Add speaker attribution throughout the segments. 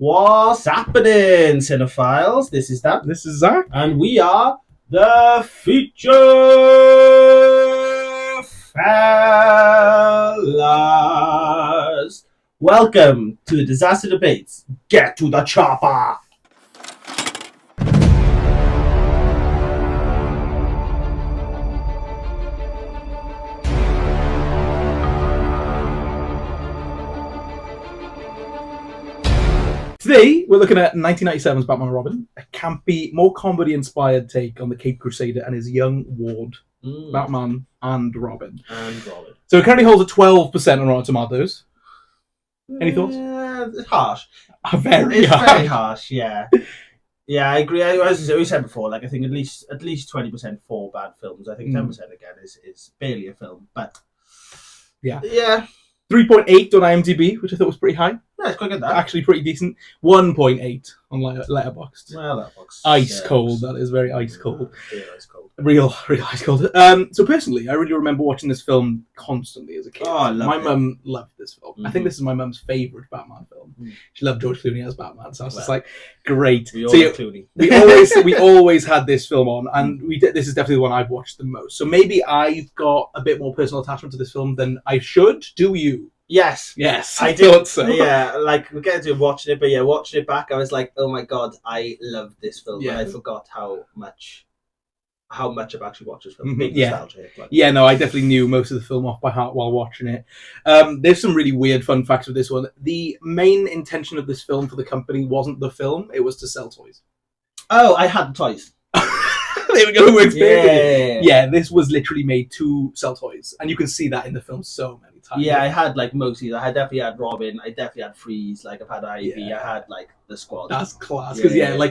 Speaker 1: What's happening, cinephiles? This is Dan.
Speaker 2: This is Zach.
Speaker 1: And we are the Feature Fellas. Welcome to Disaster Debates. Get to the chopper.
Speaker 2: Today, we're looking at 1997's Batman and Robin, a campy, more comedy-inspired take on the Caped Crusader and his young ward, Batman and Robin. So it currently holds a 12% on Rotten Tomatoes. Any thoughts?
Speaker 1: It's harsh.
Speaker 2: Very
Speaker 1: harsh, yeah. Yeah, I agree. As we said before, I think at least 20% for bad films. I think 10% again is barely a film, but
Speaker 2: yeah. 3.8 on IMDb, which I thought was pretty high.
Speaker 1: Yeah, it's quite good. That
Speaker 2: actually pretty decent. 1.8 on Letterboxd.
Speaker 1: Well, Letterboxd.
Speaker 2: Ice cold. That is very ice cold.
Speaker 1: Yeah, ice cold.
Speaker 2: Real ice cold. So personally, I really remember watching this film constantly as a kid.
Speaker 1: Oh, I loved
Speaker 2: my
Speaker 1: it.
Speaker 2: mum loved this film.
Speaker 1: Mm-hmm.
Speaker 2: I think this is my mum's favourite Batman film. She loved George Clooney as Batman, so I was just like, great.
Speaker 1: We all love Clooney.
Speaker 2: we always had this film on, and this is definitely the one I've watched the most. So maybe I've got a bit more personal attachment to this film than I should. Do you?
Speaker 1: Yes,
Speaker 2: I thought so.
Speaker 1: Yeah, we're getting to watching it, but yeah, watching it back, I was like, oh my god, I love this film, and I forgot how much I've actually watched this film. Big nostalgia.
Speaker 2: Yeah, no, I definitely knew most of the film off by heart while watching it. There's some really weird fun facts with this one. The main intention of this film for the company wasn't the film; it was to sell toys.
Speaker 1: Oh, I had toys.
Speaker 2: There we go. Yeah, this was literally made to sell toys, and you can see that in the film so many times.
Speaker 1: Yeah, I had mostly. I definitely had Robin. I definitely had Freeze. I've had Ivy. I had the Squad.
Speaker 2: That's class because I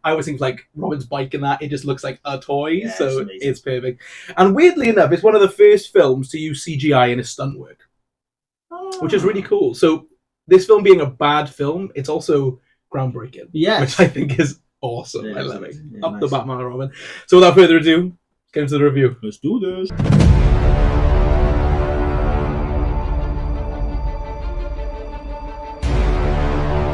Speaker 2: always think Robin's bike and that it just looks like a toy, so it's perfect. And weirdly enough, it's one of the first films to use CGI in its stunt work, which is really cool. So this film being a bad film, it's also groundbreaking. Yeah, which I think is awesome. I love it. Up the Batman and Robin. So without further ado, let's get into the review.
Speaker 1: Let's do this.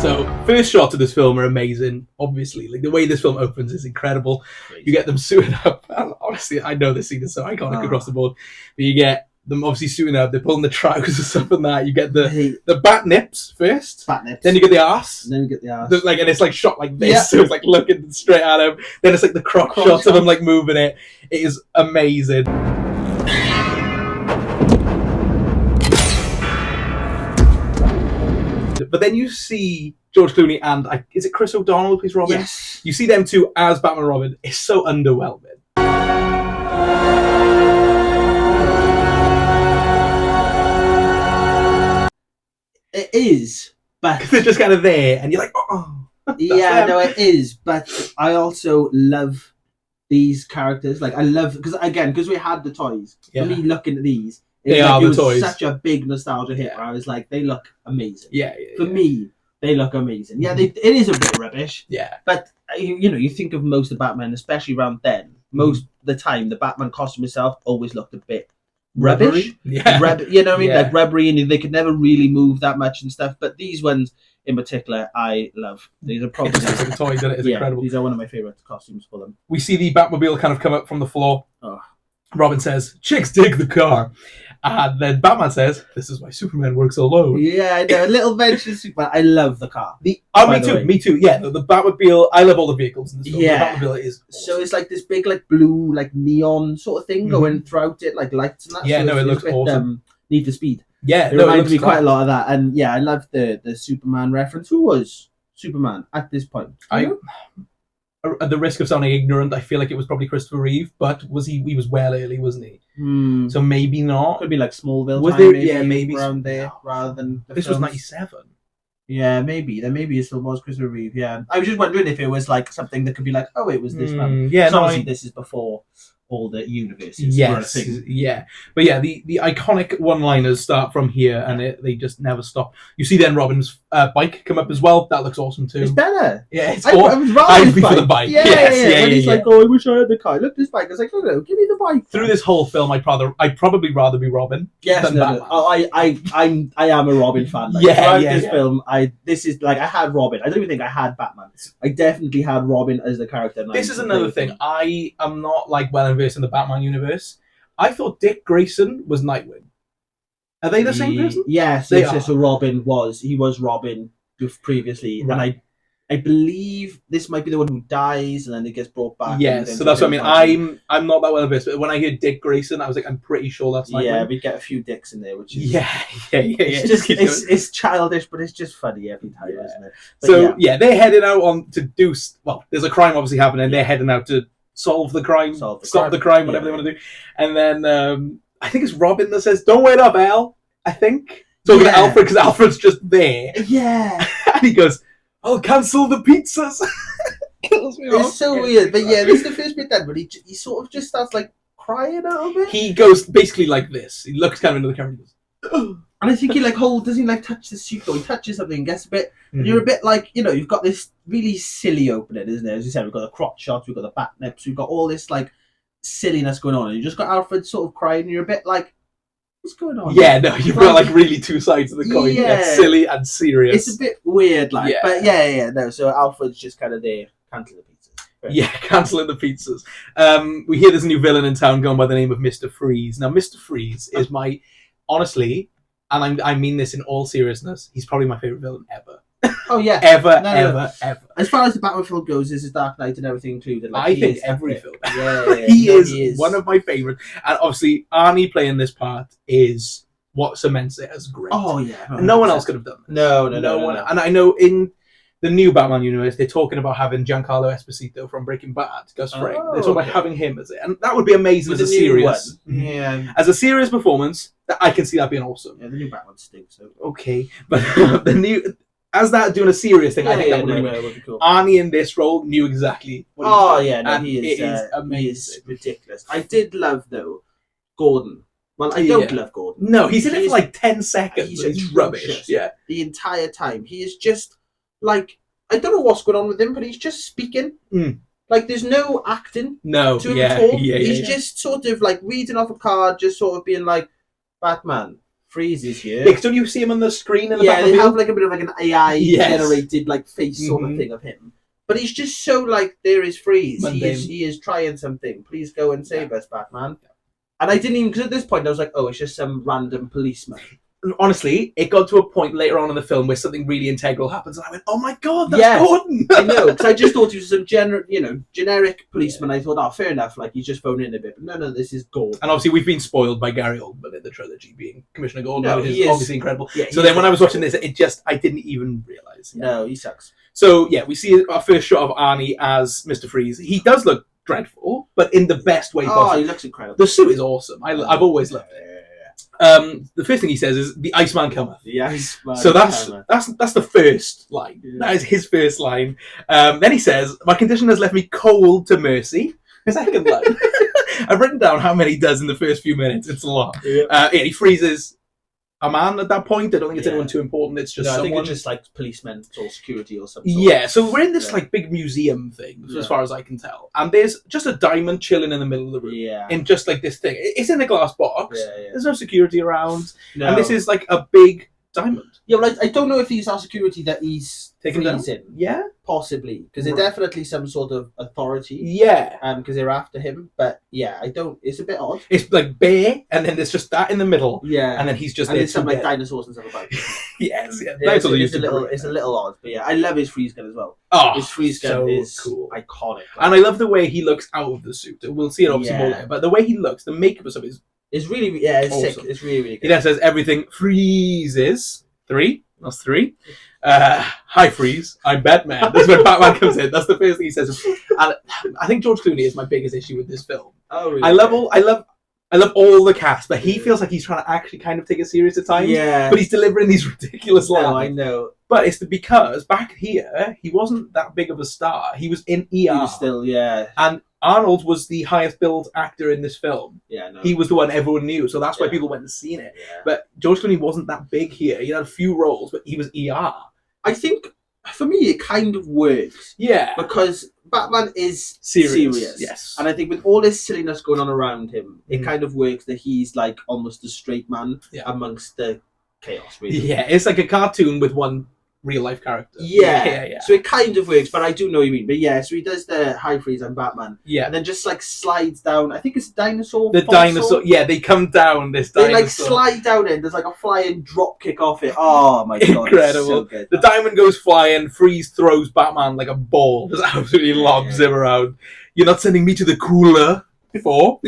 Speaker 2: So first shots of this film are amazing. Obviously, the way this film opens is incredible.
Speaker 1: Crazy.
Speaker 2: You get them suiting up. And honestly, I know this scene is so iconic across the board. But you get them obviously suiting up. They're pulling the trousers up and that. You get the bat nips first. Then you get the arse.
Speaker 1: And then you get the arse.
Speaker 2: And it's shot like this. So it's looking straight at him. Then it's the crotch shots of him moving it. It is amazing. But then you see George Clooney and is it Chris O'Donnell who plays Robin?
Speaker 1: Yes.
Speaker 2: You see them two as Batman and Robin. It's so underwhelming.
Speaker 1: It is, but
Speaker 2: they're just kind of there, and you're like, oh.
Speaker 1: Yeah, no, it is. But I also love these characters. I love because we had the toys. Yeah. For me, looking at these.
Speaker 2: They are the toys.
Speaker 1: Such a big nostalgia hit where I was like, they look amazing.
Speaker 2: Yeah.
Speaker 1: For me, they look amazing. Yeah, it is a bit rubbish.
Speaker 2: Yeah.
Speaker 1: But, you think of most of Batman, especially around then, most of the time, the Batman costume itself always looked a bit rubbish.
Speaker 2: Yeah.
Speaker 1: You know what I mean? Rubbery, and they could never really move that much and stuff. But these ones, in particular, I love. These are probably...
Speaker 2: It's a toy, that is incredible.
Speaker 1: These are one of my favourite costumes for them.
Speaker 2: We see the Batmobile kind of come up from the floor.
Speaker 1: Oh.
Speaker 2: Robin says, "Chicks dig the car." And then Batman says, "This is why Superman works alone."
Speaker 1: Yeah, I know. A little mention of Superman. I love the car.
Speaker 2: Me too. Yeah, the Batmobile. I love all the vehicles in this film. Yeah. The Batmobile is awesome.
Speaker 1: So it's this big, blue, neon sort of thing going throughout it, lights and that.
Speaker 2: Yeah,
Speaker 1: so
Speaker 2: it looks awesome.
Speaker 1: Need for Speed.
Speaker 2: Yeah,
Speaker 1: it reminds me quite a lot of that. And yeah, I love the Superman reference. Who was Superman at this point?
Speaker 2: At the risk of sounding ignorant, I feel like it was probably Christopher Reeve, but he was well early, wasn't he? So maybe not.
Speaker 1: Could be Smallville.
Speaker 2: Was there? Maybe
Speaker 1: around there rather than
Speaker 2: this was 97.
Speaker 1: Yeah, maybe. Then maybe it still was Christopher Reeve. Yeah, I was just wondering if it was something that could be it was this one.
Speaker 2: Yeah,
Speaker 1: so obviously this is before all the universes.
Speaker 2: Yes, yeah. But yeah, the iconic one-liners start from here, and they just never stop. You see then Robin's bike come up as well. That looks awesome too.
Speaker 1: It's better.
Speaker 2: Yeah, it's
Speaker 1: I'd
Speaker 2: be for the bike.
Speaker 1: Yeah,
Speaker 2: yes,
Speaker 1: when he's like, oh, I wish I had the car. Look, this bike. I was like, no, give me the bike.
Speaker 2: Through this whole film, I'd probably rather be Robin than Batman.
Speaker 1: Oh, I am a Robin fan. Like, this film, this is like I had Robin. I don't even think I had Batman. I definitely had Robin as the character.
Speaker 2: This is another thing. I am not like well versed in the Batman universe. I thought Dick Grayson was Nightwing. Are they the same person?
Speaker 1: Yes, they are. So Robin was Robin previously, and I believe this might be the one who dies and then it gets brought back.
Speaker 2: Yes, so that's what I mean. I'm not that well versed, but when I hear Dick Grayson, I was like, I'm pretty sure that's Nightwing.
Speaker 1: Yeah, we get a few dicks in there, which is
Speaker 2: It's
Speaker 1: childish, but it's just funny every time, isn't it? But
Speaker 2: so they're heading out on to do. Well, there's a crime obviously happening. They're heading out to solve the crime, stop the crime, whatever they want to do. And then I think it's Robin that says, "Don't wait up, Al." I think talking to Alfred because Alfred's just there.
Speaker 1: Yeah,
Speaker 2: and he goes, "I'll cancel the pizzas."
Speaker 1: It's so weird, but yeah, this is the first bit then, but he sort of just starts like crying a little bit.
Speaker 2: He goes basically like this. He looks kind of into the camera. He goes,
Speaker 1: and I think he does he like touch the suit or he touches something and gets a bit. And you're a bit like you've got this really silly opening, isn't it? As you said, we've got the crotch shots, we've got the bat nips, we've got all this like silliness going on, and you just got Alfred sort of crying, and you're a bit like, what's going on?
Speaker 2: Yeah, no, you've got like really two sides of the coin. Yeah, silly and serious.
Speaker 1: It's a bit weird, like, but no. So Alfred's just kind of there, canceling the pizzas. Right.
Speaker 2: Yeah, cancelling the pizzas. We hear there's a new villain in town going by the name of Mr. Freeze. Now, Mr. Freeze is honestly, and I mean this in all seriousness, he's probably my favorite villain ever.
Speaker 1: Oh yeah,
Speaker 2: ever.
Speaker 1: As far as the Batman film goes, this is Dark Knight and everything included. Like,
Speaker 2: I think every film.
Speaker 1: He
Speaker 2: is one of my favourites, and obviously Arnie playing this part is what cements it as great.
Speaker 1: Oh yeah, 100%.
Speaker 2: No one else could have done this.
Speaker 1: No one.
Speaker 2: And I know in the new Batman universe, they're talking about having Giancarlo Esposito from Breaking Bad, Gus Fring. They're talking about having him as it, and that would be amazing as a serious. As a serious performance, I can see that being awesome.
Speaker 1: Yeah, the new Batman stinks. So.
Speaker 2: Okay, but the new. As that doing a serious thing, I think that would be cool. Arnie in this role knew exactly what he was doing.
Speaker 1: He is amazing. He is ridiculous. I did love though Gordon. Well, I don't love Gordon.
Speaker 2: No, he's in it for like 10 seconds. He's rubbish. Yeah,
Speaker 1: the entire time he is just like, I don't know what's going on with him, but he's just speaking. Like there's no acting.
Speaker 2: No,
Speaker 1: to him at all. He's just sort of like reading off a card, just sort of being like, Batman. Freeze is here.
Speaker 2: Yeah, don't you see him on the screen?
Speaker 1: They have like a bit of like an AI generated like face sort of thing of him. But he's just so like, there is Freeze. He is trying something. Please go and save us, Batman. And I didn't even, because at this point I was like, oh, it's just some random policeman.
Speaker 2: Honestly, it got to a point later on in the film where something really integral happens, and I went, "Oh my god, that's Gordon!"
Speaker 1: I know, because I just thought he was some generic policeman. I thought, oh, fair enough, like he's just phoning in a bit. But no, this is Gordon.
Speaker 2: And obviously, we've been spoiled by Gary Oldman in the trilogy being Commissioner Gordon, which is obviously incredible. Yeah, so then, when I was watching this, I didn't even realize.
Speaker 1: No, he sucks.
Speaker 2: So yeah, we see our first shot of Arnie as Mr. Freeze. He does look dreadful, but in the best way possible.
Speaker 1: Oh, he looks incredible.
Speaker 2: The suit is awesome. I've always loved it. The first thing he says is, "The Iceman cometh."
Speaker 1: The Iceman.
Speaker 2: So that's the first line. Yeah. That is his first line. Then he says, "My condition has left me cold to mercy." Second line. I've written down how many he does in the first few minutes. It's a lot. Yeah. He freezes a man at that point. I don't think it's anyone too important. It's just someone. I think it's
Speaker 1: just like policemen or security or something.
Speaker 2: Yeah, so we're in this like big museum thing, as far as I can tell. And there's just a diamond chilling in the middle of the room. Yeah. In just like this thing. It's in a glass box. Yeah. There's no security around. No. And this is like a big diamond. Yeah, well, I don't know if these are security that he's taken down. Yeah, possibly, because they're definitely some sort of authority. Yeah, because they're after him. But yeah, I don't. It's a bit odd. It's like bear, and then there's just that in the middle. Yeah, and then he's just. And there's some like dinosaurs and stuff about. Yes, yeah. It's a little odd, but yeah, I love his freeze gun as well. Oh, his freeze gun is cool, iconic, and I love the way he looks out of the suit. We'll see it obviously more later, but the way he looks, the makeup of it is really it's awesome. Sick. It's really good. He then says everything freezes. 3. That's 3. Hi, Freeze. I'm Batman. That's when Batman comes in. That's the first thing he says. And I think George Clooney is my biggest issue with this film. Oh, really? I love all the cast, but he feels like he's trying to actually kind of take it serious at times. Yeah. But he's delivering these ridiculous lines. No, I know. But it's because back here, he wasn't that big of a star. He was in ER. He was still, and Arnold was the highest billed actor in this film.
Speaker 1: Yeah, no.
Speaker 2: He was the one everyone knew, so that's why people went and seen it.
Speaker 1: Yeah.
Speaker 2: But George Clooney wasn't that big here. He had a few roles, but he was ER.
Speaker 1: I think, for me, it kind of works.
Speaker 2: Yeah.
Speaker 1: Because Batman is
Speaker 2: Serious. Yes.
Speaker 1: And I think with all this silliness going on around him, it kind of works that he's like almost a straight man amongst the chaos, really.
Speaker 2: Yeah, it's like a cartoon with one real life character.
Speaker 1: Yeah. So it kind of works, but I do know what you mean. But yeah, so he does the high freeze on Batman.
Speaker 2: Yeah.
Speaker 1: And then just like slides down. I think it's a dinosaur.
Speaker 2: The dinosaur. Yeah, they come down this dinosaur.
Speaker 1: They like slide down it. There's like a flying drop kick off it. Oh my god.
Speaker 2: Incredible.
Speaker 1: So good.
Speaker 2: The diamond goes flying, Freeze throws Batman like a ball. Just absolutely lobs him around. You're not sending me to the cooler before.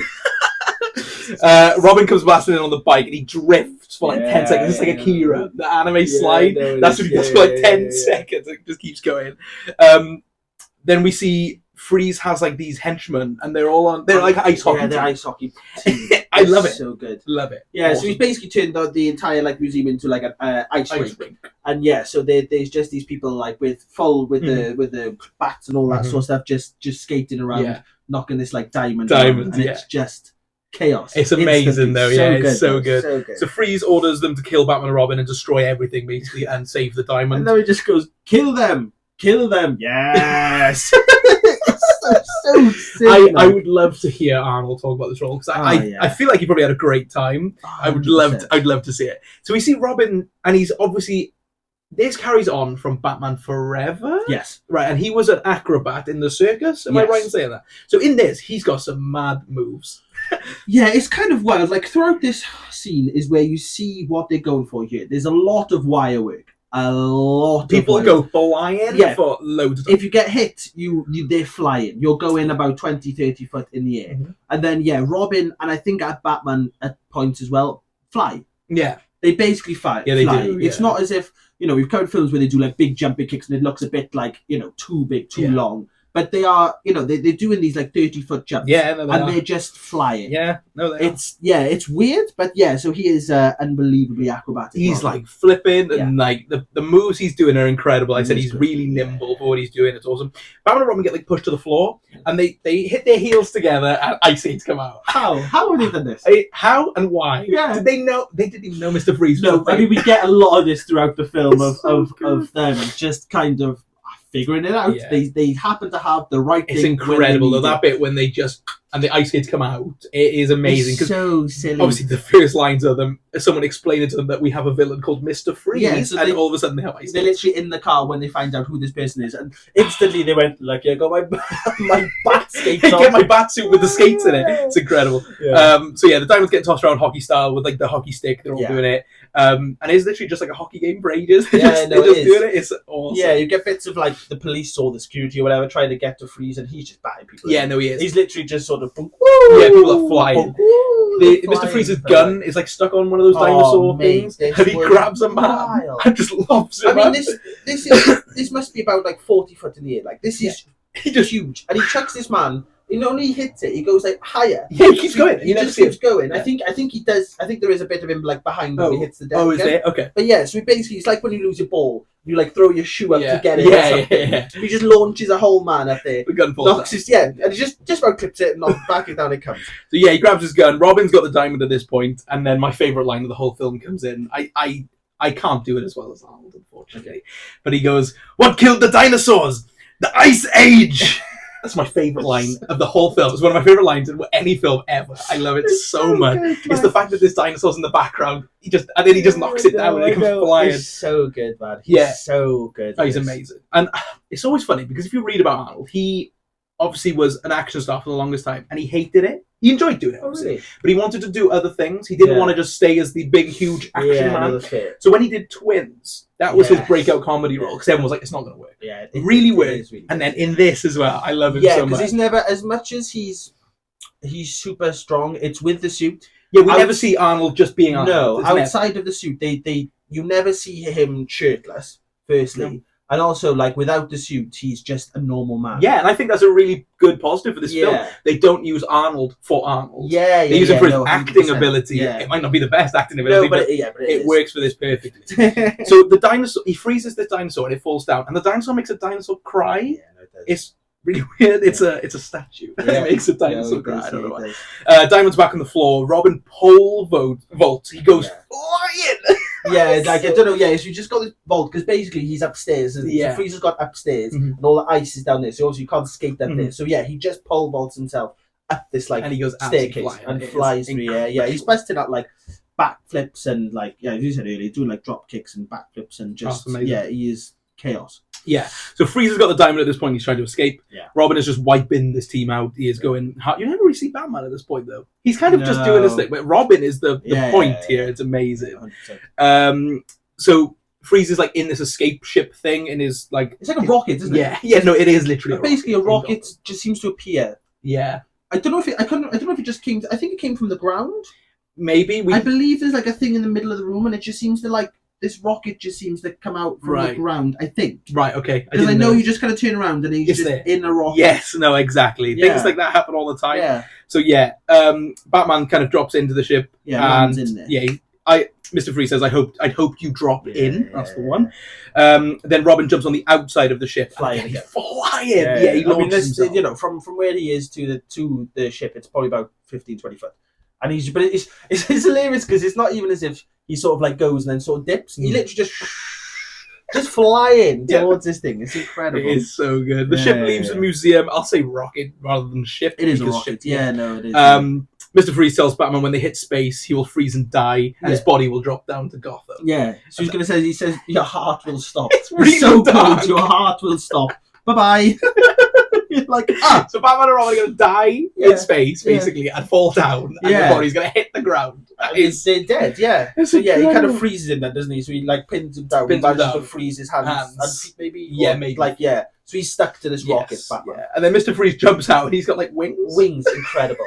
Speaker 2: Robin comes blasting in on the bike and he drifts for like 10 seconds. It's like Akira, the anime slide. That's what he does for like 10 seconds. It just keeps going. Then we see Freeze has like these henchmen and they're like ice hockey.
Speaker 1: Yeah, they're ice hockey team.
Speaker 2: I love it.
Speaker 1: So good.
Speaker 2: Love it.
Speaker 1: Yeah,
Speaker 2: awesome.
Speaker 1: So he's basically turned the entire like museum into like an ice rink. And yeah, so there's just these people like with the bats and all that sort of stuff just skating around, knocking this like diamond around, and it's just chaos.
Speaker 2: It's amazing though, it's so good.
Speaker 1: So good.
Speaker 2: So Freeze orders them to kill Batman and Robin and destroy everything basically and save the diamond.
Speaker 1: And then he just goes, kill them, yes. so silly,
Speaker 2: I would love to hear Arnold talk about this role because I feel like he probably had a great time.
Speaker 1: 100%.
Speaker 2: I'd love to see it. So we see Robin and he's obviously, this carries on from Batman Forever.
Speaker 1: Yes.
Speaker 2: Right, and he was an acrobat in the circus. Am I right in saying that? So in this, he's got some mad moves.
Speaker 1: Yeah, it's kind of wild. Like throughout this scene is where you see what they're going for here. There's a lot of wire work. A lot.
Speaker 2: People go flying for loads of time.
Speaker 1: If you get hit, they're flying. You're going about 20, 30 foot in the air. And then, Robin, and I think at Batman at points as well, fly.
Speaker 2: Yeah.
Speaker 1: They basically fly.
Speaker 2: Yeah, they do.
Speaker 1: It's not as if, we've covered films where they do like big jumping kicks and it looks a bit like, too big, too long. But they are, they're doing these like 30-foot jumps.
Speaker 2: Yeah, no,
Speaker 1: they're just flying.
Speaker 2: Yeah, no, they
Speaker 1: it's weird, but so he is unbelievably acrobatic.
Speaker 2: He's like flipping and like the moves he's doing are incredible. I said he's really nimble for what he's doing. It's awesome. Batman and Robin get like pushed to the floor and they hit their heels together and ice skates come out.
Speaker 1: How have they done this?
Speaker 2: How and why?
Speaker 1: Yeah.
Speaker 2: Did they know? They didn't even know Mr. Freeze.
Speaker 1: No, I mean we get a lot of this throughout the film of them just kind of figuring it out. They happen to have the right thing.
Speaker 2: It's incredible though, that bit when they just and the ice skates come out. It is amazing because
Speaker 1: so silly.
Speaker 2: Obviously the first lines of them, someone explaining to them that we have a villain called Mr. Freeze, and all of a sudden they have ice skates.
Speaker 1: They're literally in the car when they find out who this person is, and instantly they went like, "Yeah, got my bat skates on.
Speaker 2: Get my bat suit with the skates in it." It's incredible. So the diamonds getting tossed around hockey style with like the hockey stick. They're all doing it, and it's literally just like a hockey game for ages. They're just doing it. It's awesome.
Speaker 1: Yeah, you get bits of like the police or the security or whatever trying to get to Freeze, and he's just batting people.
Speaker 2: Yeah, no, he is.
Speaker 1: He's literally just sort of.
Speaker 2: Yeah, people are flying. Mr. Freeze's gun is like stuck on one of those dinosaur things, and he grabs a man and just lobs him.
Speaker 1: I mean, this must be about like 40 foot in the air. Like this is just huge, and he chucks this man. He not only hits it, he goes like higher.
Speaker 2: Yeah, he keeps going.
Speaker 1: He just keeps going. Yeah. I think he does. I think there is a bit of him like behind when he hits the deck.
Speaker 2: Oh, is there? Okay.
Speaker 1: But so basically, it's like when you lose your ball, you like throw your shoe up to get it. Yeah. He just launches a whole man up there.
Speaker 2: The gun falls
Speaker 1: down. And he just about clips it and knocks back it down. It comes.
Speaker 2: So he grabs his gun. Robin's got the diamond at this point, and then my favorite line of the whole film comes in. I can't do it as well as Arnold, unfortunately, but he goes, "What killed the dinosaurs? The Ice Age." That's my favourite line of the whole film. It's one of my favourite lines in any film ever. I love it so much. Good, it's the fact that this dinosaur's in the background. He just knocks it down and it comes flying.
Speaker 1: He's so good, man. He's so good.
Speaker 2: Oh, he's amazing. And it's always funny because if you read about Arnold, he obviously was an action star for the longest time and he hated it. He enjoyed doing it, obviously.
Speaker 1: Really?
Speaker 2: But he wanted to do other things. He didn't want to just stay as the big, huge action man. So when he did Twins, that was his breakout comedy role because everyone was like, it's not going to work. Yeah, it really worked. Really and then in this as well, I love him so much. Yeah, because
Speaker 1: he's never, as much as he's super strong, it's with the suit.
Speaker 2: Yeah, we never see Arnold just being Arnold.
Speaker 1: No, outside of the suit, you never see him shirtless, firstly. No. And also, like, without the suit, he's just a normal man.
Speaker 2: Yeah, and I think that's a really good positive for this film. They don't use Arnold for Arnold.
Speaker 1: Yeah,
Speaker 2: They use him for his acting ability. Yeah. It might not be the best acting ability, but it works for this perfectly. So the dinosaur, he freezes this dinosaur and it falls down. And the dinosaur makes a dinosaur cry. Yeah, no, it does. really weird. It's a statue.
Speaker 1: Yeah.
Speaker 2: It makes a dinosaur
Speaker 1: he
Speaker 2: cry.
Speaker 1: does,
Speaker 2: I don't know
Speaker 1: he
Speaker 2: why.
Speaker 1: does.
Speaker 2: Diamond's back on the floor. Robin pole vault. He goes flying.
Speaker 1: Yeah, like, I don't know. Yeah, so you just got this vault because basically he's upstairs, and
Speaker 2: Yeah.
Speaker 1: so Frieza's got upstairs,
Speaker 2: Mhm.
Speaker 1: and all the ice is down there. So obviously you can't skate up
Speaker 2: Mhm.
Speaker 1: there. So yeah, he just pole vaults himself up this like
Speaker 2: And he goes absolutely
Speaker 1: staircase
Speaker 2: flying.
Speaker 1: and
Speaker 2: It
Speaker 1: flies
Speaker 2: is
Speaker 1: through. Yeah, yeah. He's busting out like backflips and like as you said earlier, doing like drop kicks and backflips and just
Speaker 2: amazing.
Speaker 1: yeah, he is chaos.
Speaker 2: Yeah. So Frieza's got the diamond at this point. He's trying to escape.
Speaker 1: Yeah.
Speaker 2: Robin is just wiping this team out. He is going hard. You never really see Batman at this point, though. He's kind of just doing his thing. But Robin is the point here. It's amazing. 100%. So Frieza's like in this escape ship thing in his like...
Speaker 1: It's like a rocket, isn't it?
Speaker 2: Yeah. Yeah, no, it is literally
Speaker 1: basically a rocket just seems to appear.
Speaker 2: Yeah.
Speaker 1: I don't know if it just came... I think it came from the ground.
Speaker 2: Maybe.
Speaker 1: I believe there's like a thing in the middle of the room and it just seems to like... This rocket just seems to come out from the ground, I think.
Speaker 2: Right, okay.
Speaker 1: Because I know you just kind of turn around and he's just in a rocket.
Speaker 2: Yes, no, exactly.
Speaker 1: Yeah.
Speaker 2: Things like that happen all the time.
Speaker 1: Yeah.
Speaker 2: So yeah, Batman kind of drops into the ship.
Speaker 1: Yeah, lands in there.
Speaker 2: Yeah, Mr. Freeze says, I'd hope you drop in. That's the one. Then Robin jumps on the outside of the ship.
Speaker 1: Flying.
Speaker 2: Yeah, he launches himself.
Speaker 1: You know, from where he is to the ship, it's probably about 15, 20 foot. And it's hilarious because it's not even as if he sort of like goes and then sort of dips. He literally just flying towards this thing. It's incredible.
Speaker 2: It is so good. The ship leaves the museum. I'll say rocket rather than ship.
Speaker 1: It is a rocket. Yeah, no, it is.
Speaker 2: Mr. Freeze tells Batman when they hit space, he will freeze and die, and his body will drop down to Gotham.
Speaker 1: Yeah. So he's going to say, he says, your heart will stop.
Speaker 2: It's really
Speaker 1: so
Speaker 2: dark.
Speaker 1: Cold, your heart will stop. Bye-bye. Like,
Speaker 2: so Batman and Robin are going to die in space, basically, and fall down, and their body's going to hit the ground.
Speaker 1: They're dead, yeah. So yeah, he kind of freezes him then, doesn't he? So he like pins him down, but frees his hands. And maybe, maybe. Like, yeah. So he's stuck to this rocket, Batman. Yeah.
Speaker 2: And then Mr. Freeze jumps out, and he's got like wings.
Speaker 1: Wings, incredible.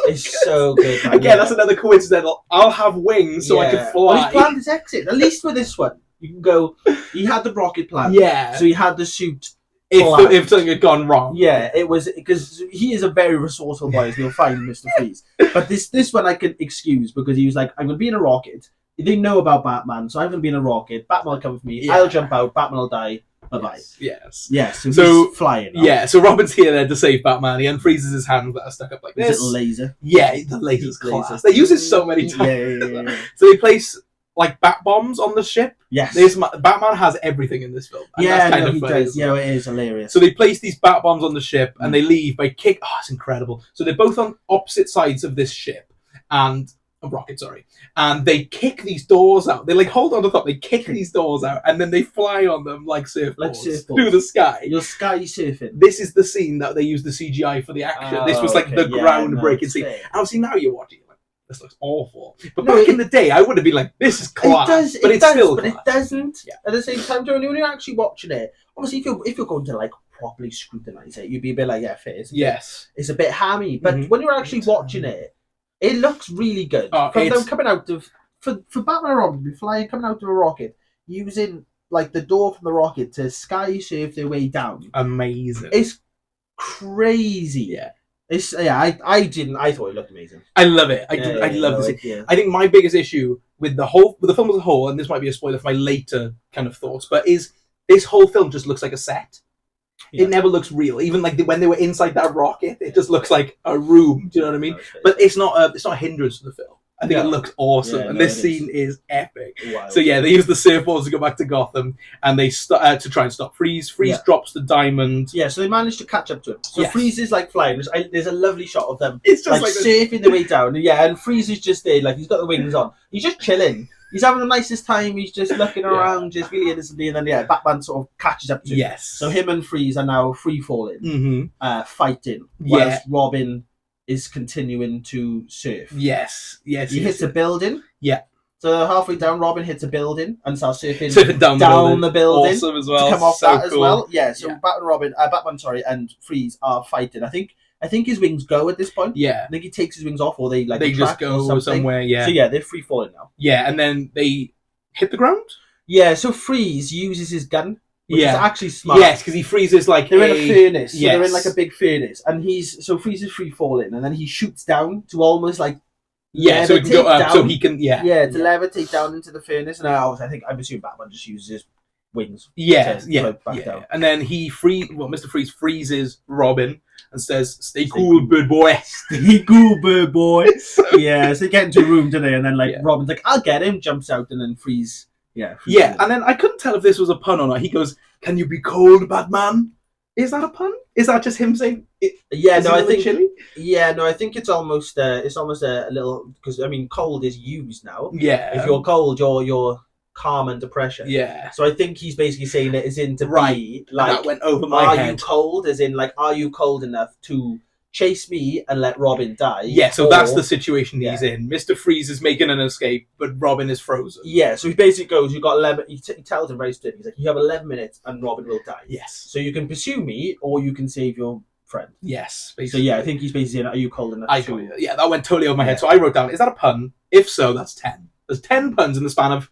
Speaker 1: It's so good. Man.
Speaker 2: Again, that's another coincidental. I'll have wings so I can fly.
Speaker 1: Well, he's planned his exit. At least with this one, you can go. He had the rocket plan.
Speaker 2: Yeah.
Speaker 1: So he had the suit.
Speaker 2: If something had gone wrong.
Speaker 1: Yeah, it was because he is a very resourceful boy, as you'll find, Mr. Freeze. But this one I can excuse because he was like, I'm going to be in a rocket. They know about Batman, so I'm going to be in a rocket. Batman will come with me. Yeah. I'll jump out. Batman will die. Bye-bye.
Speaker 2: Yes.
Speaker 1: Yes. So he's flying.
Speaker 2: Yeah, so Robin's here then to save Batman. He unfreezes his hands that are stuck up like this.
Speaker 1: Little laser.
Speaker 2: Yeah, the laser's class. They use it so many times. Yeah. So they place like bat bombs on the ship.
Speaker 1: Yes.
Speaker 2: Batman has everything in this film. And that's kind of
Speaker 1: he
Speaker 2: funny,
Speaker 1: does. Yeah, it is hilarious.
Speaker 2: So they place these bat bombs on the ship and they leave by kick. Oh, it's incredible. So they're both on opposite sides of this ship and a rocket, sorry. And they kick these doors out. They like hold on to the top. They kick these doors out and then they fly on them like surfboards through the sky.
Speaker 1: You're sky surfing.
Speaker 2: This is the scene that they used the CGI for the action. This was like the groundbreaking scene. And obviously now you're watching it. This looks awful. But back in the day, I would have been like, this is class. But it
Speaker 1: doesn't. At the same time, when you're actually watching it, obviously if you're going to like properly scrutinize it, you'd be a bit like, yeah, fair. It's a bit hammy. But when you're actually watching it, it looks really good. From them coming out of for Batman and Robin coming out of a rocket, using like the door from the rocket to sky surf their way down.
Speaker 2: Amazing.
Speaker 1: It's crazy. Yeah. I thought it looked amazing.
Speaker 2: I love it. I love this. Yeah. I think my biggest issue with the film as a whole, and this might be a spoiler for my later kind of thoughts, but is this whole film just looks like a set. Yeah. It never looks real. Even like when they were inside that rocket, it just looks like a room. Do you know what I mean? But it's not a hindrance to the film. I think it looks awesome, and this scene is epic. Wow. So yeah, they use the surfboards to go back to Gotham, and they to try and stop Freeze. Freeze drops the diamond. Yeah,
Speaker 1: so they managed to catch up to him. So Freeze is like flying. There's a lovely shot of them.
Speaker 2: It's just like
Speaker 1: surfing their way down. Yeah, and Freeze is just there, like he's got the wings on. He's just chilling. He's having the nicest time. He's just looking around, just really innocently, and then Batman sort of catches up to him.
Speaker 2: Yes.
Speaker 1: So him and Freeze are now free falling, fighting, whilst Robin is continuing to surf.
Speaker 2: Yes.
Speaker 1: He hits a building.
Speaker 2: Yeah.
Speaker 1: So halfway down, Robin hits a building and starts surfing down the building.
Speaker 2: Awesome as well.
Speaker 1: To come off that as well. Yeah. So Batman, and Freeze are fighting. I think his wings go at this point.
Speaker 2: Yeah.
Speaker 1: I think he takes his wings off, or they
Speaker 2: just go somewhere. Yeah.
Speaker 1: So they're free falling now.
Speaker 2: Yeah, and then they hit the ground.
Speaker 1: Yeah. So Freeze uses his gun. Which is actually smart.
Speaker 2: Yes, because he freezes like
Speaker 1: they're in a furnace. So they're in like a big furnace, and Freeze is free falling, and then he shoots down to almost like
Speaker 2: so he can go up, so he can
Speaker 1: to levitate down into the furnace. And I'm assuming Batman just uses wings.
Speaker 2: Yeah,
Speaker 1: to
Speaker 2: yeah,
Speaker 1: float back
Speaker 2: yeah.
Speaker 1: down.
Speaker 2: And then Mr. Freeze freezes Robin and says, "Stay cool, bird boy."
Speaker 1: Stay cool, bird boy.
Speaker 2: So-
Speaker 1: Yeah, so they get into a room, don't they? And then like
Speaker 2: Yeah.
Speaker 1: Robin's like, "I'll get him," jumps out, and then Freeze. Yeah,
Speaker 2: Yeah, and then I couldn't tell if this was a pun or not. He goes, "Can you be cold, Batman?" Is that a pun? Is that just him saying it?
Speaker 1: Yeah,
Speaker 2: is
Speaker 1: no,
Speaker 2: it
Speaker 1: I think
Speaker 2: chilly?
Speaker 1: Yeah, no, I think it's almost a little, because I mean, cold is used now.
Speaker 2: Yeah.
Speaker 1: If you're cold, you're calm under pressure.
Speaker 2: Yeah.
Speaker 1: So I think he's basically saying it as in to
Speaker 2: Right.
Speaker 1: be
Speaker 2: And
Speaker 1: like,
Speaker 2: that went over my
Speaker 1: are
Speaker 2: head.
Speaker 1: you cold? As in like, are you cold enough to chase me and let Robin die?
Speaker 2: Yeah, so
Speaker 1: Or-
Speaker 2: that's the situation he's
Speaker 1: Yeah.
Speaker 2: in. Mr. Freeze is making an escape, but Robin is frozen.
Speaker 1: Yeah, so he basically goes, "You got 11." He tells him very straight. He's like, "You have 11 minutes, and Robin will die.
Speaker 2: Yes.
Speaker 1: So you can pursue me, or you can save your friend."
Speaker 2: Yes.
Speaker 1: So
Speaker 2: Basically.
Speaker 1: yeah, I think he's basically saying, "Are you cold enough to?"
Speaker 2: Yeah, that went totally over my head.
Speaker 1: Yeah.
Speaker 2: So I wrote down, is that a pun? If so, that's 10. There's 10 puns in the span of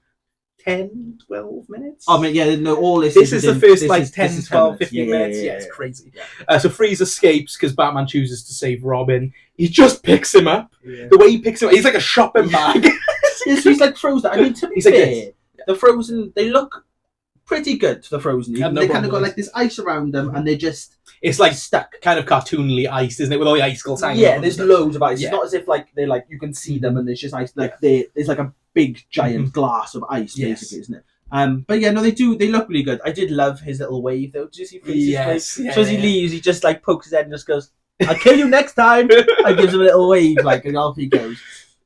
Speaker 2: 10, 12 minutes?
Speaker 1: I mean, yeah, no, all this
Speaker 2: This is the first,
Speaker 1: this
Speaker 2: like,
Speaker 1: is-
Speaker 2: 10,
Speaker 1: this is
Speaker 2: 12,
Speaker 1: minutes.
Speaker 2: 15 minutes. Yeah, it's
Speaker 1: yeah.
Speaker 2: crazy.
Speaker 1: Yeah.
Speaker 2: So Freeze escapes because Batman chooses to save Robin. He just picks him up.
Speaker 1: Yeah.
Speaker 2: The way he picks him up, he's like a shopping bag.
Speaker 1: Yeah, so he's like frozen. I mean, to be
Speaker 2: He's like
Speaker 1: fair,
Speaker 2: this.
Speaker 1: the Frozen, they look pretty good. The Frozen,
Speaker 2: Yeah, no
Speaker 1: they kind
Speaker 2: problem.
Speaker 1: of got like this ice around them, and they're just
Speaker 2: It's like
Speaker 1: stuck.
Speaker 2: kind of cartoonily iced, isn't it? With all the icicles hanging
Speaker 1: Yeah,
Speaker 2: off
Speaker 1: there's
Speaker 2: and stuff.
Speaker 1: loads of ice.
Speaker 2: Yeah.
Speaker 1: It's not as if like they like you can see them and there's just ice. Like there's like a big giant glass of ice,
Speaker 2: Yes.
Speaker 1: basically, isn't it? But yeah, no, they do. They look really good. I did love his little wave though. Did you see Freeze's
Speaker 2: Yes,
Speaker 1: wave?
Speaker 2: yeah,
Speaker 1: So as he
Speaker 2: yeah.
Speaker 1: leaves, he just like pokes his head and just goes, "I'll kill you next time." And gives him a little wave, like, and off he goes.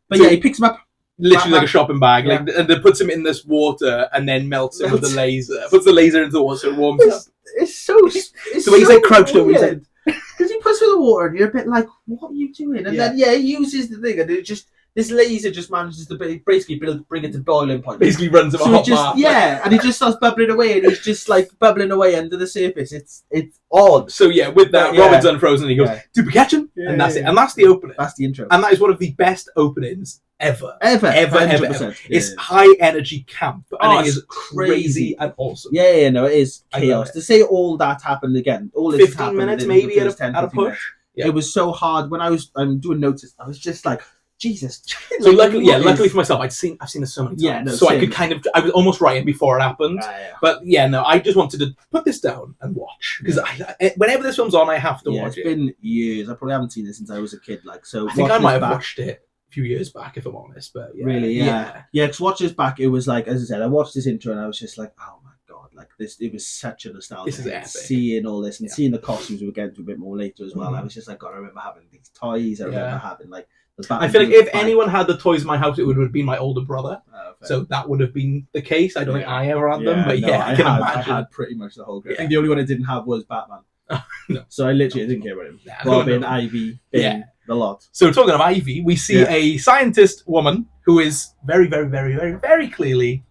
Speaker 1: But
Speaker 2: So-
Speaker 1: yeah, he picks him up.
Speaker 2: Literally like a shopping bag,
Speaker 1: Yeah.
Speaker 2: like, and then puts him in this water and then melts him with the laser. Puts the laser into the water so it warms up.
Speaker 1: It's so. It's
Speaker 2: The way he's
Speaker 1: so
Speaker 2: like crouched over his
Speaker 1: weird.
Speaker 2: head.
Speaker 1: Because he puts it in the water and you're a bit like, what are you doing? And
Speaker 2: Yeah.
Speaker 1: then, he uses the thing and it just, this laser just manages to basically bring it to boiling point.
Speaker 2: Basically runs him a
Speaker 1: So
Speaker 2: hot
Speaker 1: it just,
Speaker 2: bath.
Speaker 1: yeah, and he just starts bubbling away and he's just like bubbling away under the surface. It's odd.
Speaker 2: So yeah, with that,
Speaker 1: Yeah.
Speaker 2: Robin's unfrozen and he goes,
Speaker 1: Yeah.
Speaker 2: "Did we catch him?"
Speaker 1: Yeah,
Speaker 2: And that's
Speaker 1: yeah,
Speaker 2: it.
Speaker 1: yeah.
Speaker 2: And that's the opening.
Speaker 1: That's the intro.
Speaker 2: And that is one of the best openings ever.
Speaker 1: Ever.
Speaker 2: Ever.
Speaker 1: 100%.
Speaker 2: It's
Speaker 1: Yeah.
Speaker 2: high energy camp. And
Speaker 1: Oh,
Speaker 2: it
Speaker 1: it's
Speaker 2: is crazy and awesome.
Speaker 1: Yeah, no, it is
Speaker 2: I love
Speaker 1: chaos.
Speaker 2: it.
Speaker 1: To say all that happened again, all this
Speaker 2: 15
Speaker 1: happened
Speaker 2: minutes
Speaker 1: within
Speaker 2: maybe
Speaker 1: the
Speaker 2: at
Speaker 1: first
Speaker 2: a
Speaker 1: 10,
Speaker 2: push.
Speaker 1: 15 minutes.
Speaker 2: Yeah.
Speaker 1: It was so hard when I was doing notes. I was just like, Jesus.
Speaker 2: So
Speaker 1: Like,
Speaker 2: luckily,
Speaker 1: what
Speaker 2: luckily
Speaker 1: is-
Speaker 2: for myself, I've seen this so many times.
Speaker 1: Yeah, no,
Speaker 2: so I
Speaker 1: same.
Speaker 2: could I was almost writing before it happened.
Speaker 1: Yeah.
Speaker 2: But yeah, no, I just wanted to put this down and watch because whenever this film's on, I have to
Speaker 1: Yeah,
Speaker 2: watch
Speaker 1: it's
Speaker 2: it.
Speaker 1: been years. I probably haven't seen it since I was a kid. Like, so
Speaker 2: I think
Speaker 1: watch
Speaker 2: I might
Speaker 1: this
Speaker 2: have
Speaker 1: back.
Speaker 2: watched it a few years back, if I'm honest. But yeah,
Speaker 1: Really, yeah. Because watch this back. It was like, as I said, I watched this intro and I was just like, oh my god, like this. It was such a nostalgia.
Speaker 2: This is
Speaker 1: hit.
Speaker 2: epic.
Speaker 1: Seeing all this and
Speaker 2: Yeah.
Speaker 1: seeing the costumes we'll get into a bit more later as well.
Speaker 2: Mhm.
Speaker 1: I was just like, God, I remember having these toys. I remember
Speaker 2: Yeah.
Speaker 1: having like the
Speaker 2: I feel like if anyone had the toys in my house, it would have been my older brother. So that would have been the case. I don't think
Speaker 1: Yeah.
Speaker 2: I ever had them, but
Speaker 1: no,
Speaker 2: yeah, I can
Speaker 1: I
Speaker 2: imagine.
Speaker 1: had pretty much the whole group. I
Speaker 2: Yeah.
Speaker 1: think the only one I didn't have was Batman.
Speaker 2: No.
Speaker 1: So I literally didn't care about him.
Speaker 2: Nah,
Speaker 1: Robin,
Speaker 2: no.
Speaker 1: Ivy, Bing,
Speaker 2: Yeah.
Speaker 1: the lot.
Speaker 2: So talking of Ivy, we see
Speaker 1: Yeah.
Speaker 2: a scientist woman who is very, very, very, very, very clearly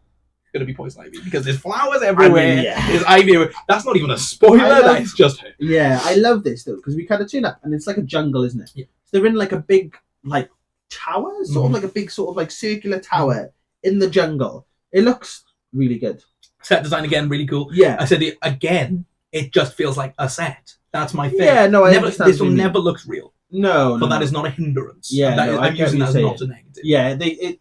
Speaker 2: going to be Poison Ivy because there's flowers everywhere.
Speaker 1: yeah.
Speaker 2: There's Ivy everywhere. That's not even a spoiler.
Speaker 1: I love-
Speaker 2: That is just her.
Speaker 1: Yeah, I love this though because we kind of tune up and it's like a jungle, isn't it?
Speaker 2: Yeah.
Speaker 1: So they're in like a big like tower, sort of
Speaker 2: Mhm.
Speaker 1: like a big sort of like circular tower in the jungle. It looks really good.
Speaker 2: Set design again, really cool.
Speaker 1: Yeah.
Speaker 2: I said it again. It just feels like a set. That's my thing.
Speaker 1: Yeah, no, I understand
Speaker 2: This
Speaker 1: what
Speaker 2: will
Speaker 1: you mean.
Speaker 2: never look real,
Speaker 1: No,
Speaker 2: but
Speaker 1: no,
Speaker 2: that is not a hindrance.
Speaker 1: Yeah,
Speaker 2: That
Speaker 1: no,
Speaker 2: is-
Speaker 1: I
Speaker 2: I'm
Speaker 1: get
Speaker 2: using
Speaker 1: what
Speaker 2: that as
Speaker 1: you're
Speaker 2: not a negative.
Speaker 1: Yeah,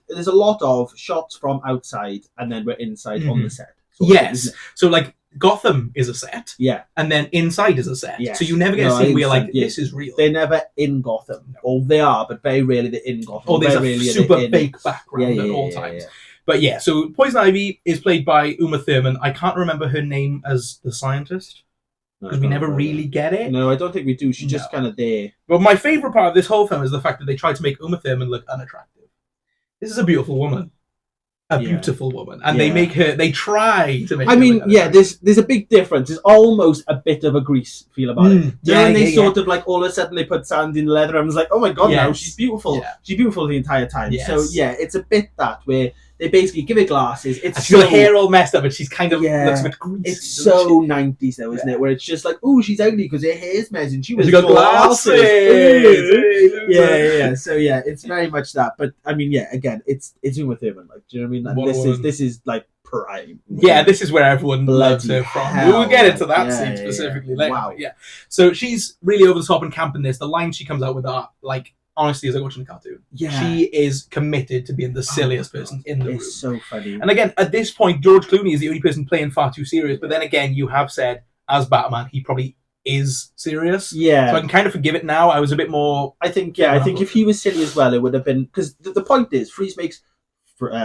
Speaker 1: there's a lot of shots from outside and then we're inside on
Speaker 2: Mhm.
Speaker 1: the set. sort of thing,
Speaker 2: Yes.
Speaker 1: isn't it?
Speaker 2: So like Gotham is a set,
Speaker 1: Yeah.
Speaker 2: and then inside is a set.
Speaker 1: Yes.
Speaker 2: So you never get
Speaker 1: No,
Speaker 2: a
Speaker 1: I
Speaker 2: scene where you're like,
Speaker 1: understand, yeah.
Speaker 2: this is real.
Speaker 1: They're never in Gotham. Or they are, but very rarely they're in Gotham.
Speaker 2: Or there's
Speaker 1: very
Speaker 2: a
Speaker 1: rarely are
Speaker 2: super
Speaker 1: they in-
Speaker 2: fake background at all times. But yeah, so Poison Ivy is played by Uma Thurman. I can't remember her name as the scientist because we never really get it.
Speaker 1: No, I don't think we do. She's just
Speaker 2: No.
Speaker 1: kind of there.
Speaker 2: But my favourite part of this whole film is the fact that they tried to make Uma Thurman look unattractive. This is a beautiful woman. A
Speaker 1: Yeah.
Speaker 2: beautiful woman. And
Speaker 1: Yeah.
Speaker 2: they try to make
Speaker 1: I
Speaker 2: her
Speaker 1: mean,
Speaker 2: look
Speaker 1: yeah,
Speaker 2: unattractive.
Speaker 1: there's a big difference. There's almost a bit of a Grease feel about it.
Speaker 2: Mm,
Speaker 1: You know,
Speaker 2: yeah,
Speaker 1: when they
Speaker 2: yeah,
Speaker 1: sort of like all of a sudden they put sand in leather and was like, oh my god, now
Speaker 2: Yes.
Speaker 1: she's beautiful.
Speaker 2: Yeah.
Speaker 1: She's beautiful the entire time.
Speaker 2: Yes.
Speaker 1: So yeah, it's a bit that where they basically give her glasses. It's
Speaker 2: And she's got her hair all messed up and she's kind of
Speaker 1: Yeah.
Speaker 2: looks a bit greasy.
Speaker 1: It's
Speaker 2: doesn't
Speaker 1: so 90s though, isn't
Speaker 2: Yeah.
Speaker 1: it? Where it's just like, oh, she's ugly because her hair's messy and she
Speaker 2: she?
Speaker 1: was
Speaker 2: She got glasses.
Speaker 1: Yeah. So yeah, it's very much that. But I mean, yeah, again, it's Uma Thurman. Like, do you know what I mean? Like,
Speaker 2: What a woman.
Speaker 1: this is like prime.
Speaker 2: Yeah, this is where everyone loves
Speaker 1: Bloody
Speaker 2: her from.
Speaker 1: hell,
Speaker 2: We'll get into that
Speaker 1: yeah,
Speaker 2: scene
Speaker 1: yeah,
Speaker 2: specifically
Speaker 1: yeah.
Speaker 2: later.
Speaker 1: Wow.
Speaker 2: But yeah. So she's really over the top and camping this. The lines she comes out with are like honestly is like watching a cartoon.
Speaker 1: Yeah.
Speaker 2: She is committed to being the silliest person in the room.
Speaker 1: It's so funny.
Speaker 2: And again, at this point, George Clooney is the only person playing far too serious. But then again, you have said, as Batman, he probably is serious.
Speaker 1: Yeah.
Speaker 2: So I can kind of forgive it now. I was a bit more...
Speaker 1: I think if he was silly as well, it would have been... Because the point is, Freeze makes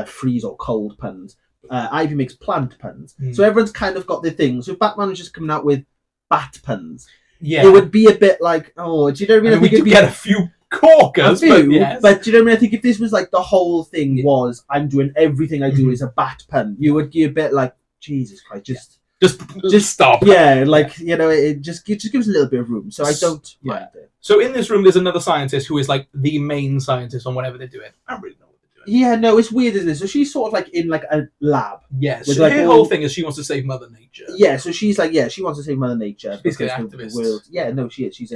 Speaker 1: freeze or cold puns. Ivy makes plant puns. So everyone's kind of got their thing. So if Batman was just coming out with bat puns, it would be a bit like, oh, do you know what I mean?
Speaker 2: We could get a few corkers, but yes.
Speaker 1: But do you know what I mean? I think if this was like the whole thing was, I'm doing everything I do is a bat pun, you would be a bit like, Jesus Christ, just
Speaker 2: stop.
Speaker 1: Yeah, like, you know, it just gives a little bit of room. So I don't mind it.
Speaker 2: So in this room, there's another scientist who is like the main scientist on whatever they're doing. I don't really know what they're doing.
Speaker 1: Yeah, no, it's weird, isn't it? So she's sort of like in like a lab.
Speaker 2: Yes.
Speaker 1: With,
Speaker 2: So
Speaker 1: like,
Speaker 2: her whole thing is she wants to save Mother Nature.
Speaker 1: Yeah, so she's like, she wants to save Mother Nature.
Speaker 2: She's an activist.
Speaker 1: Yeah, no, she is. She's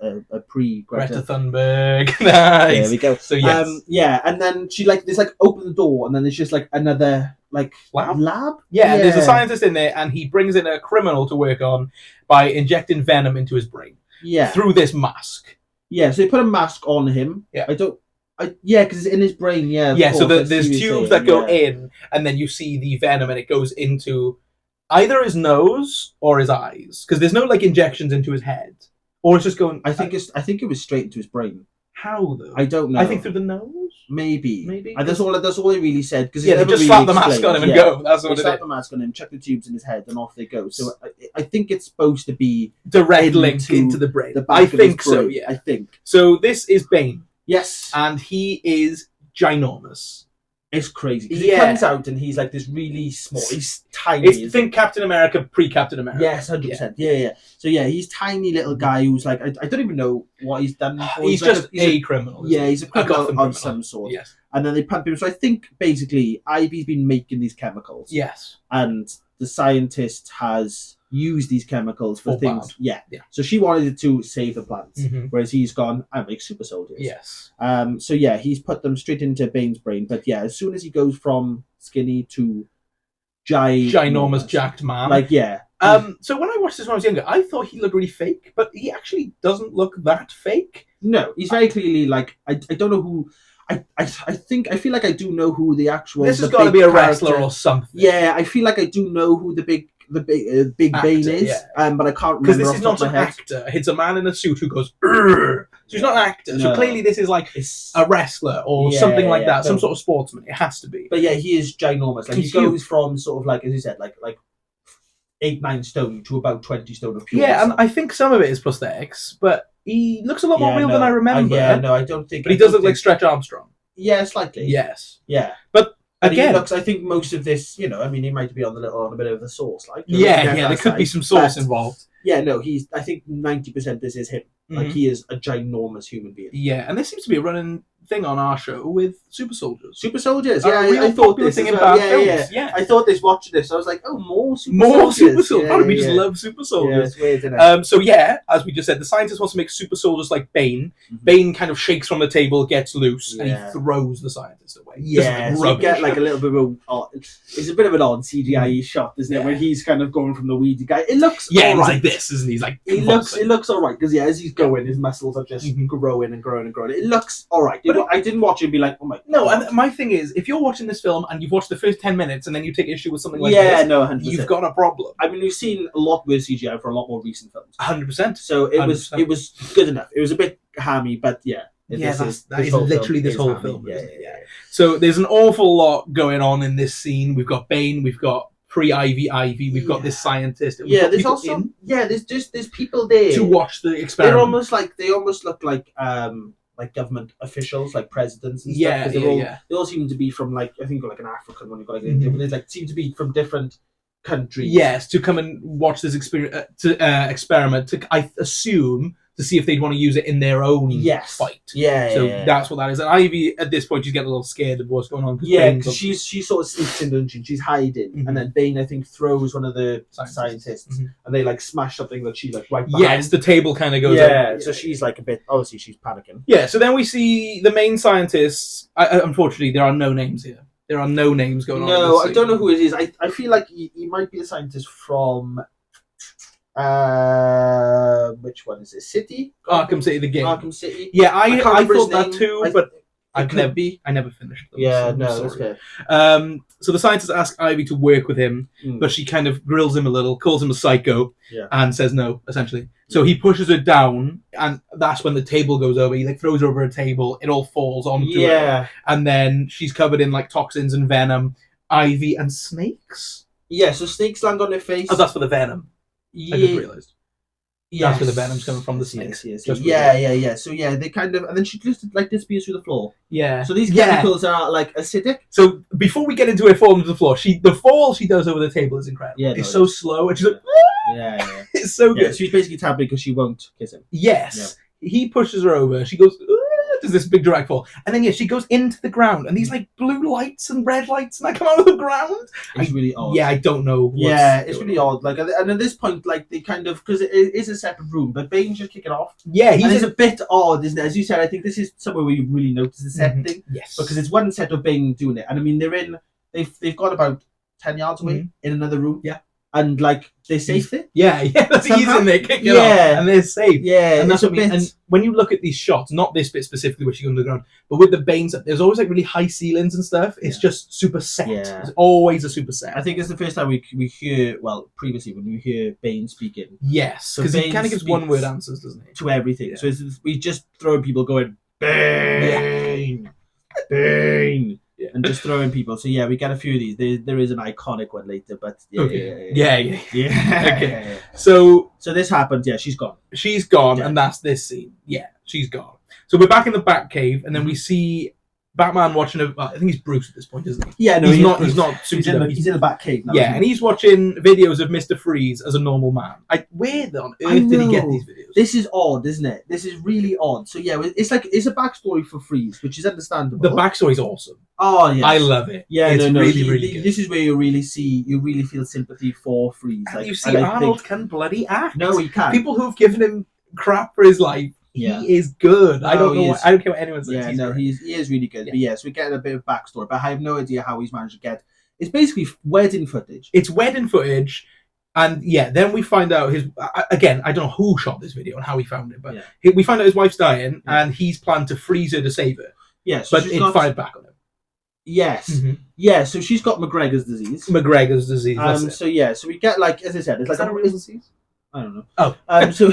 Speaker 1: a pre-Greta
Speaker 2: Thunberg. Nice.
Speaker 1: There we go.
Speaker 2: So yes.
Speaker 1: Yeah, and then she like there's like open the door, and then there's just like another like lab.
Speaker 2: Yeah, and there's a scientist in there, and he brings in a criminal to work on by injecting venom into his brain.
Speaker 1: Yeah.
Speaker 2: Through this mask.
Speaker 1: Yeah, so they put a mask on him.
Speaker 2: Yeah.
Speaker 1: Because it's in his brain. Yeah.
Speaker 2: Yeah. So there's tubes that go in, and then you see the venom, and it goes into either his nose or his eyes, because there's no like injections into his head, or it's just going.
Speaker 1: I think it was straight into his brain.
Speaker 2: How though?
Speaker 1: I don't know.
Speaker 2: I think through the nose.
Speaker 1: Maybe. That's all they really said. Because
Speaker 2: they just
Speaker 1: really
Speaker 2: slap the mask on him and go. That's what
Speaker 1: they slap the mask on him, chuck the tubes in his head, and off they go. So I think it's supposed to be
Speaker 2: direct link into the brain. I think so. Yeah,
Speaker 1: I think
Speaker 2: so. This is Bane.
Speaker 1: Yes,
Speaker 2: and he is ginormous.
Speaker 1: It's crazy. He comes out and he's like this really small. He's tiny.
Speaker 2: Think Captain America, pre-Captain America.
Speaker 1: Yes, 100%. Yeah. So he's tiny little guy who's like I don't even know what he's done before.
Speaker 2: He's just a criminal.
Speaker 1: Yeah, he's a criminal of some sort.
Speaker 2: Yes.
Speaker 1: And then they pump him. So I think basically Ivy's been making these chemicals.
Speaker 2: Yes.
Speaker 1: And the scientist has used these chemicals for things.
Speaker 2: Bad.
Speaker 1: Yeah. So she wanted to save the plants, whereas he's gone, I make super soldiers.
Speaker 2: Yes.
Speaker 1: So he's put them straight into Bane's brain. But yeah, as soon as he goes from skinny to
Speaker 2: ginormous jacked man. So when I watched this when I was younger, I thought he looked really fake, but he actually doesn't look that fake.
Speaker 1: No, he's very clearly like I don't know who. I feel like I do know who the actual.
Speaker 2: This has got to be a wrestler or something.
Speaker 1: Yeah, I feel like I do know who the big actor, Bane is, but I can't remember.
Speaker 2: Because this is not an actor; it's a man in a suit who goes. Urgh! So he's not an actor. No. So clearly, this is like a wrestler or something like that, some sort of sportsman. It has to be.
Speaker 1: But yeah, he is ginormous. Like he goes from sort of like, as you said, like 8-9 stone to about 20 stone of pure.
Speaker 2: Yeah, and I think some of it is prosthetics, but he looks a lot more real than I remember.
Speaker 1: I don't think.
Speaker 2: But he does look like Stretch Armstrong.
Speaker 1: Yeah, slightly.
Speaker 2: Yes.
Speaker 1: Yeah.
Speaker 2: But again,
Speaker 1: he looks, I think most of this, he might be on a bit of the sauce. Like,
Speaker 2: there could be some sauce involved.
Speaker 1: Yeah, no, I think 90% this is him. Like, he is a ginormous human being.
Speaker 2: Yeah, and there seems to be a running thing on our show with super soldiers.
Speaker 1: Super soldiers, yeah. I thought this
Speaker 2: thing
Speaker 1: about
Speaker 2: films. Yeah.
Speaker 1: I thought this watching this. I was like, oh, more super soldiers.
Speaker 2: Why don't we just love super soldiers?
Speaker 1: Yeah, it's weird, isn't it?
Speaker 2: So yeah, as we just said, the scientist wants to make super soldiers like Bane. Bane kind of shakes from the table, gets loose, and he throws the scientist away.
Speaker 1: Yeah, so you get like a little bit of it's a bit of an odd CGI shot, isn't it? When he's kind of going from the weedy guy. It looks
Speaker 2: he's like this, isn't he? He's like
Speaker 1: it looks all right because as he's going, his muscles are just growing and growing and growing. It looks all right. But I didn't watch it and be like, oh my god.
Speaker 2: No, and my thing is, if you're watching this film and you've watched the first 10 minutes and then you take issue with something like this,
Speaker 1: 100%.
Speaker 2: You've got a problem.
Speaker 1: I mean, we've seen a lot worse CGI for a lot more recent films.
Speaker 2: 100%.
Speaker 1: So it was good enough. It was a bit hammy, but
Speaker 2: that is literally this whole film. Yeah. So there's an awful lot going on in this scene. We've got Bane, we've got Ivy, we've got this scientist.
Speaker 1: There's also there's people there
Speaker 2: to watch the experiment.
Speaker 1: They almost look like government officials, like presidents and stuff. They all seem to be from I think an African one. You've got Indian, but they seem to be from different countries.
Speaker 2: Yes, to come and watch this experiment. I assume to see if they'd want to use it in their own fight. That's what that is. And Ivy, at this point, she's getting a little scared of what's going on.
Speaker 1: Because she sort of sneaks in, doesn't she? She's hiding, and then Bane, I think, throws one of the scientists, and they smash something that she right behind.
Speaker 2: Yes, the table kind of goes. Yeah,
Speaker 1: so she's a bit. Obviously, she's panicking.
Speaker 2: Yeah. So then we see the main scientists. Unfortunately, there are no names here. There are no names going on.
Speaker 1: No, I don't know who it is. I feel like he might be a scientist from. which one is it? City?
Speaker 2: Arkham City, the game.
Speaker 1: Arkham City.
Speaker 2: Yeah, I
Speaker 1: can't
Speaker 2: thought
Speaker 1: remember his
Speaker 2: that
Speaker 1: name.
Speaker 2: too, but I never finished them.
Speaker 1: Yeah,
Speaker 2: so
Speaker 1: no, that's fair.
Speaker 2: So the scientists ask Ivy to work with him, but she kind of grills him a little, calls him a psycho, and says no, essentially. So he pushes her down, and that's when the table goes over. He like throws her over a table, it all falls onto her, and then she's covered in like toxins and venom. Ivy and snakes.
Speaker 1: Yeah, so snakes land on their face.
Speaker 2: Oh, that's for the venom.
Speaker 1: Yeah.
Speaker 2: I just realised.
Speaker 1: Yeah,
Speaker 2: that's where the venom's coming from. The snakes.
Speaker 1: Yes. Yeah. So they kind of, and then she just like disappears through the floor.
Speaker 2: Yeah.
Speaker 1: So these chemicals are like acidic.
Speaker 2: So before we get into her falling to the floor, the fall she does over the table is incredible. Yeah, it's so slow, and she's like,
Speaker 1: yeah.
Speaker 2: It's so good.
Speaker 1: She's basically tapping because she won't kiss him.
Speaker 2: Yes. Yeah. He pushes her over. She goes. Does this big drag fall, and then she goes into the ground, and these like blue lights and red lights, and I come out of the ground.
Speaker 1: It's really odd.
Speaker 2: Yeah, I don't know.
Speaker 1: It's really odd. Like, and at this point, like they kind of, because it is a separate room, but Bane's just kicking off.
Speaker 2: Yeah,
Speaker 1: it's a bit odd, isn't it? As you said, I think this is somewhere where you really notice the set thing.
Speaker 2: Yes,
Speaker 1: because it's one set of Bane doing it, and I mean they've got about 10 yards away in another room.
Speaker 2: Yeah.
Speaker 1: And like they're safe there.
Speaker 2: Yeah, he's in there kicking off, and they're safe.
Speaker 1: Yeah,
Speaker 2: and that's what I mean. And when you look at these shots, not this bit specifically where she goes underground, but with the Banes, there's always like really high ceilings and stuff. It's just super set. Yeah. It's always a super set.
Speaker 1: I think it's the first time we hear, well, previously when we hear Bane speaking.
Speaker 2: Yes, because he kind of gives one word answers, doesn't he?
Speaker 1: To everything. Yeah. So we just throw people going Bane, Bane. Yeah. And just throwing people. So we get a few of these. There is an iconic one later, but
Speaker 2: yeah.
Speaker 1: Okay.
Speaker 2: So
Speaker 1: this happens. Yeah, she's gone.
Speaker 2: She's gone, and that's this scene. Yeah, she's gone. So we're back in the Batcave, and then we see Batman watching I think he's Bruce at this point, isn't he?
Speaker 1: Yeah, no,
Speaker 2: he's not.
Speaker 1: He's in the Batcave now.
Speaker 2: Yeah, and he's watching videos of Mr. Freeze as a normal man. Where on earth did he get these videos?
Speaker 1: This is odd, isn't it? This is really odd. So it's a backstory for Freeze, which is understandable.
Speaker 2: The backstory's awesome.
Speaker 1: Oh yeah,
Speaker 2: I love it.
Speaker 1: Yeah,
Speaker 2: it's really good.
Speaker 1: This is where you really feel sympathy for Freeze.
Speaker 2: And you see Arnold can bloody act.
Speaker 1: No, he can't.
Speaker 2: People who've given him crap for his life. Yeah. He is good. I don't know. I don't care what anyone says.
Speaker 1: Yeah, he is really good. Yeah. But we're getting a bit of backstory, but I have no idea how he's managed to get. It's basically wedding footage.
Speaker 2: It's wedding footage, and then we find out again. I don't know who shot this video and how he found it, but we find out his wife's dying, and he's planned to freeze her to save her.
Speaker 1: Yeah,
Speaker 2: but it fired back on him.
Speaker 1: Yes. Mm-hmm. Yeah. So she's got McGregor's disease. So we get like, as I said, it's like
Speaker 2: a real disease.
Speaker 1: I don't know.
Speaker 2: Oh,
Speaker 1: so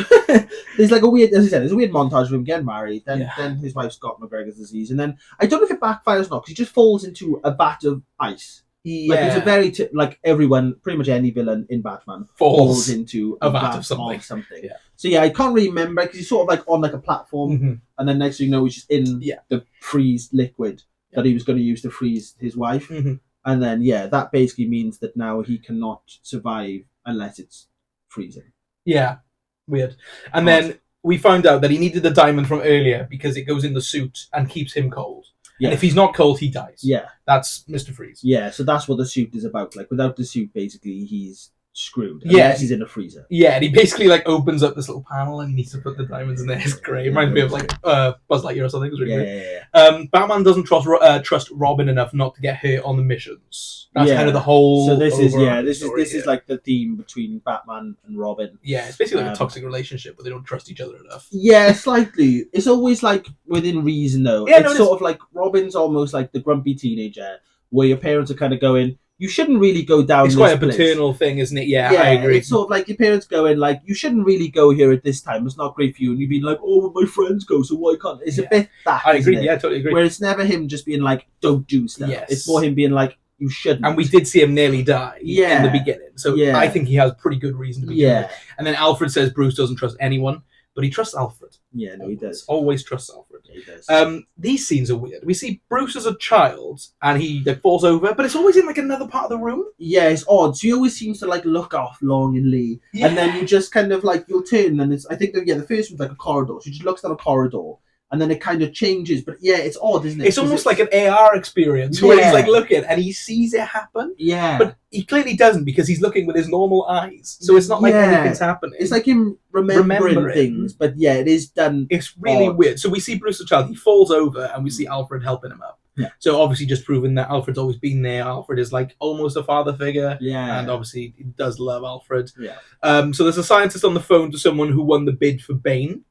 Speaker 1: there's like a weird, as I said, there's a weird montage of him getting married. Then his wife's got McGregor's disease, and then I don't know if it backfires or not because he just falls into a vat of ice. Like it's a very like everyone, pretty much any villain in Batman falls into a vat of something. Yeah. So I can't really remember because he's sort of like on like a platform, and then next thing you know, he's just in the freeze liquid that he was going to use to freeze his wife, and then that basically means that now he cannot survive unless it's freezing.
Speaker 2: Yeah, weird. And then we found out that he needed the diamond from earlier because it goes in the suit and keeps him cold. Yeah. And if he's not cold, he dies.
Speaker 1: Yeah.
Speaker 2: That's Mr. Freeze.
Speaker 1: Yeah, so that's what the suit is about. Like, without the suit, basically, he's screwed. Unless he's in a freezer.
Speaker 2: Yeah, and he basically, like, opens up this little panel and he needs to put the diamonds in there. It's great. It reminds me of, like, Buzz Lightyear or something. It was really great. Batman doesn't trust Robin enough not to get hurt on the missions. That's kind of the whole...
Speaker 1: So this is like the theme between Batman and Robin.
Speaker 2: Yeah, it's basically like a toxic relationship where they don't trust each other enough.
Speaker 1: Yeah, slightly. It's always like within reason though. Yeah, it's sort of like Robin's almost like the grumpy teenager where your parents are kind of going, you shouldn't really go down this
Speaker 2: quite a paternal thing, isn't it? Yeah, I agree.
Speaker 1: It's sort of like your parents going like, you shouldn't really go here at this time. It's not great for you. And you've been like, oh, my friends go, so why can't... It's a bit that,
Speaker 2: I agree, I totally agree.
Speaker 1: Where it's never him just being like, don't do stuff. Yes. It's more him being like, you shouldn't.
Speaker 2: And we did see him nearly die in the beginning. So I think he has pretty good reason to be doing it. And then Alfred says Bruce doesn't trust anyone, but he trusts Alfred.
Speaker 1: Yeah, no, he does.
Speaker 2: Always trusts Alfred.
Speaker 1: Yeah, he does.
Speaker 2: These scenes are weird. We see Bruce as a child, and he falls over, but it's always in like another part of the room.
Speaker 1: Yeah, it's odd. So he always seems to like look off longingly, and then you just kind of like, you'll turn, and it's, I think that, the first one's like a corridor. So he just looks down a corridor, and then it kind of changes. But it's odd, isn't it?
Speaker 2: It's almost like an AR experience where he's like looking and he sees it happen.
Speaker 1: Yeah.
Speaker 2: But he clearly doesn't because he's looking with his normal eyes. So it's not like anything's happening.
Speaker 1: It's like him remembering things. But it is done.
Speaker 2: It's really weird. So we see Bruce the child, he falls over and we see Alfred helping him up.
Speaker 1: Yeah.
Speaker 2: So obviously just proving that Alfred's always been there. Alfred is like almost a father figure.
Speaker 1: Yeah.
Speaker 2: And obviously he does love Alfred.
Speaker 1: Yeah.
Speaker 2: So there's a scientist on the phone to someone who won the bid for Bane.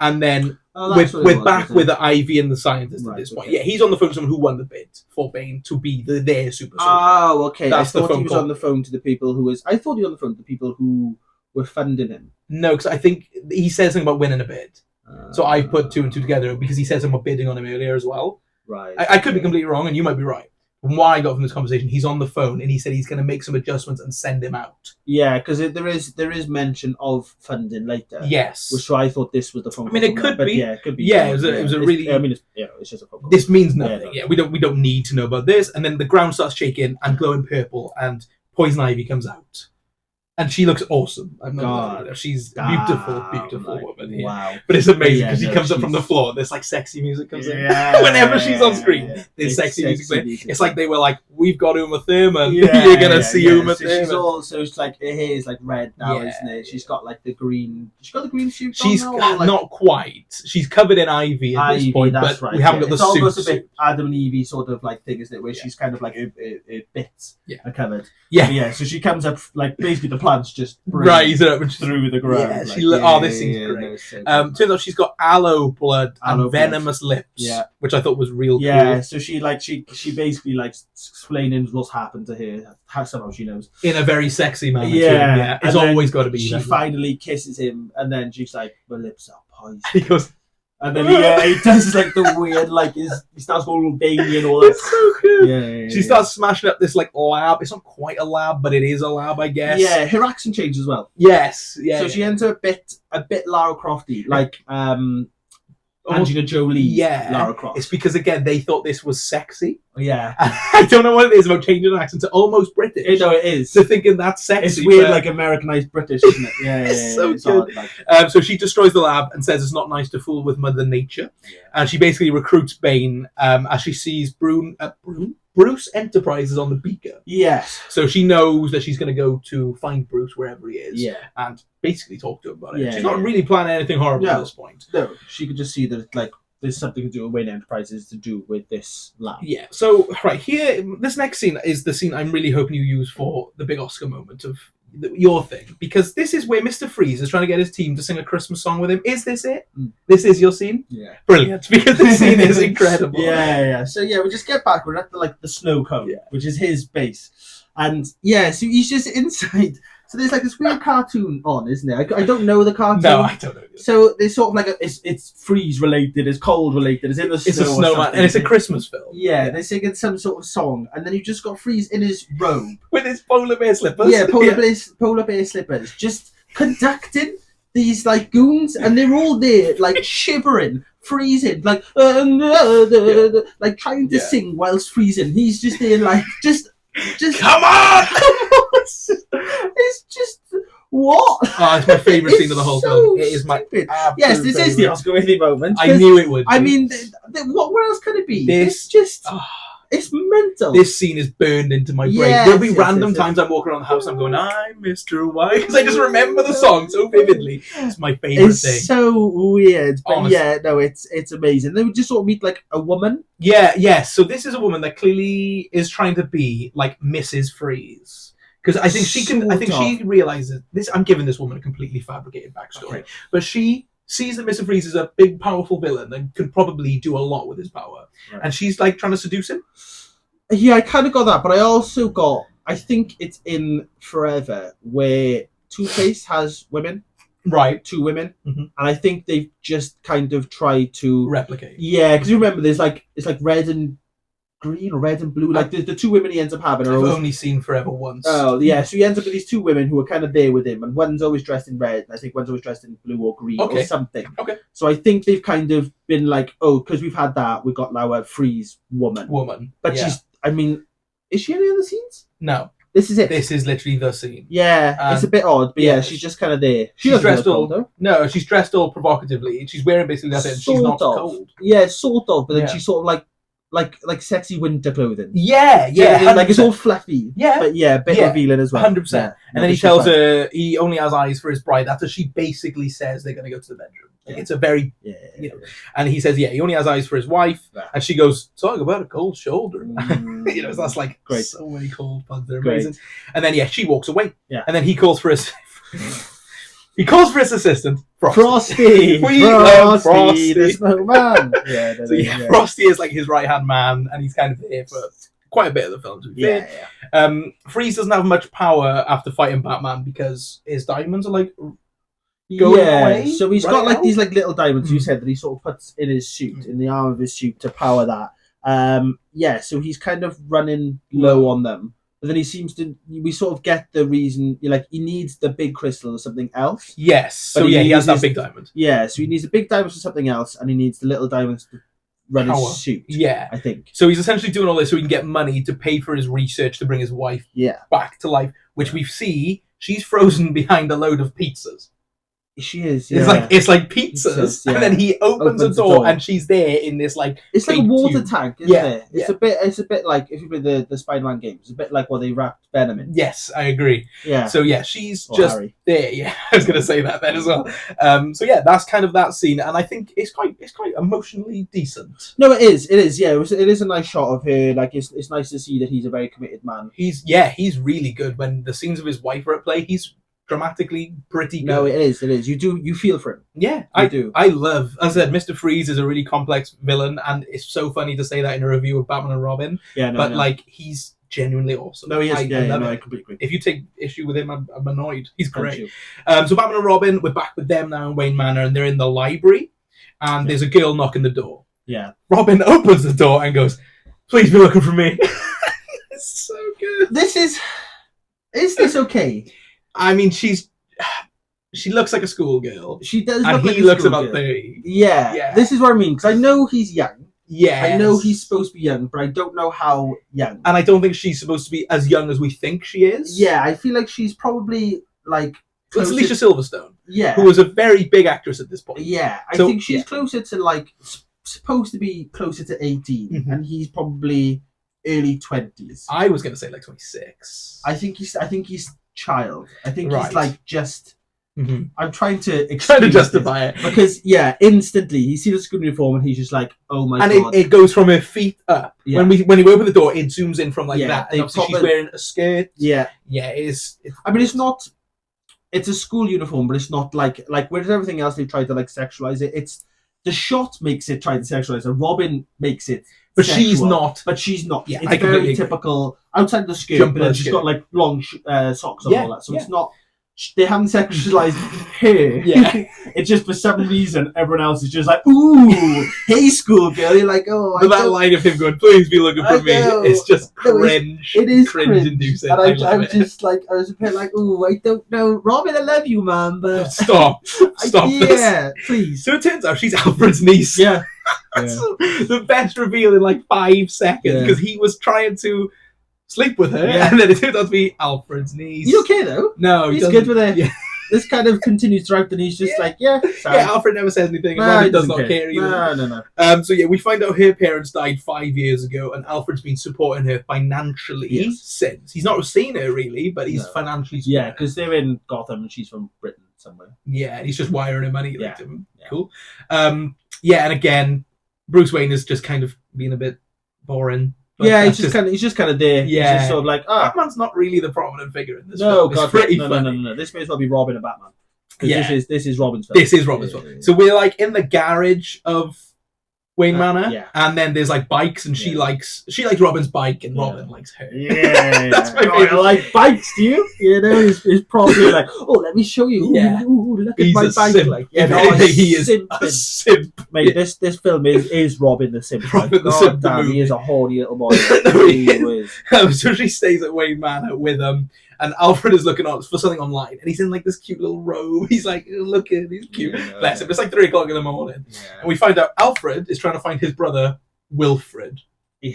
Speaker 2: And then we're back with the Ivy and the scientist at this point. Yeah, he's on the phone to someone who won the bid for Bane to be their super soldier.
Speaker 1: Oh, okay.
Speaker 2: That's
Speaker 1: I thought he was on the phone to the people who was... I thought he was on the phone to the people who were funding him.
Speaker 2: No, because I think he says something about winning a bid. So I put two and two together because he said something about bidding on him earlier as well.
Speaker 1: Right.
Speaker 2: I could be completely wrong, and you might be right. From what I got from this conversation, he's on the phone and he said he's going to make some adjustments and send him out.
Speaker 1: Yeah, because there is mention of funding later.
Speaker 2: Yes.
Speaker 1: Which so I thought this was the phone call.
Speaker 2: I mean, it could be.
Speaker 1: Yeah, it could be.
Speaker 2: Yeah, it was a really...
Speaker 1: I mean, it's just a phone call.
Speaker 2: This means nothing. Yeah, we don't need to know about this. And then the ground starts shaking and glowing purple and Poison Ivy comes out. And she looks awesome. I'm not lying. She's beautiful woman. Yeah. Wow. But it's amazing because she comes up from the floor. There's like sexy music comes in. Whenever she's on screen, there's sexy music. It's like they were like, we've got Uma Thurman. You're going to see Uma Thurman.
Speaker 1: She's also, it's like, her hair is like red now, isn't it? She's got like the green... She's got the green suit
Speaker 2: She's
Speaker 1: on now,
Speaker 2: not quite. She's covered in ivy at this point, but we haven't got the suit.
Speaker 1: It's almost a bit Adam and Evie sort of like thing, isn't it? Where she's kind of like her bits are covered.
Speaker 2: Yeah.
Speaker 1: So she comes up, like, basically the plants just...
Speaker 2: Rise up
Speaker 1: through the ground.
Speaker 2: Yeah, this seems great. Turns out she's got aloe blood and venomous lips, which I thought was real cool.
Speaker 1: Yeah, so she basically like explaining what's happened to her, how somehow she knows.
Speaker 2: In a very sexy manner. Yeah. It's always got to be.
Speaker 1: She finally kisses him, and then she's like, "My lips are poisoned."
Speaker 2: He goes.
Speaker 1: And then he does like the weird, like he starts going baby and all that.
Speaker 2: It's so good. She starts smashing up this like lab. It's not quite a lab, but it is a lab, I guess.
Speaker 1: Yeah, her accent changes as well.
Speaker 2: Yes, yeah.
Speaker 1: So she ends up a bit Lara Crofty, like Angelina Jolie. Lara Croft.
Speaker 2: It's because again they thought this was sexy.
Speaker 1: Yeah,
Speaker 2: I don't know what it is about changing an accent to almost British.
Speaker 1: No, it is.
Speaker 2: So thinking that's sexy.
Speaker 1: It's weird, like Americanized British, isn't it? Yeah,
Speaker 2: it's so good. So she destroys the lab and says it's not nice to fool with Mother Nature, and she basically recruits Bane as she sees Bruce Enterprises on the beaker.
Speaker 1: Yes.
Speaker 2: So she knows that she's going to go to find Bruce wherever he is.
Speaker 1: Yeah.
Speaker 2: And basically talk to him about it.
Speaker 1: Yeah,
Speaker 2: she's not really planning anything horrible at this point.
Speaker 1: No, she could just see that it's like there's something to do with Wayne Enterprises to do with this lab.
Speaker 2: Yeah. So right here, this next scene is the scene I'm really hoping you use for the big Oscar moment of your thing, because this is where Mr. Freeze is trying to get his team to sing a Christmas song with him. Is this it? This is your scene?
Speaker 1: Yeah.
Speaker 2: Brilliant, because this scene is incredible.
Speaker 1: Yeah. So we just get back. We're at the snow cone, which is his base, and so he's just inside. So there's like this weird cartoon on, isn't there? I don't know the cartoon.
Speaker 2: No, I don't know.
Speaker 1: So there's sort of like it's freeze related, it's cold related, it's in the snow.
Speaker 2: It's a snowman, and it's a Christmas film.
Speaker 1: Yeah, they're singing some sort of song, and then you just got Freeze in his robe
Speaker 2: with his polar bear slippers.
Speaker 1: Yeah, polar bear slippers, just conducting these like goons, and they're all there like shivering, freezing, like like trying to sing whilst freezing. He's just there like just
Speaker 2: come on.
Speaker 1: It's just what?
Speaker 2: Oh, it's my favourite scene of the whole film. It is my
Speaker 1: yes, this is the Oscar-worthy moment.
Speaker 2: I knew it would.
Speaker 1: I mean, what else could it be?
Speaker 2: This
Speaker 1: just it's mental.
Speaker 2: This scene is burned into my brain. There'll be random times I'm walking around the house and I'm going, I'm Mr. White, because I just remember the song so vividly. It's my favourite thing.
Speaker 1: It's so weird, but
Speaker 2: honestly.
Speaker 1: it's amazing. They would just sort of meet like a woman.
Speaker 2: Yes. So this is a woman that clearly is trying to be like Mrs. Freeze. Because I think she realizes this. I'm giving this woman a completely fabricated backstory, but she sees that Mr. Freeze is a big, powerful villain and could probably do a lot with his power, and she's like trying to seduce him.
Speaker 1: Yeah, I kind of got that, but I also got. I think it's in Forever where Two-Face has women,
Speaker 2: right?
Speaker 1: 2 women, and I think they've just kind of tried to
Speaker 2: replicate.
Speaker 1: Yeah, because you remember, it's like red and green or red and blue, like the 2 women he ends up having.
Speaker 2: I've only seen Forever once.
Speaker 1: Oh yeah, so he ends up with these 2 women who are kind of there with him, and one's always dressed in red, and I think one's always dressed in blue or green or something.
Speaker 2: Okay.
Speaker 1: So I think they've kind of been like, oh, because we've had that, we've got now a Freeze woman. But she's, I mean, is she in any other scenes?
Speaker 2: No.
Speaker 1: This is it.
Speaker 2: This is literally the scene.
Speaker 1: Yeah, it's a bit odd, but she's just kind of there.
Speaker 2: She's dressed all... No, she's dressed all provocatively. She's wearing basically that, and she's not cold.
Speaker 1: Yeah, sort of, but then she's sort of like like sexy winter clothing.
Speaker 2: Yeah,
Speaker 1: You know what I
Speaker 2: yeah,
Speaker 1: mean? Like it's all fluffy.
Speaker 2: Yeah.
Speaker 1: But yeah, a bit revealing as well.
Speaker 2: 100%.
Speaker 1: Yeah.
Speaker 2: And then he tells her he only has eyes for his bride after she basically says they're going to go to the bedroom. Like, it's a very, you know, and he says, he only has eyes for his wife. Yeah. And she goes, talk about a cold shoulder. You know, so that's like great. So many cold puns. They're amazing. And then, she walks away. Yeah. And then he calls for his... He calls for his assistant, Frosty.
Speaker 1: We love Frosty, the snowman.
Speaker 2: Frosty is like his right-hand man, and he's kind of there for quite a bit of the film, to be fair. Freeze doesn't have much power after fighting Batman because his diamonds are like going away.
Speaker 1: So he's got like these like little diamonds, you said, that he sort of puts in his suit, in the arm of his suit to power that. So he's kind of running low on them. But then we sort of get the reason, like, he needs the big crystal or something else.
Speaker 2: Yes. So he has that big diamond.
Speaker 1: Yeah, so he needs the big diamonds for something else, and he needs the little diamonds to run his suit.
Speaker 2: Yeah.
Speaker 1: I think.
Speaker 2: So he's essentially doing all this so he can get money to pay for his research to bring his wife back to life, which we see she's frozen behind a load of pizzas.
Speaker 1: She is.
Speaker 2: Yeah. It's like pizzas, and then he opens the door, and she's there in this like.
Speaker 1: It's like a water tank, isn't it? It's a bit like if you play the Spider-Man games. It's a bit like what they wrapped Venom in.
Speaker 2: Yes, I agree.
Speaker 1: Yeah.
Speaker 2: So she's just Harry. There. Yeah, I was going to say that then as well. That's kind of that scene, and I think it's quite emotionally decent.
Speaker 1: No, it is. It is. Yeah, it is a nice shot of her. Like it's nice to see that he's a very committed man.
Speaker 2: He's really good when the scenes of his wife are at play. He's dramatically pretty good.
Speaker 1: No, it is. You feel for him.
Speaker 2: Yeah, I do. I love, as I said, Mr. Freeze is a really complex villain, and it's so funny to say that in a review of Batman and Robin. Yeah, but like he's genuinely awesome.
Speaker 1: No, he is. I completely agree.
Speaker 2: If you take issue with him, I'm annoyed. He's great. So Batman and Robin, we're back with them now in Wayne Manor, and they're in the library, and there's a girl knocking the door.
Speaker 1: Yeah.
Speaker 2: Robin opens the door and goes, "Please be looking for me." It's so good.
Speaker 1: Is this okay?
Speaker 2: I mean, she looks like a schoolgirl.
Speaker 1: She does,
Speaker 2: and he looks about 30.
Speaker 1: Yeah, this is what I mean, because I know he's young.
Speaker 2: Yeah,
Speaker 1: I know he's supposed to be young, but I don't know how young.
Speaker 2: And I don't think she's supposed to be as young as we think she is.
Speaker 1: Yeah, I feel like she's probably like.
Speaker 2: It's Alicia Silverstone. Yeah, who was a very big actress at this point.
Speaker 1: Yeah, I think she's closer to like supposed to be closer to 18, and he's probably early 20s.
Speaker 2: I was going to say like 26.
Speaker 1: I think he's child. I think he's like just. I'm trying to
Speaker 2: justify it
Speaker 1: because instantly he sees the school uniform and he's just like, oh my god!
Speaker 2: And it goes from her feet up. Yeah. When we open the door, it zooms in from like that. And obviously she's wearing a skirt. Yeah, it's. I mean,
Speaker 1: it's not. It's a school uniform, but it's not like with everything else they've tried to like sexualize it. It's the shot makes it try to sexualize it. Robin makes it.
Speaker 2: But she's not.
Speaker 1: Yeah, it's very typical. Outside the skirt, but then she's got like long socks and all that. So it's not. They haven't sexualized her. Yeah. It's just for some reason everyone else is just like, ooh, hey schoolgirl. You're like, oh.
Speaker 2: But that line of him going, please be looking for me. It's just cringe.
Speaker 1: It is
Speaker 2: cringe inducing.
Speaker 1: And I'm just like, I was a bit like, ooh, I don't know, Robin, I love you, man, but
Speaker 2: stop
Speaker 1: this. Please.
Speaker 2: So it turns out she's Alfred's niece.
Speaker 1: Yeah.
Speaker 2: That's the best reveal in like 5 seconds because he was trying to sleep with her, and then it turned out to be Alfred's niece.
Speaker 1: He's okay though.
Speaker 2: No,
Speaker 1: he's good with it. Yeah. This kind of continues throughout, and he's just like,
Speaker 2: Alfred never says anything. And he does not care either.
Speaker 1: No.
Speaker 2: So we find out her parents died 5 years ago, and Alfred's been supporting her financially since. He's not seen her really, but he's financially supporting her.
Speaker 1: Because they're in Gotham, and she's from Britain somewhere.
Speaker 2: Yeah, and he's just wiring her money. Cool. And again, Bruce Wayne is just kind of being a bit boring.
Speaker 1: But he's just kind of there. Yeah, he's just sort of like,
Speaker 2: Batman's not really the prominent figure in this film.
Speaker 1: God, no. This may as well be Robin and Batman. This is Robin's film.
Speaker 2: This is Robin's film. Yeah. So we're like in the garage of Wayne Manor, and then there's like bikes, and she likes Robin's bike, and Robin likes her.
Speaker 1: Yeah,
Speaker 2: that's my favorite.
Speaker 1: I like bikes, do you? You know, he's probably like, oh, let me show you.
Speaker 2: Yeah,
Speaker 1: look at my bike.
Speaker 2: Simp.
Speaker 1: Like,
Speaker 2: he is a simp.
Speaker 1: Mate, this film is Robin the simp.
Speaker 2: Robin the simp.
Speaker 1: Damn, he is a horny little boy.
Speaker 2: So she stays at Wayne Manor with and Alfred is looking for something online, and he's in like this cute little robe. He's like, look at, he's cute. Bless him. It's like 3 o'clock in the morning, and we find out Alfred is trying to find his brother Wilfred. Yeah.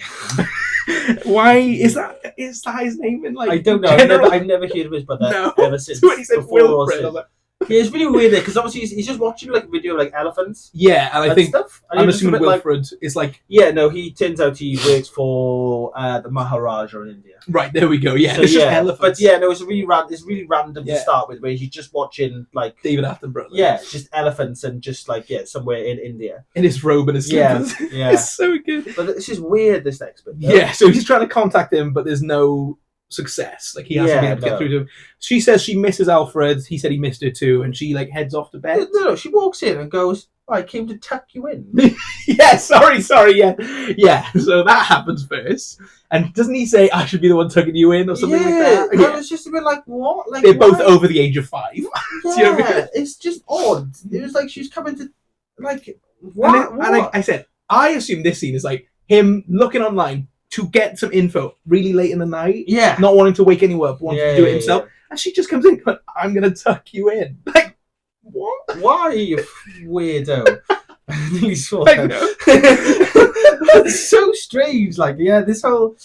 Speaker 2: Why is that his name in like?
Speaker 1: I don't know. I've never heard of his brother ever since.
Speaker 2: So when he said Wilfred, I was like,
Speaker 1: Yeah, it's really weird because obviously he's just watching like a video of like elephants.
Speaker 2: Yeah, and I think
Speaker 1: stuff. And
Speaker 2: I'm
Speaker 1: he was just a
Speaker 2: assuming
Speaker 1: bit like,
Speaker 2: Wilfred is like,
Speaker 1: yeah, no, he turns out he works for the Maharaja in India.
Speaker 2: right, there we go. Yeah,
Speaker 1: So,
Speaker 2: it's just
Speaker 1: yeah,
Speaker 2: elephants.
Speaker 1: but yeah, no, it's really random
Speaker 2: Yeah.
Speaker 1: to start with, where he's just watching like
Speaker 2: David Attenborough.
Speaker 1: yeah, just elephants and just like somewhere in India
Speaker 2: In his robe and his slippers.
Speaker 1: Yeah.
Speaker 2: It's so good.
Speaker 1: But this is weird. This next bit. Though.
Speaker 2: Yeah, so he's trying to contact him, but there's no success. Like he hasn't been able to get through to him. She says she misses Alfred. He said he missed her too, and she like heads off to bed.
Speaker 1: No, she walks in and goes, "I came to tuck you in."
Speaker 2: Yeah, sorry, yeah. So that happens first, and doesn't he say I should be the one tucking you in or something like that?
Speaker 1: Yeah, I was just a bit like, what? Like
Speaker 2: they're
Speaker 1: why?
Speaker 2: both over the age of 5.
Speaker 1: Yeah,
Speaker 2: Do you know what I mean?
Speaker 1: it's just odd. It was like she's coming to like
Speaker 2: What?
Speaker 1: what?
Speaker 2: And I said, I assume this scene is like him looking online to get some info really late in the night,
Speaker 1: yeah,
Speaker 2: not wanting to wake anyone up, wanting to do it himself, and she just comes in, going, I'm going to tuck you in. Like, what?
Speaker 1: Why, you weirdo? I nearly saw
Speaker 2: I
Speaker 1: that.
Speaker 2: know.
Speaker 1: It's so strange. Like, yeah, this whole,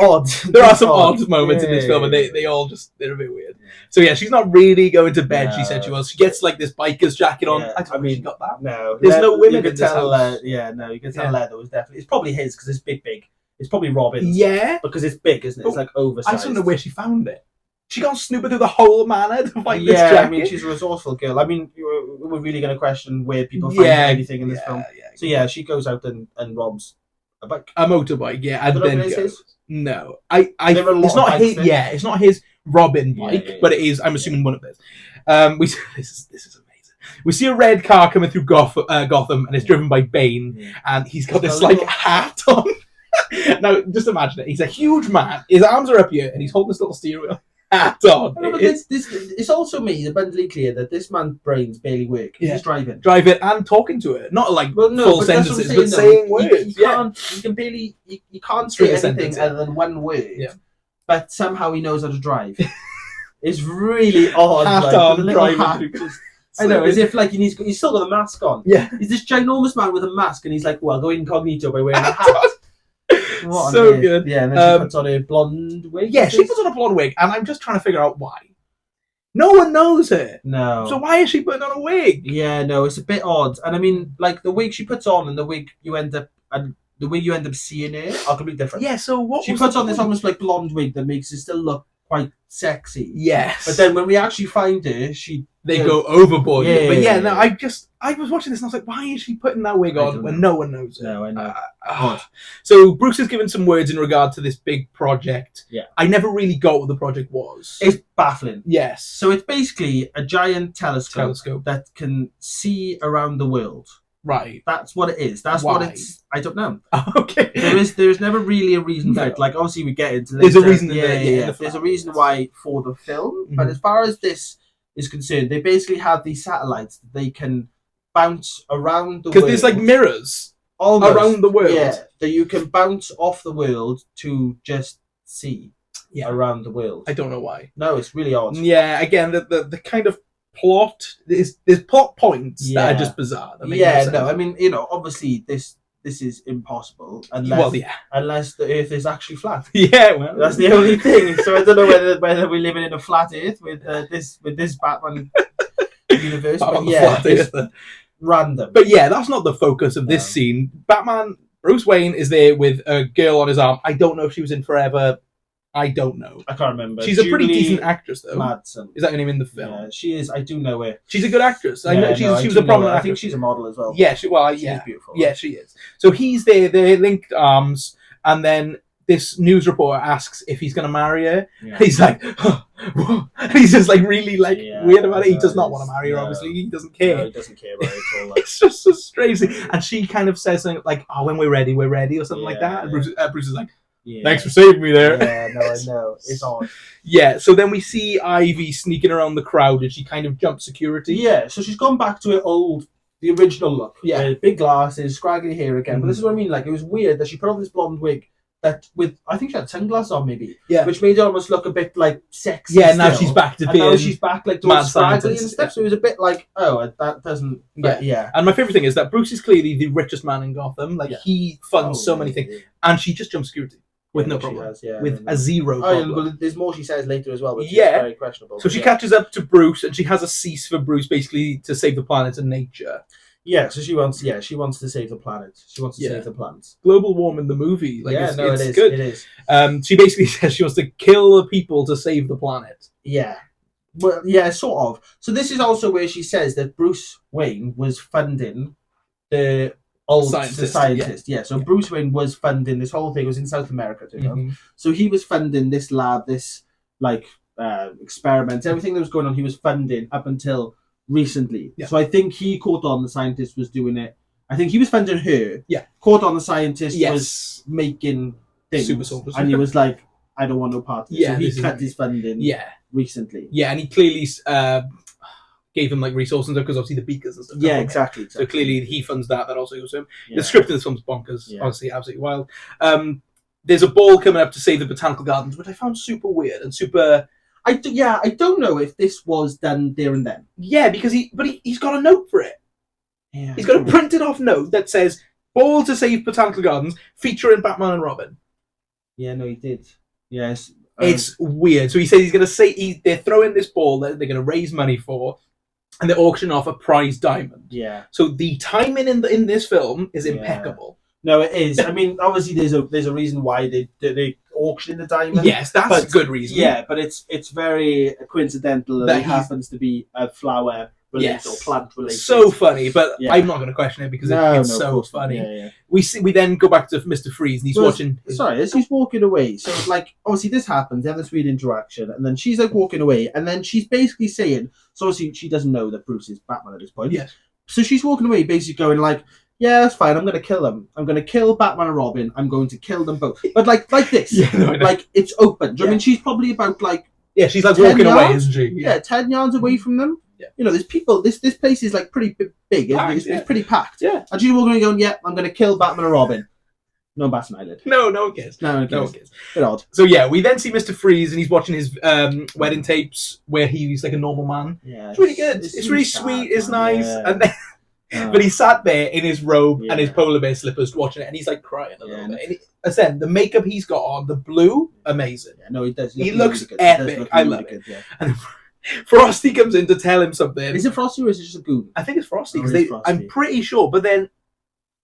Speaker 1: odd.
Speaker 2: There are some odd moments in this film, and they all just, they're a bit weird. So yeah, she's not really going to bed. She said she was. She gets like this biker's jacket on.
Speaker 1: Yeah,
Speaker 2: I don't know if she got that.
Speaker 1: No,
Speaker 2: There's no women
Speaker 1: you
Speaker 2: in
Speaker 1: can
Speaker 2: this
Speaker 1: tell,
Speaker 2: house.
Speaker 1: you can tell leather was definitely. It's probably his because it's big. It's probably Robin's.
Speaker 2: Yeah,
Speaker 1: because it's big, isn't it? It's like oversized.
Speaker 2: I just don't know where she found it. She gone snooping through the whole manor to find this
Speaker 1: Yeah,
Speaker 2: jacket.
Speaker 1: I mean, she's a resourceful girl. I mean, we're really going to question where people find anything in this film.
Speaker 2: Yeah.
Speaker 1: So yeah, she goes out and robs a bike.
Speaker 2: A motorbike, yeah, and
Speaker 1: I don't know
Speaker 2: then
Speaker 1: if it is
Speaker 2: goes.
Speaker 1: his.
Speaker 2: No,
Speaker 1: There are a lot
Speaker 2: it's
Speaker 1: of
Speaker 2: not
Speaker 1: bikes
Speaker 2: his.
Speaker 1: there.
Speaker 2: Yeah, it's not his Robin bike,
Speaker 1: Yeah.
Speaker 2: but it is. I'm assuming one of those. This is amazing. We see a red car coming through Gotham, and it's driven by Bane, and he's got this like hat on. Now, just imagine it. He's a huge man. His arms are up here, and he's holding this little steering wheel hat on.
Speaker 1: No, but it's also made abundantly clear that this man's brains barely work.
Speaker 2: Yeah.
Speaker 1: He's driving.
Speaker 2: Drive it and talking to it, not like
Speaker 1: Well, no,
Speaker 2: full
Speaker 1: but that's what I'm
Speaker 2: sentences, but
Speaker 1: saying,
Speaker 2: saying
Speaker 1: though.
Speaker 2: words.
Speaker 1: You can't. You can barely. You can't say
Speaker 2: String a
Speaker 1: anything
Speaker 2: sentence,
Speaker 1: other than one word.
Speaker 2: Yeah.
Speaker 1: But somehow he knows how to drive. It's really odd.
Speaker 2: Hat
Speaker 1: like,
Speaker 2: on,
Speaker 1: with a little
Speaker 2: driving.
Speaker 1: hat. I know, as if like he's still got a mask on.
Speaker 2: Yeah.
Speaker 1: He's this ginormous man with a mask, and he's like, "Well, I'll go incognito by wearing a hat." What on
Speaker 2: So
Speaker 1: earth?
Speaker 2: good.
Speaker 1: Yeah, and then she puts on a blonde wig.
Speaker 2: Yeah, she puts on a blonde wig, and I'm just trying to figure out why. No one knows her.
Speaker 1: No.
Speaker 2: So why is she putting on a wig?
Speaker 1: Yeah, no, it's a bit odd. And I mean, like the wig she puts on and the wig you end up seeing her are completely different.
Speaker 2: Yeah, so what
Speaker 1: She
Speaker 2: was
Speaker 1: puts
Speaker 2: the
Speaker 1: on this
Speaker 2: point?
Speaker 1: almost like blonde wig that makes her still look quite sexy.
Speaker 2: Yes.
Speaker 1: But then when we actually find her,
Speaker 2: they go overboard.
Speaker 1: Yeah,
Speaker 2: But
Speaker 1: yeah,
Speaker 2: no,
Speaker 1: yeah.
Speaker 2: I was watching this and I was like, why is she putting that wig
Speaker 1: I
Speaker 2: on
Speaker 1: don't
Speaker 2: when
Speaker 1: know.
Speaker 2: no one knows her?
Speaker 1: No, I know.
Speaker 2: Odd. So Bruce has given some words in regard to this big project.
Speaker 1: Yeah.
Speaker 2: I never really got what the project was.
Speaker 1: It's baffling.
Speaker 2: Yes.
Speaker 1: So it's basically a giant
Speaker 2: Telescope.
Speaker 1: that can see around the world.
Speaker 2: Right.
Speaker 1: That's what it is. That's
Speaker 2: Why?
Speaker 1: what it's. I don't know.
Speaker 2: Okay.
Speaker 1: There's never really a reason for
Speaker 2: No.
Speaker 1: it. Like obviously we get into
Speaker 2: There's a
Speaker 1: later.
Speaker 2: reason in
Speaker 1: Yeah,
Speaker 2: the-
Speaker 1: yeah.
Speaker 2: in the
Speaker 1: There's a
Speaker 2: film,
Speaker 1: reason
Speaker 2: yes.
Speaker 1: why for the film. But
Speaker 2: Mhm.
Speaker 1: as far as this is concerned, they basically have these satellites that they can bounce around the world.
Speaker 2: Because there's like mirrors
Speaker 1: almost
Speaker 2: around the world.
Speaker 1: Yeah, that you can bounce off the world to just see around the world.
Speaker 2: I don't know why.
Speaker 1: No, it's really odd.
Speaker 2: Yeah, again, the kind of plot, there's plot points that are just bizarre. That make
Speaker 1: Yeah,
Speaker 2: sense.
Speaker 1: no, I mean, obviously this is impossible unless
Speaker 2: Well, yeah.
Speaker 1: unless the Earth is actually flat.
Speaker 2: Yeah, well.
Speaker 1: That's the only thing. So I don't know whether we're living in a flat Earth with this Batman universe.
Speaker 2: On
Speaker 1: But
Speaker 2: the
Speaker 1: yeah,
Speaker 2: flat
Speaker 1: it's
Speaker 2: earth.
Speaker 1: random.
Speaker 2: But yeah, that's not the focus of this
Speaker 1: No.
Speaker 2: scene. Batman, Bruce Wayne is there with a girl on his arm. I don't know if she was in Forever. I don't know.
Speaker 1: I can't remember.
Speaker 2: She's a pretty
Speaker 1: Julie
Speaker 2: decent actress, though.
Speaker 1: Madsen.
Speaker 2: Is that her name in the film?
Speaker 1: Yeah, she is. I do know her.
Speaker 2: She's a good actress. I know
Speaker 1: Yeah,
Speaker 2: she
Speaker 1: I
Speaker 2: was
Speaker 1: do
Speaker 2: a
Speaker 1: know
Speaker 2: prominent
Speaker 1: her. I
Speaker 2: actress.
Speaker 1: think she's a model as well.
Speaker 2: Yeah, she's
Speaker 1: She's beautiful.
Speaker 2: Yeah, she is. So he's there, they're linked arms, and then this news reporter asks if he's going to marry her.
Speaker 1: Yeah.
Speaker 2: He's like, and he's just like really like
Speaker 1: Yeah,
Speaker 2: weird about it. He
Speaker 1: no,
Speaker 2: does not
Speaker 1: it's-
Speaker 2: want to marry her,
Speaker 1: no.
Speaker 2: obviously. He doesn't care.
Speaker 1: No, he doesn't care about it at all. Like,
Speaker 2: It's just so strange. And she kind of says something like, oh, when we're ready, or something like
Speaker 1: Yeah,
Speaker 2: that. And
Speaker 1: yeah.
Speaker 2: Bruce is like,
Speaker 1: yeah.
Speaker 2: thanks for saving me there.
Speaker 1: Yeah, no, I know. It's odd.
Speaker 2: Yeah, so then we see Ivy sneaking around the crowd and she kind of jumps security.
Speaker 1: Yeah, so she's gone back to her the original look.
Speaker 2: Yeah.
Speaker 1: Big glasses, scraggly hair again. But
Speaker 2: Mhm.
Speaker 1: this is what I mean. Like, it was weird that she put on this blonde wig that I think she had sunglasses on maybe.
Speaker 2: Yeah.
Speaker 1: Which made her almost look a bit like sexy.
Speaker 2: Yeah, now
Speaker 1: still.
Speaker 2: she's back to
Speaker 1: And
Speaker 2: being
Speaker 1: now she's back like
Speaker 2: mad
Speaker 1: all scraggly
Speaker 2: scientist.
Speaker 1: and stuff. So it was a bit like, oh, that doesn't. But yeah.
Speaker 2: And my favourite thing is that Bruce is clearly the richest man in Gotham. Like,
Speaker 1: Yeah.
Speaker 2: he funds
Speaker 1: Oh,
Speaker 2: so many
Speaker 1: yeah,
Speaker 2: things.
Speaker 1: yeah.
Speaker 2: And she just jumps security with
Speaker 1: Yeah,
Speaker 2: no
Speaker 1: she
Speaker 2: problem.
Speaker 1: has, yeah,
Speaker 2: With
Speaker 1: no.
Speaker 2: a zero
Speaker 1: Oh, yeah,
Speaker 2: problem.
Speaker 1: well, there's more she says later as well, which
Speaker 2: Yeah.
Speaker 1: is very questionable.
Speaker 2: So she catches up to Bruce, and she has a cease for Bruce, basically to save the planet and nature.
Speaker 1: Yeah, so she wants to save the planet. She wants to
Speaker 2: Yeah.
Speaker 1: save the plants.
Speaker 2: Global warming, the movie. Like,
Speaker 1: Yeah,
Speaker 2: it's,
Speaker 1: no,
Speaker 2: it's
Speaker 1: it is.
Speaker 2: good.
Speaker 1: It is.
Speaker 2: She basically says she wants to kill the people to save the planet.
Speaker 1: Yeah. Well, yeah, sort of. So this is also where she says that Bruce Wayne was funding the scientist. Yeah. So Bruce Wayne was funding this whole thing. It was in South America,
Speaker 2: Mm-hmm.
Speaker 1: So he was funding this lab, this like experiments, everything that was going on. He was funding up until recently.
Speaker 2: Yeah.
Speaker 1: So I think he caught on the scientist was doing it. I think he was funding her.
Speaker 2: Yeah.
Speaker 1: Caught on the scientist
Speaker 2: Yes.
Speaker 1: was making things.
Speaker 2: Super soldiers.
Speaker 1: And he was like, I don't want no part of it.
Speaker 2: Yeah,
Speaker 1: so he
Speaker 2: this is-
Speaker 1: cut his funding
Speaker 2: Yeah.
Speaker 1: recently.
Speaker 2: Yeah, and he clearly gave him like resources because obviously the beakers and stuff.
Speaker 1: Yeah, exactly.
Speaker 2: So clearly he funds that. That also goes to him.
Speaker 1: Yeah.
Speaker 2: The script in this film's bonkers.
Speaker 1: Yeah.
Speaker 2: Honestly, absolutely wild. There's a ball coming up to save the botanical gardens, which I found super weird and super.
Speaker 1: I don't know if this was done there and then.
Speaker 2: Yeah, because he's got a note for it.
Speaker 1: Yeah.
Speaker 2: He's got a printed off note that says "Ball to save botanical gardens," featuring Batman and Robin.
Speaker 1: Yeah, no, he did. Yes.
Speaker 2: It's weird. So he says he's going to say they're throwing this ball that they're going to raise money for, and they're auctioning off a prize diamond.
Speaker 1: Yeah.
Speaker 2: So the timing in this film is impeccable.
Speaker 1: No, it is. I mean, obviously, there's a reason why they auction the diamond.
Speaker 2: Yes, that's a good reason.
Speaker 1: Yeah, but it's very coincidental that
Speaker 2: That
Speaker 1: it happens to be a flower related
Speaker 2: Yes.
Speaker 1: or plant related.
Speaker 2: So funny, but
Speaker 1: Yeah.
Speaker 2: I'm not going to question it because it's so
Speaker 1: of course not.
Speaker 2: funny.
Speaker 1: Yeah.
Speaker 2: We then go back to Mr. Freeze and he's
Speaker 1: Well,
Speaker 2: watching.
Speaker 1: Sorry, as he's walking away, so like obviously this happens, they have this weird interaction, and then she's like walking away, and then she's basically saying, so obviously she doesn't know that Bruce is Batman at this point.
Speaker 2: Yes.
Speaker 1: So she's walking away, basically going like, yeah, that's fine, I'm going to kill them. I'm going to kill Batman and Robin. I'm going to kill them both. But like this.
Speaker 2: Yeah, no, I know.
Speaker 1: Like, it's open. Do you know what I
Speaker 2: Yeah.
Speaker 1: mean? She's probably about like...
Speaker 2: Yeah, she's like
Speaker 1: 10
Speaker 2: walking away,
Speaker 1: yards?
Speaker 2: isn't she?
Speaker 1: Yeah, 10 yards away from them.
Speaker 2: Yeah.
Speaker 1: You know, there's people... This place is like pretty big, isn't
Speaker 2: Packed,
Speaker 1: it? It's
Speaker 2: yeah.
Speaker 1: pretty packed.
Speaker 2: Yeah.
Speaker 1: And she's walking away going, yeah, I'm going to kill Batman and Robin. No bats an eyelid.
Speaker 2: No one cares.
Speaker 1: No one
Speaker 2: No one
Speaker 1: cares.
Speaker 2: cares.
Speaker 1: Bit odd.
Speaker 2: So yeah, we then see Mr. Freeze and he's watching his wedding tapes where he's like a normal man.
Speaker 1: Yeah,
Speaker 2: It's really good. It's really sweet. It's nice.
Speaker 1: Yeah.
Speaker 2: And then, but he sat there in his robe and his
Speaker 1: Yeah.
Speaker 2: polar bear slippers watching it, and he's like crying a little
Speaker 1: Yeah.
Speaker 2: bit. And again, the makeup he's got on, the blue, amazing.
Speaker 1: Yeah, no, he does.
Speaker 2: He
Speaker 1: look
Speaker 2: looks
Speaker 1: really good. He does
Speaker 2: epic.
Speaker 1: look
Speaker 2: I
Speaker 1: really
Speaker 2: love
Speaker 1: good, yeah.
Speaker 2: And Frosty comes in to tell him something.
Speaker 1: Is it Frosty or is it just a goon?
Speaker 2: I think it's Frosty
Speaker 1: Oh,
Speaker 2: because
Speaker 1: it is Frosty.
Speaker 2: I'm pretty sure. But then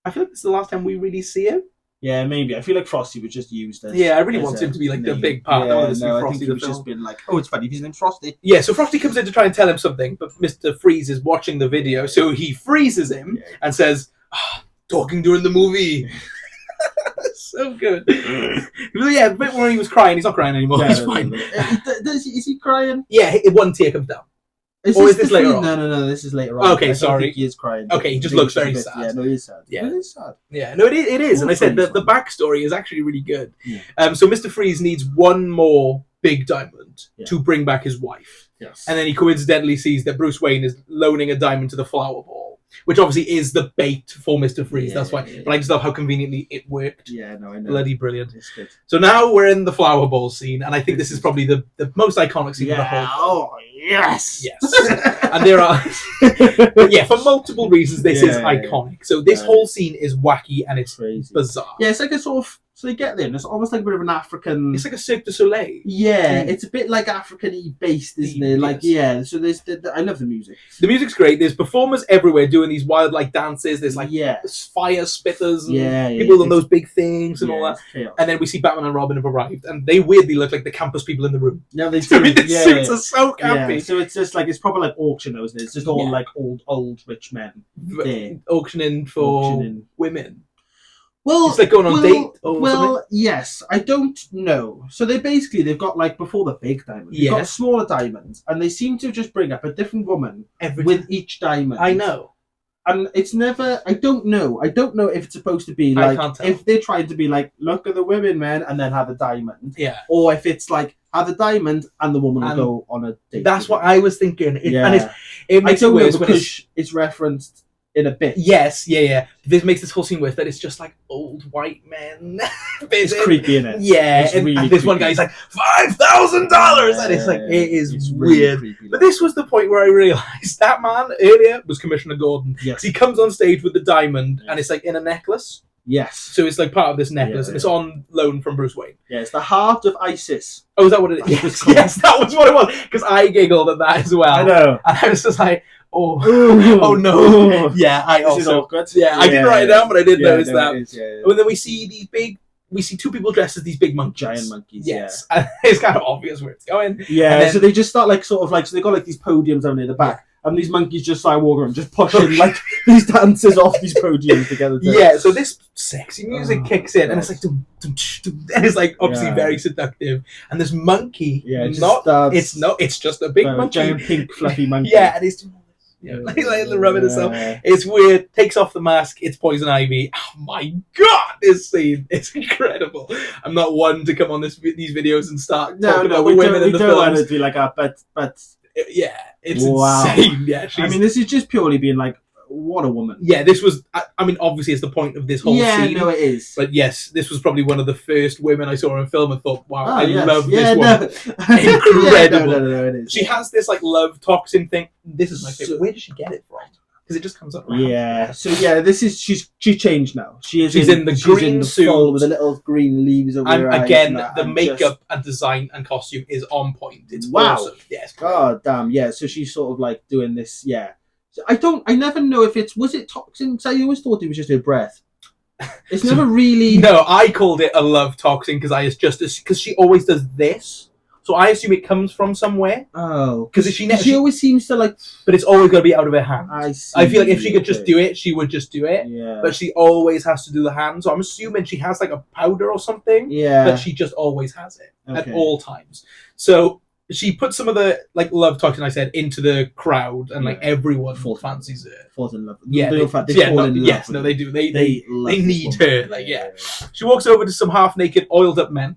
Speaker 2: I feel like this is the last time we really see him.
Speaker 1: Yeah, maybe. I feel like Frosty was just used as...
Speaker 2: Yeah, I really
Speaker 1: as
Speaker 2: want
Speaker 1: a
Speaker 2: him to be like the
Speaker 1: name.
Speaker 2: big part.
Speaker 1: Yeah,
Speaker 2: I want this to be
Speaker 1: no, I
Speaker 2: Frosty
Speaker 1: think he
Speaker 2: the
Speaker 1: was
Speaker 2: film.
Speaker 1: just been like, oh, it's funny, his name's Frosty.
Speaker 2: Yeah, so Frosty comes in to try and tell him something, but Mr. Freeze is watching the video, so he freezes him
Speaker 1: Yeah.
Speaker 2: and says, talking during the movie. So good. Yeah, a bit when he was crying, he's not crying anymore,
Speaker 1: Yeah,
Speaker 2: he's
Speaker 1: no,
Speaker 2: fine.
Speaker 1: no, no. Is he crying?
Speaker 2: Yeah, one tear comes down.
Speaker 1: Or is this
Speaker 2: later
Speaker 1: the-
Speaker 2: on?
Speaker 1: No, this is later on.
Speaker 2: Okay,
Speaker 1: I don't
Speaker 2: sorry.
Speaker 1: think he is crying.
Speaker 2: Okay, he just
Speaker 1: I think
Speaker 2: looks
Speaker 1: it's a
Speaker 2: very
Speaker 1: bit-
Speaker 2: sad.
Speaker 1: Yeah, no, he is sad.
Speaker 2: Yeah.
Speaker 1: It is sad.
Speaker 2: Yeah, no, it is. And I said that the backstory is actually really good.
Speaker 1: Yeah.
Speaker 2: So Mr. Freeze needs one more big diamond
Speaker 1: Yeah.
Speaker 2: to bring back his wife.
Speaker 1: Yes.
Speaker 2: And then he coincidentally sees that Bruce Wayne is loaning a diamond to the flower ball, which obviously is the bait for Mr. Freeze.
Speaker 1: Yeah,
Speaker 2: That's why.
Speaker 1: yeah, yeah.
Speaker 2: But I just love how conveniently it worked.
Speaker 1: Yeah, no, I know.
Speaker 2: Bloody brilliant.
Speaker 1: It's good.
Speaker 2: So now we're in the flower ball scene, and I think this is probably the most iconic scene of the whole.
Speaker 1: Oh, yes.
Speaker 2: Yes. And there are, but yeah, for multiple reasons, this is
Speaker 1: Yeah,
Speaker 2: iconic. So this
Speaker 1: Yeah.
Speaker 2: whole scene is wacky and it's
Speaker 1: Crazy.
Speaker 2: bizarre.
Speaker 1: Yeah, it's like a sort of... So they get there, and it's almost like a bit of an African...
Speaker 2: It's like a Cirque du Soleil.
Speaker 1: Yeah,
Speaker 2: Mm.
Speaker 1: it's a bit like African-y based, isn't
Speaker 2: Yes.
Speaker 1: it? Like, yeah, so there's... I love the music.
Speaker 2: The music's great. There's performers everywhere doing these wild like dances. There's like
Speaker 1: yeah.
Speaker 2: fire spitters and
Speaker 1: Yeah,
Speaker 2: people on those big things and all that.
Speaker 1: it's chaos.
Speaker 2: And then we see Batman and Robin have arrived, and they weirdly look like the campus people in the room.
Speaker 1: No, they
Speaker 2: I
Speaker 1: do.
Speaker 2: mean, the
Speaker 1: yeah,
Speaker 2: suits are so
Speaker 1: yeah.
Speaker 2: campy.
Speaker 1: So it's just like, it's probably like auction, isn't it? It's just all
Speaker 2: Yeah.
Speaker 1: like old rich men. Yeah.
Speaker 2: Auctioning for
Speaker 1: Auctioning.
Speaker 2: women.
Speaker 1: Well,
Speaker 2: It's like going on date or something.
Speaker 1: yes, I don't know. So they've got like before the big diamond, they've got
Speaker 2: Yes.
Speaker 1: smaller diamonds, and they seem to just bring up a different woman
Speaker 2: Every
Speaker 1: with each diamond.
Speaker 2: I know.
Speaker 1: And it's never. I don't know if it's supposed to be
Speaker 2: I
Speaker 1: like
Speaker 2: can't tell.
Speaker 1: if they're trying to be like, look at the women, man, and then have a diamond,
Speaker 2: Yeah.
Speaker 1: or if it's like have a diamond and the woman
Speaker 2: And
Speaker 1: will go on a date.
Speaker 2: That's
Speaker 1: with
Speaker 2: what I was thinking.
Speaker 1: Yeah.
Speaker 2: And it
Speaker 1: I
Speaker 2: makes it
Speaker 1: don't know
Speaker 2: worse when
Speaker 1: because it's referenced in a bit.
Speaker 2: yes, yeah. This makes this whole scene worse that it's just like old white men.
Speaker 1: It's creepy, innit?
Speaker 2: Yeah,
Speaker 1: It's
Speaker 2: and
Speaker 1: really
Speaker 2: this one
Speaker 1: creepy.
Speaker 2: guy's like $5,000, and it's like it is
Speaker 1: It's really
Speaker 2: weird.
Speaker 1: creepy,
Speaker 2: But this was the point where I realised that man earlier was Commissioner Gordon.
Speaker 1: yes.
Speaker 2: He comes on stage with the diamond,
Speaker 1: Yes.
Speaker 2: and it's like in a necklace.
Speaker 1: Yes.
Speaker 2: So it's like part of this necklace,
Speaker 1: Yeah,
Speaker 2: and it's on loan from Bruce Wayne.
Speaker 1: Yeah, it's the heart of Isis.
Speaker 2: Oh, is that what it is? Yes, yes, that was what it was. Because I giggled at that as well.
Speaker 1: I know.
Speaker 2: And I was just like, oh no. Yeah, I also.
Speaker 1: This is awkward.
Speaker 2: Yeah, I didn't write it down, but I did notice that.
Speaker 1: It is, yeah.
Speaker 2: And then we see these big. We see two people dressed as these big monkeys.
Speaker 1: Giant monkeys,
Speaker 2: yes. And it's kind of obvious where it's going.
Speaker 1: Yeah,
Speaker 2: then,
Speaker 1: so they just start like sort of like, so they got like these podiums down near the back, and these monkeys just start walking around, just pushing like these dancers off these podiums together.
Speaker 2: Yeah, so this sexy music kicks in,
Speaker 1: God.
Speaker 2: and it's like, dum, dum, dum, and it's like obviously very seductive. And this monkey, it's just a big monkey,
Speaker 1: giant pink fluffy monkey.
Speaker 2: Yeah, and it's doing all this, like rubbing itself. It's weird. Takes off the mask. It's Poison Ivy. Oh my god, this scene is incredible. I'm not one to come on these videos and start talking about the women in the films. We don't want to
Speaker 1: be like that, but
Speaker 2: yeah, it's insane. Yeah,
Speaker 1: I mean, this is just purely being like, what a woman.
Speaker 2: Yeah, this was, I mean, obviously it's the point of this whole scene.
Speaker 1: Yeah, no, it is.
Speaker 2: But yes, this was probably one of the first women I saw in film and thought, wow, I love this woman. Incredible.
Speaker 1: No, it is.
Speaker 2: She has this like love toxin thing. This is my favorite. Where does she get it from? Because it just comes up.
Speaker 1: Yeah. So yeah, this is she's changed now. She's
Speaker 2: in the green suit
Speaker 1: with the little green leaves over her eyes.
Speaker 2: And again, the makeup and design and costume is on point. It's awesome. Yes.
Speaker 1: God damn. Yeah. So she's sort of like doing this. Yeah. So I never know if was it toxin? Because I always thought it was just her breath. It's never really.
Speaker 2: No, I called it a love toxin because she always does this. So I assume it comes from somewhere.
Speaker 1: Oh,
Speaker 2: because
Speaker 1: she always seems to like.
Speaker 2: But it's always got to be out of her hand.
Speaker 1: I see.
Speaker 2: I feel like if she could just do it, she would just do it.
Speaker 1: Yeah.
Speaker 2: But she always has to do the hand. So I'm assuming she has like a powder or something.
Speaker 1: Yeah.
Speaker 2: But she just always has it at all times. So she put some of the like love toxin I said into the crowd, and like everyone fancies her.
Speaker 1: Falls in love.
Speaker 2: Yeah.
Speaker 1: They fall in love.
Speaker 2: Yes. No, they do. They need her. Like
Speaker 1: yeah.
Speaker 2: She walks over to some half-naked, oiled-up men.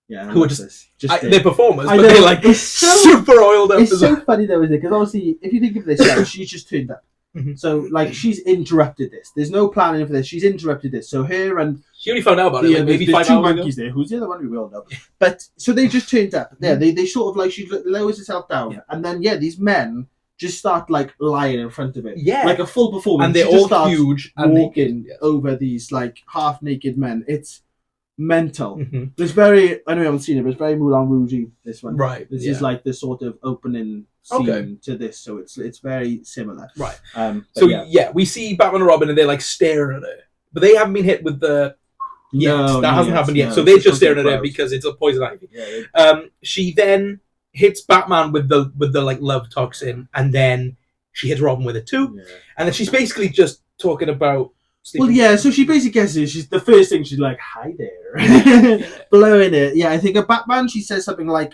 Speaker 1: Yeah,
Speaker 2: who are they're performers, but they're like super oiled up.
Speaker 1: It's so funny though, isn't it? Because obviously, if you think of this, like, she's just turned up.
Speaker 2: Mm-hmm.
Speaker 1: So, like, she's interrupted this. There's no planning for this. She's interrupted this. So her and
Speaker 2: she only found out about it maybe 5 hours ago.
Speaker 1: Two monkeys there. Who's the other one? We all know. But so they just turned up. Yeah, they sort of like she lowers herself down, and then these men just start like lying in front of it.
Speaker 2: Yeah,
Speaker 1: like a full performance,
Speaker 2: and they're all huge and
Speaker 1: walking over these like half naked men. It's mental.
Speaker 2: Mm-hmm.
Speaker 1: It's very. I know you haven't seen it, but it's very Moulin Rouge. This one,
Speaker 2: right?
Speaker 1: This is like the sort of opening scene to this, so it's very similar,
Speaker 2: right?
Speaker 1: So
Speaker 2: we see Batman and Robin, and they're like staring at her, but they haven't been hit with the. That hasn't happened yet. So they're just staring at her because it's a Poison Ivy.
Speaker 1: Yeah.
Speaker 2: She then hits Batman with the like love toxin, and then she hits Robin with it too, and then she's basically just talking about.
Speaker 1: Well, yeah, so she basically guesses. She's the first thing she's like, "Hi there," blowing it. Yeah, I think at Batman she says something like,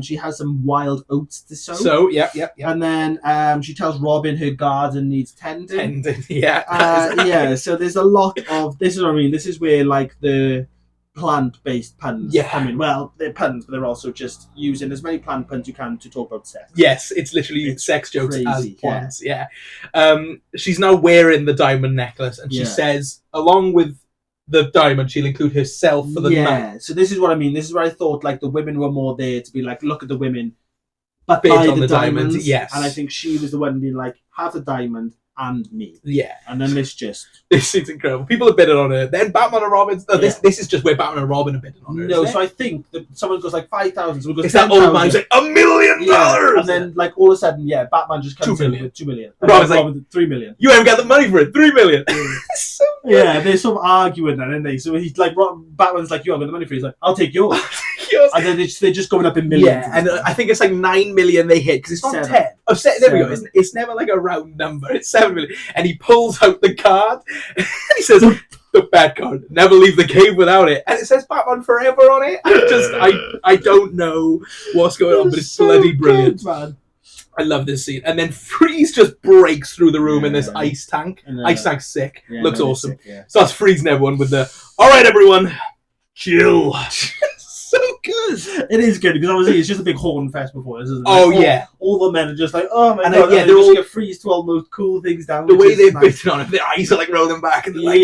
Speaker 1: she has some wild oats to sow.
Speaker 2: So yeah.
Speaker 1: And then she tells Robin her garden needs tending.
Speaker 2: Yeah.
Speaker 1: So there's a lot of this is what I mean. This is where like the plant-based puns come in. Well, they're puns, but they're also just using as many plant puns you can to talk about sex.
Speaker 2: Yes, it's literally sex jokes as puns. Yeah. She's now wearing the diamond necklace, and she says, along with the diamond, she'll include herself for the night.
Speaker 1: Yeah, so this is what I mean. This is where I thought like the women were more there to be like, look at the women, but
Speaker 2: bid
Speaker 1: buy
Speaker 2: on the
Speaker 1: diamonds.
Speaker 2: Yes.
Speaker 1: And I think she was the one being like, have the diamond and me.
Speaker 2: Yeah.
Speaker 1: And then this
Speaker 2: is incredible. People are bidding on her. Then Batman and Robin. No, this is just where Batman and Robin are bidding on her.
Speaker 1: No, so I think that someone goes like 5,000. Someone goes
Speaker 2: it's that old man's like $1 million.
Speaker 1: Yeah. And then like all of a sudden, Batman just comes in with $2 million.
Speaker 2: Robin's like $3
Speaker 1: million.
Speaker 2: You haven't got the money for it. $3 million.
Speaker 1: So they're sort of arguing then, aren't they? So he's like, Batman's like, you haven't got the money for it. He's like, I'll take yours. And then they're just going up in millions.
Speaker 2: Yeah, and I think it's like 9 million they hit because it's not 10. Oh, there we go. It's never like a round number. It's 7 million. And he pulls out the card. And he says, "The bad card. Never leave the cave without it." And it says Batman Forever on it. I don't know what's going on, but it's bloody brilliant, man. I love this scene. And then Freeze just breaks through the room in this ice tank. Ice tank's sick. Looks awesome. Sick, Starts freezing everyone with the, "All right, everyone, chill." So good.
Speaker 1: It is good because obviously it's just a big horn fest before this, isn't it?
Speaker 2: Oh,
Speaker 1: like, all the men are just like, oh my god,
Speaker 2: they're
Speaker 1: all get freeze to all most cool things down.
Speaker 2: The way they're bitten on it, their eyes are like rolling back and they're like,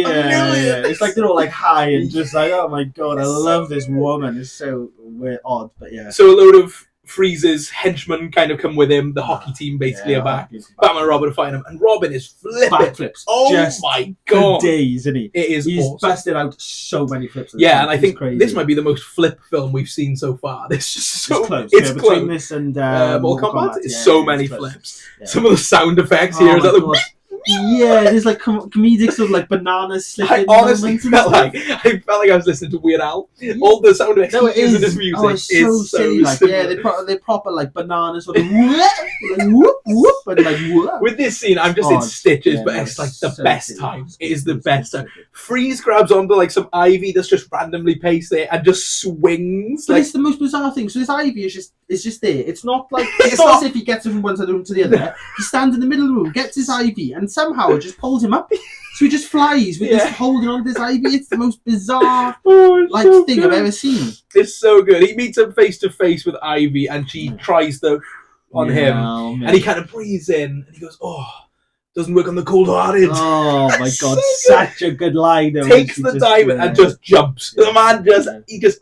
Speaker 1: It's like they're all like high and just like, oh my god, I love this woman. It's so weird, odd, but yeah.
Speaker 2: So a load of Freeze's henchmen kind of come with him. The hockey team basically are back. Batman and Robin are fighting him, and Robin is flipping.
Speaker 1: Backflips.
Speaker 2: Oh my god!
Speaker 1: For days, isn't he?
Speaker 2: He's awesome.
Speaker 1: Busted out so many flips.
Speaker 2: Yeah, and I think this might be the most flip film we've seen so far. It's just so
Speaker 1: close.
Speaker 2: It's
Speaker 1: close.
Speaker 2: Between
Speaker 1: this and
Speaker 2: Mortal Kombat, it's so many flips. Yeah. Some of the sound effects here is that the.
Speaker 1: Yeah, there's like comedic sort of like bananas slipping.
Speaker 2: I honestly felt like I was listening to Weird Al. All the sound effects he uses in his music is so silly. Like, yeah,
Speaker 1: they're proper like bananas sort of like whoop whoop and like whoop.
Speaker 2: With this scene, I'm just in stitches, but it's like the best time. It is the best time. Freeze grabs onto like some ivy that's just randomly placed there and just swings.
Speaker 1: But it's the most bizarre thing. So this ivy is just there. It's not like it's not as if he gets it from one side of the room to the other. He stands in the middle of the room, gets his ivy, and somehow it just pulls him up. So he just flies with just holding on to this ivy. It's the most bizarre thing I've ever seen.
Speaker 2: It's so good. He meets him face to face with Ivy, and she tries the on him, and he kind of breathes in, and he goes, "Oh, doesn't work on the cold-hearted."
Speaker 1: Oh my god, such a good line.
Speaker 2: Takes the diamond and just jumps. The man he just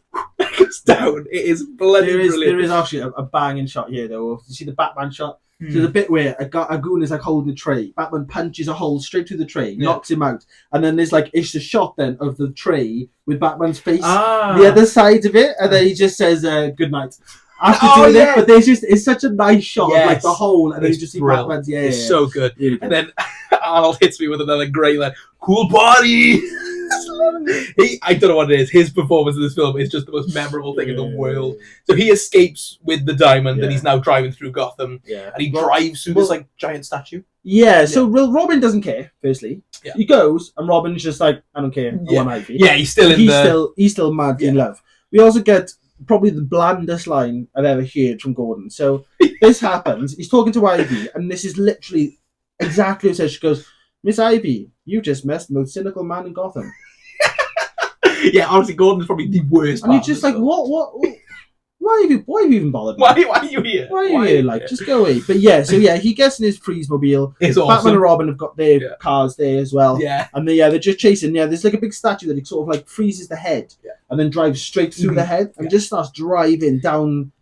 Speaker 2: goes down. It is bloody brilliant.
Speaker 1: There is actually a banging shot here, though. You see the Batman shot. So the bit where a goon is like holding a tray, Batman punches a hole straight through the tray, knocks him out, and then there's it's a shot then of the tray with Batman's face, the other side of it, and then he just says "good night" after doing it. But it's such a nice shot of like the hole, and then you just see Batman's. It's
Speaker 2: so good. And then Arnold hits me with another great line, "Cool body." I don't know what it is. His performance in this film is just the most memorable thing in the world. So he escapes with the diamond, and he's now driving through Gotham, and he drives through this giant statue.
Speaker 1: So Robin doesn't care. Firstly, he goes, and Robin's just like, "I don't care. I want Ivy."
Speaker 2: Yeah, he's
Speaker 1: still mad in love. We also get probably the blandest line I've ever heard from Gordon. So this happens. He's talking to Ivy, and this is literally exactly what it says. She goes, "Miss Ivy, you just messed the most cynical man in Gotham."
Speaker 2: Yeah, honestly, Gordon's probably the worst.
Speaker 1: And you're just like, what? Why have you even bothered?
Speaker 2: Why are you here?
Speaker 1: Why are you here? Like, just go away. But he gets in his Freeze mobile.
Speaker 2: It's
Speaker 1: Batman
Speaker 2: awesome.
Speaker 1: and Robin have got their cars there as well.
Speaker 2: Yeah.
Speaker 1: And they're just chasing. Yeah, there's like a big statue that he sort of like freezes the head and then drives straight through the head and just starts driving down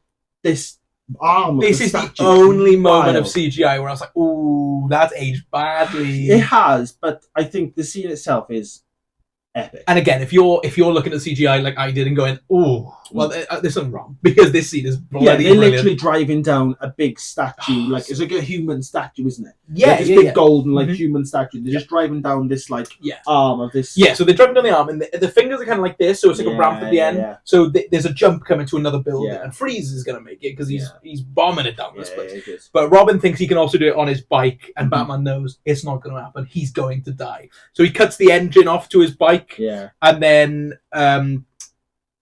Speaker 1: this arm.
Speaker 2: This is the only moment of CGI where I was like, "Ooh, that's aged badly."
Speaker 1: It has, but I think the scene itself is epic.
Speaker 2: And again, if you're looking at CGI like I did and going, "Oh, well, there's something wrong," because this scene is bloody
Speaker 1: they're
Speaker 2: brilliant.
Speaker 1: literally driving down a big statue, like it's like a human statue, isn't it?
Speaker 2: Yeah,
Speaker 1: this big golden human statue. They're just driving down this arm of this.
Speaker 2: Yeah, so they're driving down the arm, and the fingers are kind of like this, so it's like a ramp at the end. Yeah. So there's a jump coming to another building, and Freeze is going to make it because he's bombing it down this place. But Robin thinks he can also do it on his bike, and Batman knows it's not going to happen. He's going to die. So he cuts the engine off to his bike, and then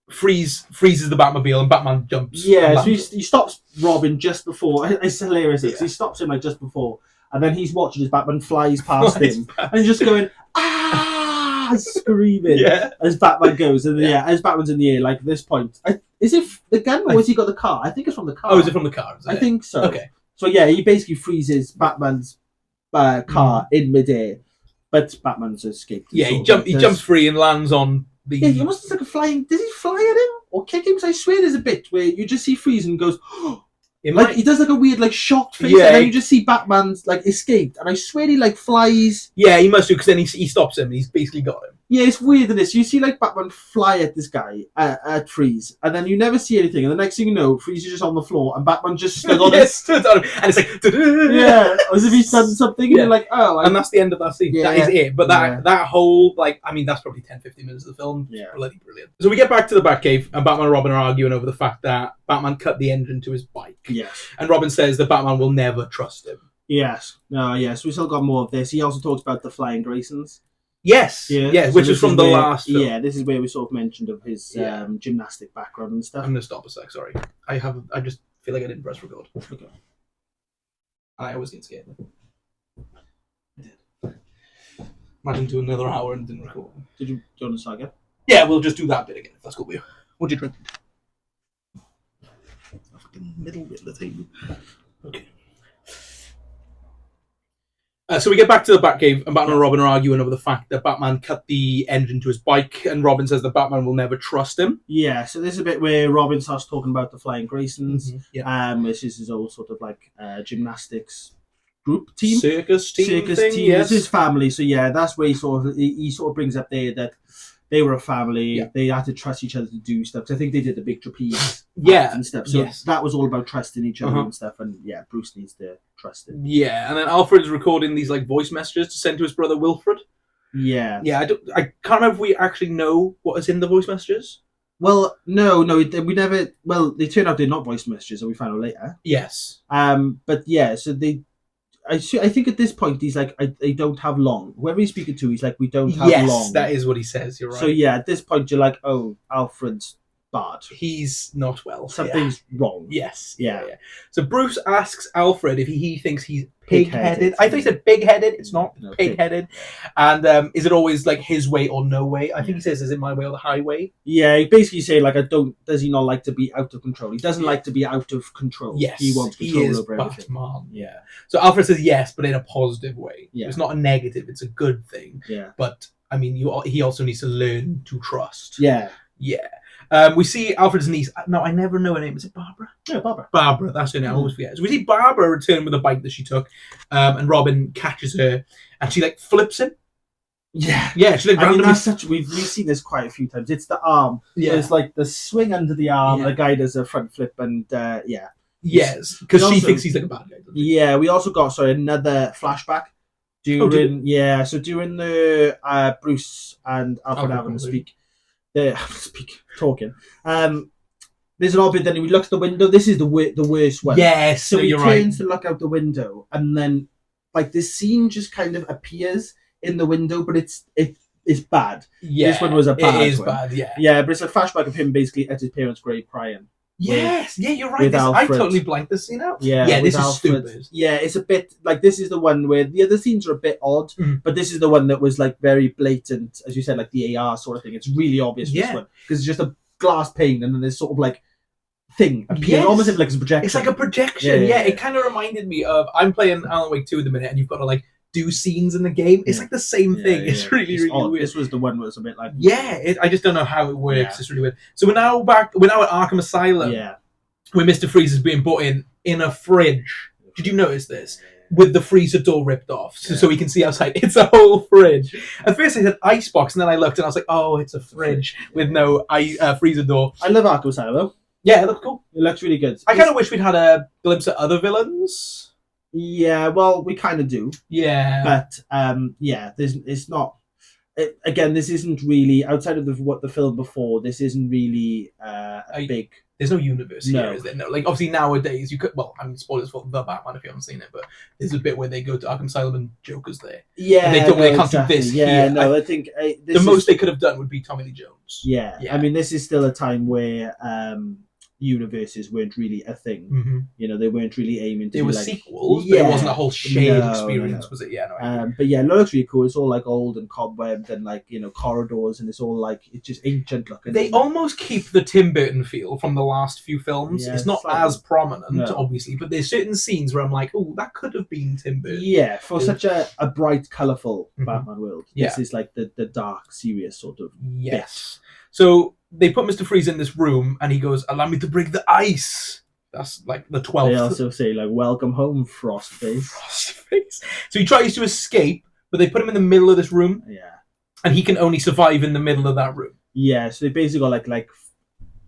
Speaker 2: freezes the Batmobile, and Batman jumps.
Speaker 1: Yeah, so he stops Robin just before. It's hilarious. He stops him just before, and then he's watching as Batman flies past him, and he's just going screaming as Batman goes, and as Batman's in the air, like at this point, is it the gun or has he got the car? I think it's from the car.
Speaker 2: Oh, is it from the car?
Speaker 1: I think so.
Speaker 2: Okay.
Speaker 1: So he basically freezes Batman's car in midair, but Batman's escaped.
Speaker 2: Yeah, he jumps free and lands on.
Speaker 1: He almost looks like a flying. Does he fly at him or kick him? Because I swear there's a bit where you just see Freeze and goes, he does like a weird shocked face, and then you just see Batman's escaped, and I swear he flies.
Speaker 2: Yeah, he must do because then he stops him. And he's basically got him.
Speaker 1: Yeah, it's weird. This you see Batman fly at this guy at Freeze, and then you never see anything, and the next thing you know, Freeze is just on the floor, and Batman just stood on
Speaker 2: stood on him, and it's like
Speaker 1: as if he's done something, and you're like, and
Speaker 2: that's the end of that scene. That is it. But that whole that's probably 10-15 minutes of the film. Yeah, bloody brilliant. So we get back to the Batcave, and Batman and Robin are arguing over the fact that Batman cut the engine to his bike.
Speaker 1: Yes,
Speaker 2: and Robin says that Batman will never trust him.
Speaker 1: Yes, so we still got more of this. He also talks about the Flying Graysons.
Speaker 2: Yes, which is from the last film.
Speaker 1: Yeah, this is where we sort of mentioned of his gymnastic background and stuff.
Speaker 2: I'm going to stop a sec, sorry. I just feel like I didn't press record. Okay. I always get scared. I did. Imagine doing another hour and didn't record.
Speaker 1: Do you want to start again?
Speaker 2: Yeah, we'll just do that bit again, if that's cool with you. What'd you drink? The fucking middle bit of the table. Okay. So we get back to the Batcave, and Batman and Robin are arguing over the fact that Batman cut the engine to his bike, and Robin says that Batman will never trust him.
Speaker 1: Yeah, so this is a bit where Robin starts talking about the Flying Graysons, which is his old sort of like gymnastics group team,
Speaker 2: circus team.
Speaker 1: Yes. It's his family. So yeah, that's where he sort of brings up there that they were a family. Yeah. They had to trust each other to do stuff. Because I think they did the big trapeze and stuff. So that was all about trusting each other and stuff. And yeah, Bruce needs to trust him.
Speaker 2: Yeah, and then Alfred's recording these like voice messages to send to his brother Wilfred.
Speaker 1: Yeah.
Speaker 2: Yeah, I can't remember if we actually know what is in the voice messages.
Speaker 1: Well, no, we never. Well, they turn out they're not voice messages, and we find out later.
Speaker 2: Yes.
Speaker 1: But yeah, so they. I think at this point he's like, they don't have long. Whoever he's speaking to, he's like, we don't have long.
Speaker 2: Yes, that is what he says. You're right.
Speaker 1: So yeah, at this point you're like, oh, Alfred's bad.
Speaker 2: He's not well.
Speaker 1: Something's wrong.
Speaker 2: Yes.
Speaker 1: Yeah.
Speaker 2: So Bruce asks Alfred if he thinks he's pig-headed. I thought he said big-headed. It's not pig-headed. And is it always like his way or no way? I think he says, is it my way or the highway?
Speaker 1: Yeah, he basically saying like, does he not like to be out of control? He doesn't like to be out of control.
Speaker 2: Yes.
Speaker 1: He wants control over everything.
Speaker 2: Batman. Yeah. So Alfred says yes, but in a positive way.
Speaker 1: Yeah.
Speaker 2: It's not a negative, it's a good thing.
Speaker 1: Yeah.
Speaker 2: But I mean, he also needs to learn to trust.
Speaker 1: Yeah.
Speaker 2: Yeah. We see Alfred's niece. No, I never know her name. Is it Barbara?
Speaker 1: Yeah, Barbara.
Speaker 2: Barbara, that's her name. I always forget. So we see Barbara return with a bike that she took, and Robin catches her, and she like flips him.
Speaker 1: Yeah,
Speaker 2: yeah. She like randomly.
Speaker 1: We've seen this quite a few times. It's the arm.
Speaker 2: Yeah,
Speaker 1: it's like the swing under the arm. The guy does a front flip, and yeah.
Speaker 2: Yes, because she thinks he's like a bad guy.
Speaker 1: Yeah, we also got another flashback during during the Bruce and Alfred having to talking. There's an odd bit. Then he looks at the window. This is the worst one.
Speaker 2: Yes,
Speaker 1: so he turns to look out the window, and then like this scene just kind of appears in the window, but it's bad. Yeah, this one was a bad one. It is bad. Yeah, yeah, but it's a flashback of him basically at his parents' grave crying.
Speaker 2: Yes, you're right. I totally blanked this scene out.
Speaker 1: Yeah,
Speaker 2: this is stupid.
Speaker 1: Yeah, it's a bit like this is the one where the other scenes are a bit odd, but this is the one that was like very blatant, as you said, like the AR sort of thing. It's really obvious this one because it's just a glass pane and then there's sort of like thing appearing, almost like it's a projection.
Speaker 2: It's like a projection. Yeah, it kind of reminded me of I'm playing Alan Wake 2 at the minute, and you've got to like do scenes in the game. It's like the same thing. It's really weird.
Speaker 1: This was the one that was a bit like
Speaker 2: I just don't know how it works. Yeah. It's really weird. So we're now at Arkham Asylum.
Speaker 1: Yeah.
Speaker 2: Where Mr. Freeze is being put in a fridge. Did you notice this? With the freezer door ripped off, so we can see outside. It's a whole fridge. At first I said icebox, and then I looked and I was like, oh, it's a fridge with no freezer door.
Speaker 1: I love Arkham Asylum though.
Speaker 2: Yeah, it looks cool.
Speaker 1: It looks really good.
Speaker 2: I kind of wish we'd had a glimpse at other villains.
Speaker 1: Yeah, well, we kind of do.
Speaker 2: Yeah.
Speaker 1: But, it's not... Again, this isn't really... Outside of what the film before, this isn't really a big...
Speaker 2: There's no universe here, is there? No. Like, obviously, nowadays, you could... Well, I mean, spoilers for The Batman if you haven't seen it, but there's a bit where they go to Arkham Asylum and Joker's there.
Speaker 1: Yeah,
Speaker 2: and they can't do this here.
Speaker 1: I think...
Speaker 2: the most they could have done would be Tommy Lee Jones.
Speaker 1: Yeah. I mean, this is still a time where... universes weren't really a thing.
Speaker 2: Mm-hmm.
Speaker 1: You know, they weren't really aiming to
Speaker 2: be
Speaker 1: like
Speaker 2: sequels, but it wasn't a whole shared experience, was it? Yeah,
Speaker 1: but yeah, it looks really cool. It's all like old and cobwebbed and like, you know, corridors, and it's all like it's just ancient looking.
Speaker 2: They almost keep the Tim Burton feel from the last few films. It's not as prominent, obviously, but there's certain scenes where I'm like, oh, that could have been Tim Burton.
Speaker 1: Yeah, for such a bright, colourful Batman world. This is like the dark, serious sort of bit.
Speaker 2: So they put Mr. Freeze in this room, and he goes, allow me to break the ice. That's like the 12th.
Speaker 1: They also say, like, welcome home, Frostface.
Speaker 2: Frostface. So he tries to escape, but they put him in the middle of this room.
Speaker 1: Yeah.
Speaker 2: And he can only survive in the middle of that room.
Speaker 1: Yeah, so they basically got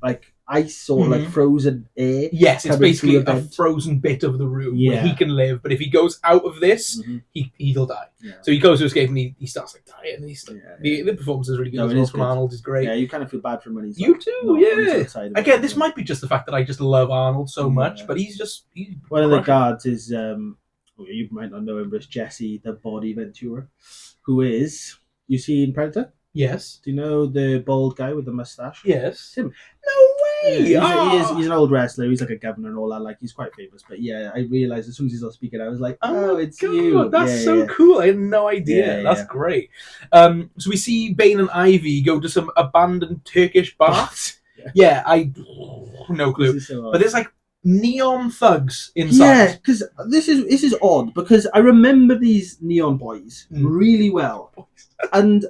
Speaker 1: like ice or like frozen air.
Speaker 2: Yes, it's basically a frozen bit of the room where he can live. But if he goes out of this, he'll die. Yeah. So he goes to escape and he starts like dying. And he's the performance is really good. From Arnold is great.
Speaker 1: Yeah, you kind of feel bad for him when he's
Speaker 2: you do, yeah. Again, this might be just the fact that I just love Arnold so much, but he's
Speaker 1: one of the guards is you might not know him, but it's Jesse the Body Ventura, who is you see in Predator.
Speaker 2: Yes.
Speaker 1: Do you know the bald guy with the mustache?
Speaker 2: Yes.
Speaker 1: It's him.
Speaker 2: No way!
Speaker 1: He's an old wrestler. He's like a governor and all that. Like, he's quite famous. But yeah, I realised as soon as he started speaking, I was like, oh it's you.
Speaker 2: That's so cool. I had no idea. That's great. So we see Bane and Ivy go to some abandoned Turkish baths. No clue. But there's like neon thugs inside.
Speaker 1: Yeah, because this is odd because I remember these neon boys really well, and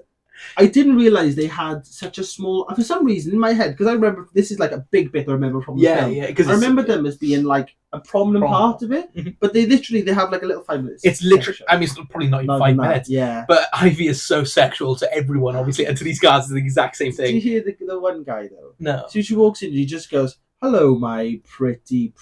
Speaker 1: I didn't realize they had such a small. For some reason, in my head, because I remember this is like a big bit I remember from the film.
Speaker 2: Yeah, because
Speaker 1: I remember them as being like a prominent part of it, but they have like a little 5 minutes.
Speaker 2: It's literally, I mean, it's probably not even 5 minutes.
Speaker 1: Yeah,
Speaker 2: but Ivy is so sexual to everyone, obviously, and to these guys, it's the exact same thing.
Speaker 1: Did you hear the one guy though?
Speaker 2: No.
Speaker 1: So she walks in, and he just goes, "Hello, my pretty."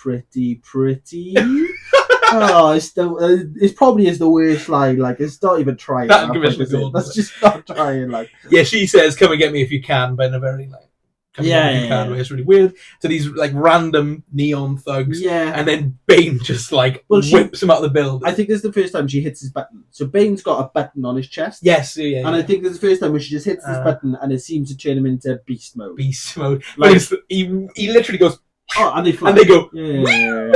Speaker 1: Oh, it probably is the worst line. Like, it's not even trying. That's just not trying. Like,
Speaker 2: yeah, she says, "Come and get me if you can," but in a very like, it's really weird. To these like random neon thugs, and then Bane just like whips him out of the building.
Speaker 1: I think this is the first time she hits his button. So Bane's got a button on his chest.
Speaker 2: Yes,
Speaker 1: and I think this is the first time where she just hits this button, and it seems to turn him into beast mode.
Speaker 2: Like, he literally goes.
Speaker 1: Oh, and they fly.
Speaker 2: And they go.
Speaker 1: Yeah.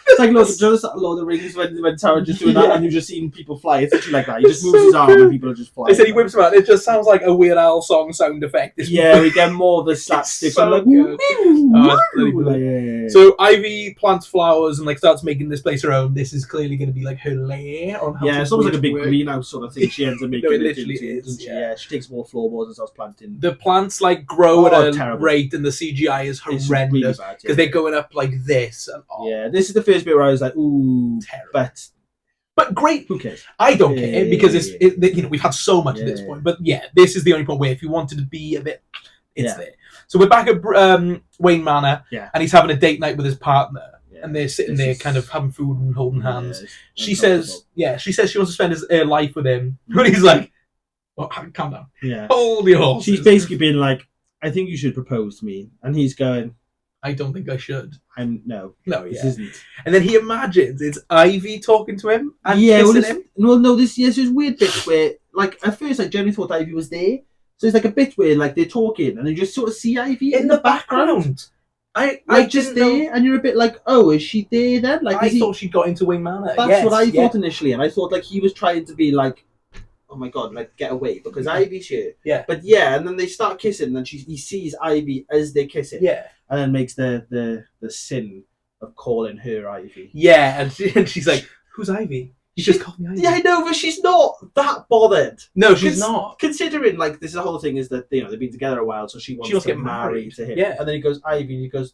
Speaker 1: It's like Lord of the Rings when Tara just doing that, and you've just seen people fly. It's literally like that. He just moves his arm, and people are just flying.
Speaker 2: They said he whips him out. It just sounds like a Weird Al song sound effect.
Speaker 1: We get more of the slapstick.
Speaker 2: So like, So Ivy plants flowers and like starts making this place her own. This is clearly going to be like her lair.
Speaker 1: It's almost like a big greenhouse sort of thing. She ends up making.
Speaker 2: No, it literally is.
Speaker 1: She takes more floorboards and starts planting.
Speaker 2: The plants like grow at a rate, and the CGI is horrendous because they're going up like this. And,
Speaker 1: this is the first bit where I was like, ooh, terrible.
Speaker 2: But great.
Speaker 1: Who cares?
Speaker 2: I don't care because we've had so much at this point. But this is the only point where if you wanted to be a bit, it's there. So we're back at Wayne Manor, and he's having a date night with his partner, and they're sitting there, kind of having food and holding hands. She says she wants to spend her life with him, but he's like, calm down.
Speaker 1: Yeah,
Speaker 2: hold your horses.
Speaker 1: She's basically been like, I think you should propose to me, and he's going,
Speaker 2: I don't think I should.
Speaker 1: No, this isn't.
Speaker 2: And then he imagines it's Ivy talking to him and kissing him.
Speaker 1: There's weird bits where, like, at first I generally thought Ivy was there. So it's like a bit where, like, they're talking and you just sort of see Ivy in the background. I just there, and you're a bit like, oh, is she there then? Like,
Speaker 2: I thought she got into Wayne Manor.
Speaker 1: That's what I thought initially, and I thought like he was trying to be like, oh my god, like get away because Ivy's here.
Speaker 2: Yeah.
Speaker 1: But and then they start kissing, and he sees Ivy as they're kissing.
Speaker 2: Yeah.
Speaker 1: And then makes the sin of calling her Ivy.
Speaker 2: Yeah, and she's like, who's Ivy? You just called me Ivy.
Speaker 1: Yeah, I know, but she's not that bothered.
Speaker 2: No, she's not.
Speaker 1: Considering, like, this whole thing is that, they've been together a while, so she wants to get married to him.
Speaker 2: Yeah.
Speaker 1: And then he goes, Ivy, and he goes,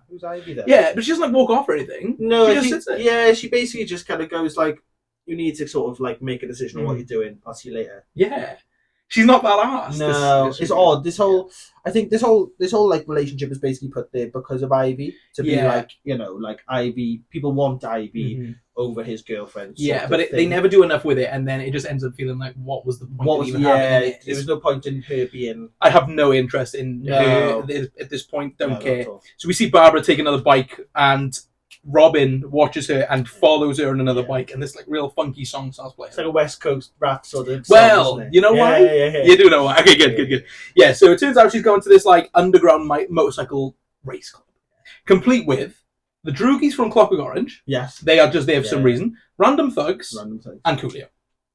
Speaker 1: who's Ivy then?
Speaker 2: Yeah, but she doesn't, like, walk off or anything.
Speaker 1: No,
Speaker 2: she just sits there.
Speaker 1: Yeah, she basically just kind of goes, like, you need to sort of, like, make a decision on what you're doing. I'll see you later.
Speaker 2: Yeah. She's not that ass.
Speaker 1: No, it's odd. I think this whole like relationship is basically put there because of Ivy to be like, like Ivy. People want Ivy over his girlfriend.
Speaker 2: Yeah, but they never do enough with it, and then it just ends up feeling like, what was the point?
Speaker 1: There was no point in her being.
Speaker 2: I have no interest in her at this point. Don't care. So we see Barbara take another bike, and Robin watches her and follows her on another bike, and this like real funky song starts playing.
Speaker 1: It's like a West Coast rap sort of
Speaker 2: song, isn't it? You know why?
Speaker 1: Yeah.
Speaker 2: You do know why. Okay, good. Yeah, so it turns out she's going to this like underground motorcycle race club, complete with the Droogies from Clockwork Orange.
Speaker 1: Yes.
Speaker 2: They are just there for some reason. Random thugs. And Coolio.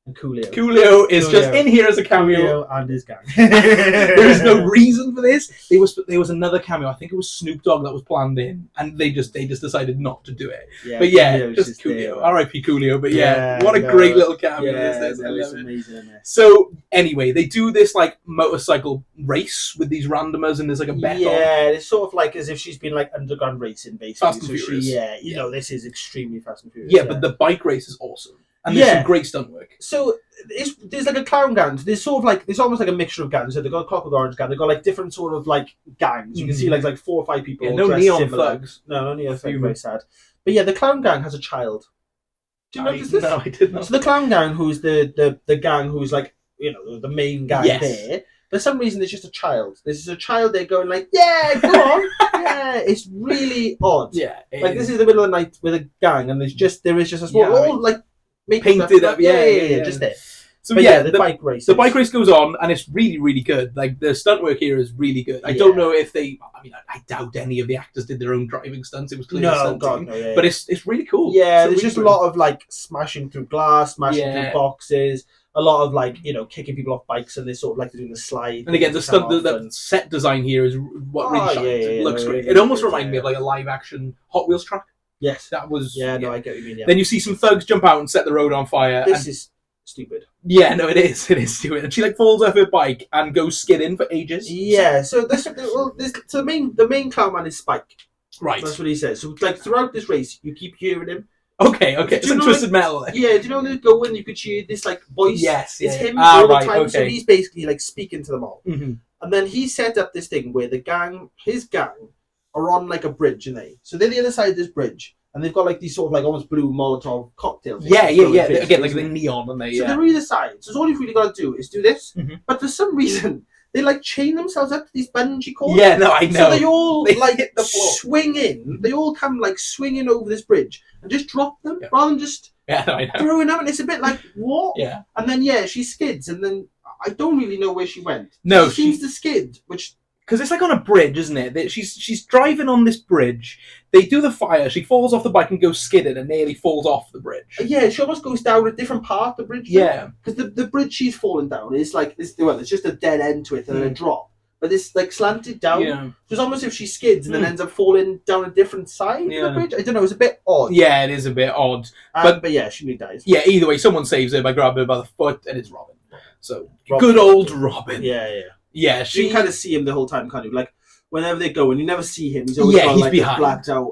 Speaker 1: Coolio
Speaker 2: is just in here as a cameo.
Speaker 1: Coolio and his gang.
Speaker 2: There is no reason for this. There was another cameo. I think it was Snoop Dogg that was planned in, and they just decided not to do it. Yeah, but just Coolio. R.I.P. Coolio. But what a great little cameo this is. I love it.
Speaker 1: Amazing.
Speaker 2: So anyway, they do this like motorcycle race with these randomers, and there's like a bet.
Speaker 1: Yeah, it's sort of like as if she's been like underground racing, basically.
Speaker 2: Fast and Furious.
Speaker 1: This is extremely Fast and Furious.
Speaker 2: Yeah, but the bike race is awesome. And there's some great stunt work.
Speaker 1: So there's like a clown gang. There's sort of like, it's almost like a mixture of gangs. So they've got a Clockwork Orange gang. They've got like different sort of like gangs. You can see like 4 or 5 people.
Speaker 2: Yeah, no neon thugs.
Speaker 1: No neon thugs. Very sad. But yeah, the clown gang has a child. Do you notice this?
Speaker 2: No, I did not.
Speaker 1: So the clown gang, who's the gang who's like, the main gang there. For some reason, there's just a child. There's a child there going like, yeah, go on. Yeah, it's really odd.
Speaker 2: Yeah.
Speaker 1: Like this is the middle of the night with a gang, and there is just a small, like,
Speaker 2: painted up,
Speaker 1: just there.
Speaker 2: So
Speaker 1: the bike race.
Speaker 2: The bike race goes on, and it's really, really good. Like the stunt work here is really good. I don't know if they. I mean, I doubt any of the actors did their own driving stunts. It was clearly but it's really cool.
Speaker 1: Yeah, there's just a lot of like smashing through glass, smashing through boxes. a lot of like kicking people off bikes, and they sort of like doing the slide.
Speaker 2: And again, the set design here is what really shines. It looks great. It almost reminded me of like a live action Hot Wheels track.
Speaker 1: Yes,
Speaker 2: that was.
Speaker 1: Yeah, no, I get what you mean. Yeah.
Speaker 2: Then you see some thugs jump out and set the road on fire.
Speaker 1: This is stupid.
Speaker 2: Yeah, no, it is. It is stupid. And she like falls off her bike and goes skidding for ages.
Speaker 1: Yeah. So the main clown man is Spike.
Speaker 2: Right.
Speaker 1: That's what he says. So like throughout this race, you keep hearing him.
Speaker 2: Okay. It's some Twisted Metal.
Speaker 1: Yeah, do you know they go and you could hear this like voice?
Speaker 2: Yes,
Speaker 1: it's him all the time. Okay. So he's basically like speaking to them all.
Speaker 2: Mm-hmm.
Speaker 1: And then he set up this thing where his gang, are on like a bridge, and so they're the other side of this bridge, and they've got like these sort of like almost blue Molotov cocktails.
Speaker 2: Yeah. Again, like the neon, and
Speaker 1: so they're either side. So all you've really got to do is do this. Mm-hmm. But for some reason, they like chain themselves up to these bungee cords.
Speaker 2: Yeah, no, I know.
Speaker 1: So they all like hit the floor. Swing in. They all come like swinging over this bridge and just drop them rather than just throwing them. And it's a bit like what?
Speaker 2: Yeah.
Speaker 1: And then she skids, and then I don't really know where she went.
Speaker 2: No,
Speaker 1: she seems to skid, which.
Speaker 2: Because it's like on a bridge, isn't it? She's driving on this bridge. They do the fire. She falls off the bike and goes skidding and nearly falls off the bridge.
Speaker 1: Yeah, she almost goes down a different part of the bridge.
Speaker 2: Yeah.
Speaker 1: Because the bridge she's falling down is like, it's just a dead end to it and then a drop. But it's like slanted down. Yeah. So it's almost if she skids and then ends up falling down a different side of the bridge. I don't know, it's a bit odd.
Speaker 2: Yeah, it is a bit odd. But
Speaker 1: yeah, she really dies.
Speaker 2: Yeah, either way, someone saves her by grabbing her by the foot, and it's Robin. So, good old Robin.
Speaker 1: Yeah.
Speaker 2: Yeah,
Speaker 1: you can kind of see him the whole time, kind of like whenever they go and you never see him. He's always got like a blacked out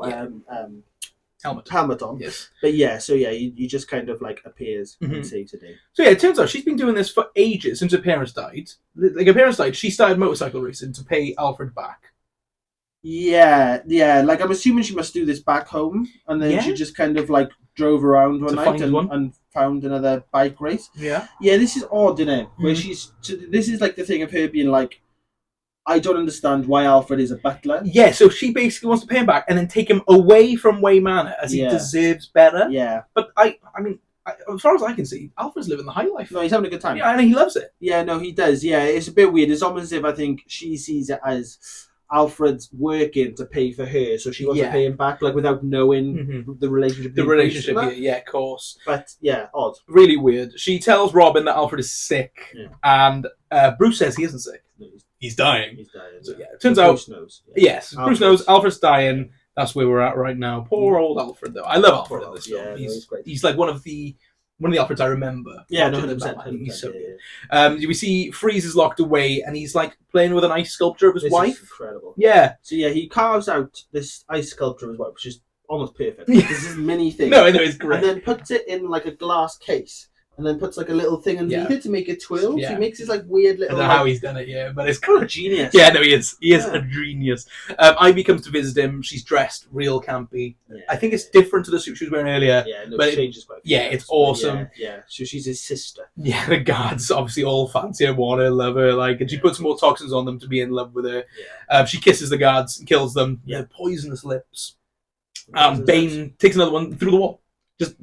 Speaker 1: helmet on. Yes. But he just kind of like appears and saves the day. So
Speaker 2: it turns out she's been doing this for ages since her parents died. Like her parents died, she started motorcycle racing to pay Alfred back.
Speaker 1: Yeah. Like I'm assuming she must do this back home, and then she just kind of like drove around one night and found another bike race.
Speaker 2: Yeah.
Speaker 1: Yeah, this is odd, isn't it? Where this is like the thing of her being like, I don't understand why Alfred is a butler.
Speaker 2: Yeah, so she basically wants to pay him back and then take him away from Way Manor as he deserves better.
Speaker 1: Yeah.
Speaker 2: But I mean, as far as I can see, Alfred's living the high life.
Speaker 1: No, he's having a good time.
Speaker 2: Yeah, and he loves it.
Speaker 1: Yeah, no, he does. Yeah, it's a bit weird. It's almost as if I think she sees it as Alfred's working to pay for her, so she wants to pay him back, like without knowing the relationship.
Speaker 2: The relationship, of course.
Speaker 1: But yeah, odd.
Speaker 2: Really weird. She tells Robin that Alfred is sick, and Bruce says he isn't sick. No, he's dying.
Speaker 1: He's dying.
Speaker 2: So it turns out.
Speaker 1: Bruce knows. Yeah.
Speaker 2: Yes, Bruce knows Alfred's dying. That's where we're at right now. Poor old Alfred, though. I love Alfred in this film.
Speaker 1: Yeah, he's great.
Speaker 2: He's like one of the Alfreds I remember.
Speaker 1: Yeah, no, 100%.
Speaker 2: He's so good. We see Freeze is locked away, and he's like playing with an ice sculpture of his wife.
Speaker 1: Is incredible.
Speaker 2: Yeah.
Speaker 1: So he carves out this ice sculpture of his wife, which is almost perfect. This is mini thing.
Speaker 2: No, I know, it's great.
Speaker 1: And then puts it in like a glass case. And then puts like a little thing underneath it to make it twirl. Yeah. So he makes this like weird little.
Speaker 2: I don't know how he's done it, but it's kind of
Speaker 1: genius.
Speaker 2: Yeah, no, he is. He is a genius. Ivy comes to visit him. She's dressed real campy. Yeah, I think it's different to the suit she was wearing earlier.
Speaker 1: Yeah, no, but it changes quite.
Speaker 2: Yeah, it's awesome.
Speaker 1: Yeah, so she's his sister.
Speaker 2: Yeah, the guards obviously all fancy her, want her, love her, and she puts more toxins on them to be in love with her. Yeah. She kisses the guards and kills them. Yeah, poisonous lips. Bane takes another one through the wall.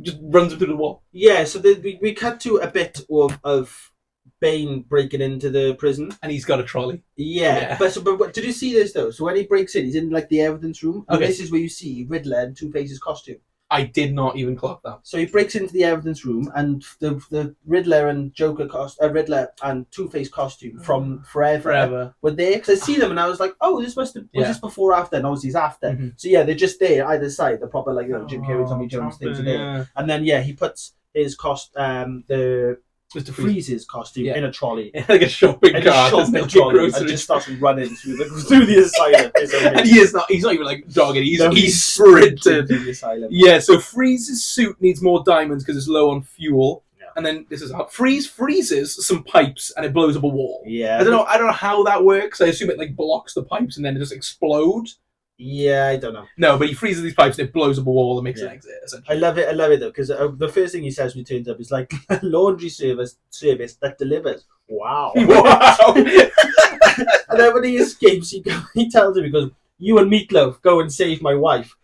Speaker 2: Just runs him through the wall. Yeah, so
Speaker 1: we cut to a bit of Bane breaking into the prison.
Speaker 2: And he's got a trolley.
Speaker 1: Yeah. But did you see this, though? So when he breaks in, he's in, like, the evidence room. And this is where you see Riddler in Two-Face's costume.
Speaker 2: I did not even clock that.
Speaker 1: So he breaks into the evidence room, and the Riddler and Riddler and Two-Face costume from Forever were there. Because I see them, and I was like, oh, this was this before or after? And obviously it's after. Mm-hmm. So yeah, they're just there either side. The proper Jim Carrey, Tommy Jones things are there. Yeah. And then he puts his the Mr. Freeze's costume in a trolley,
Speaker 2: like a shopping cart,
Speaker 1: trolley, and just starts running through the asylum.
Speaker 2: And he's not even like dogging. He's sprinted. The asylum. Yeah, so Freeze's suit needs more diamonds because it's low on fuel. Yeah. And then this is how Freeze freezes some pipes and it blows up a wall.
Speaker 1: Yeah,
Speaker 2: I don't know how that works. I assume it like blocks the pipes and then it just explodes.
Speaker 1: Yeah, I don't know.
Speaker 2: No, but he freezes these pipes and it blows up a wall and makes an exit, essentially.
Speaker 1: I love it though, because the first thing he says when he turns up is like, laundry service that delivers. Wow.
Speaker 2: Wow.
Speaker 1: And then when he escapes, he tells him, he goes, you and Meatloaf, go and save my wife.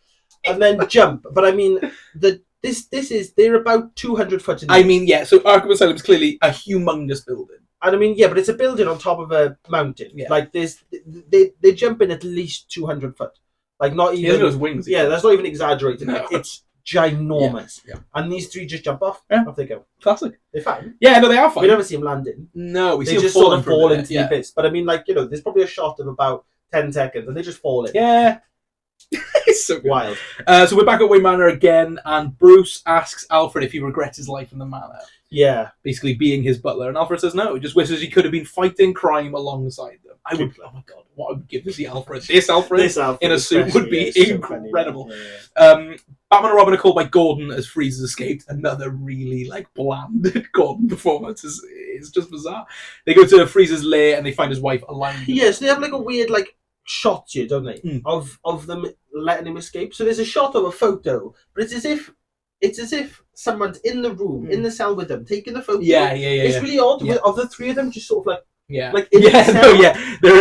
Speaker 1: And then jump. But I mean, they're about 200 foot in the air.
Speaker 2: So Arkham Asylum is clearly a humongous building.
Speaker 1: And I mean, but it's a building on top of a mountain. Yeah. Like they jump in at least 200 foot. Like not even
Speaker 2: those wings.
Speaker 1: Yeah, that's not even exaggerated.
Speaker 2: No.
Speaker 1: Like, it's ginormous.
Speaker 2: Yeah.
Speaker 1: And these three just jump off.
Speaker 2: Yeah.
Speaker 1: Off they go.
Speaker 2: Classic.
Speaker 1: They're fine.
Speaker 2: Yeah, no, they are fine.
Speaker 1: We never see them landing.
Speaker 2: No, we
Speaker 1: they
Speaker 2: see them
Speaker 1: just sort of fall
Speaker 2: for a
Speaker 1: into
Speaker 2: minute.
Speaker 1: the abyss. But I mean, like, you know, there's probably a shot of about 10 seconds and they just fall in.
Speaker 2: Yeah. It's so good.
Speaker 1: Wild.
Speaker 2: So we're back at Wayne Manor again, and Bruce asks Alfred if he regrets his life in the manor.
Speaker 1: Yeah.
Speaker 2: Basically being his butler. And Alfred says no. He just wishes he could have been fighting crime alongside them. I would, oh my god, what I would give to see Alfred. This Alfred in a suit would be incredible.
Speaker 1: So funny,
Speaker 2: Batman and Robin are called by Gordon as Freeze has escaped. Another really bland Gordon performance is just bizarre. They go to Freeze's lair and they find his wife alive.
Speaker 1: Yes, they have a weird shots here, don't they? Of them letting him escape. So there's a shot of a photo, but it's as if someone's in the room, in the cell with them, taking the photo.
Speaker 2: Yeah.
Speaker 1: It's really odd. Of the three of them, just sort of
Speaker 2: there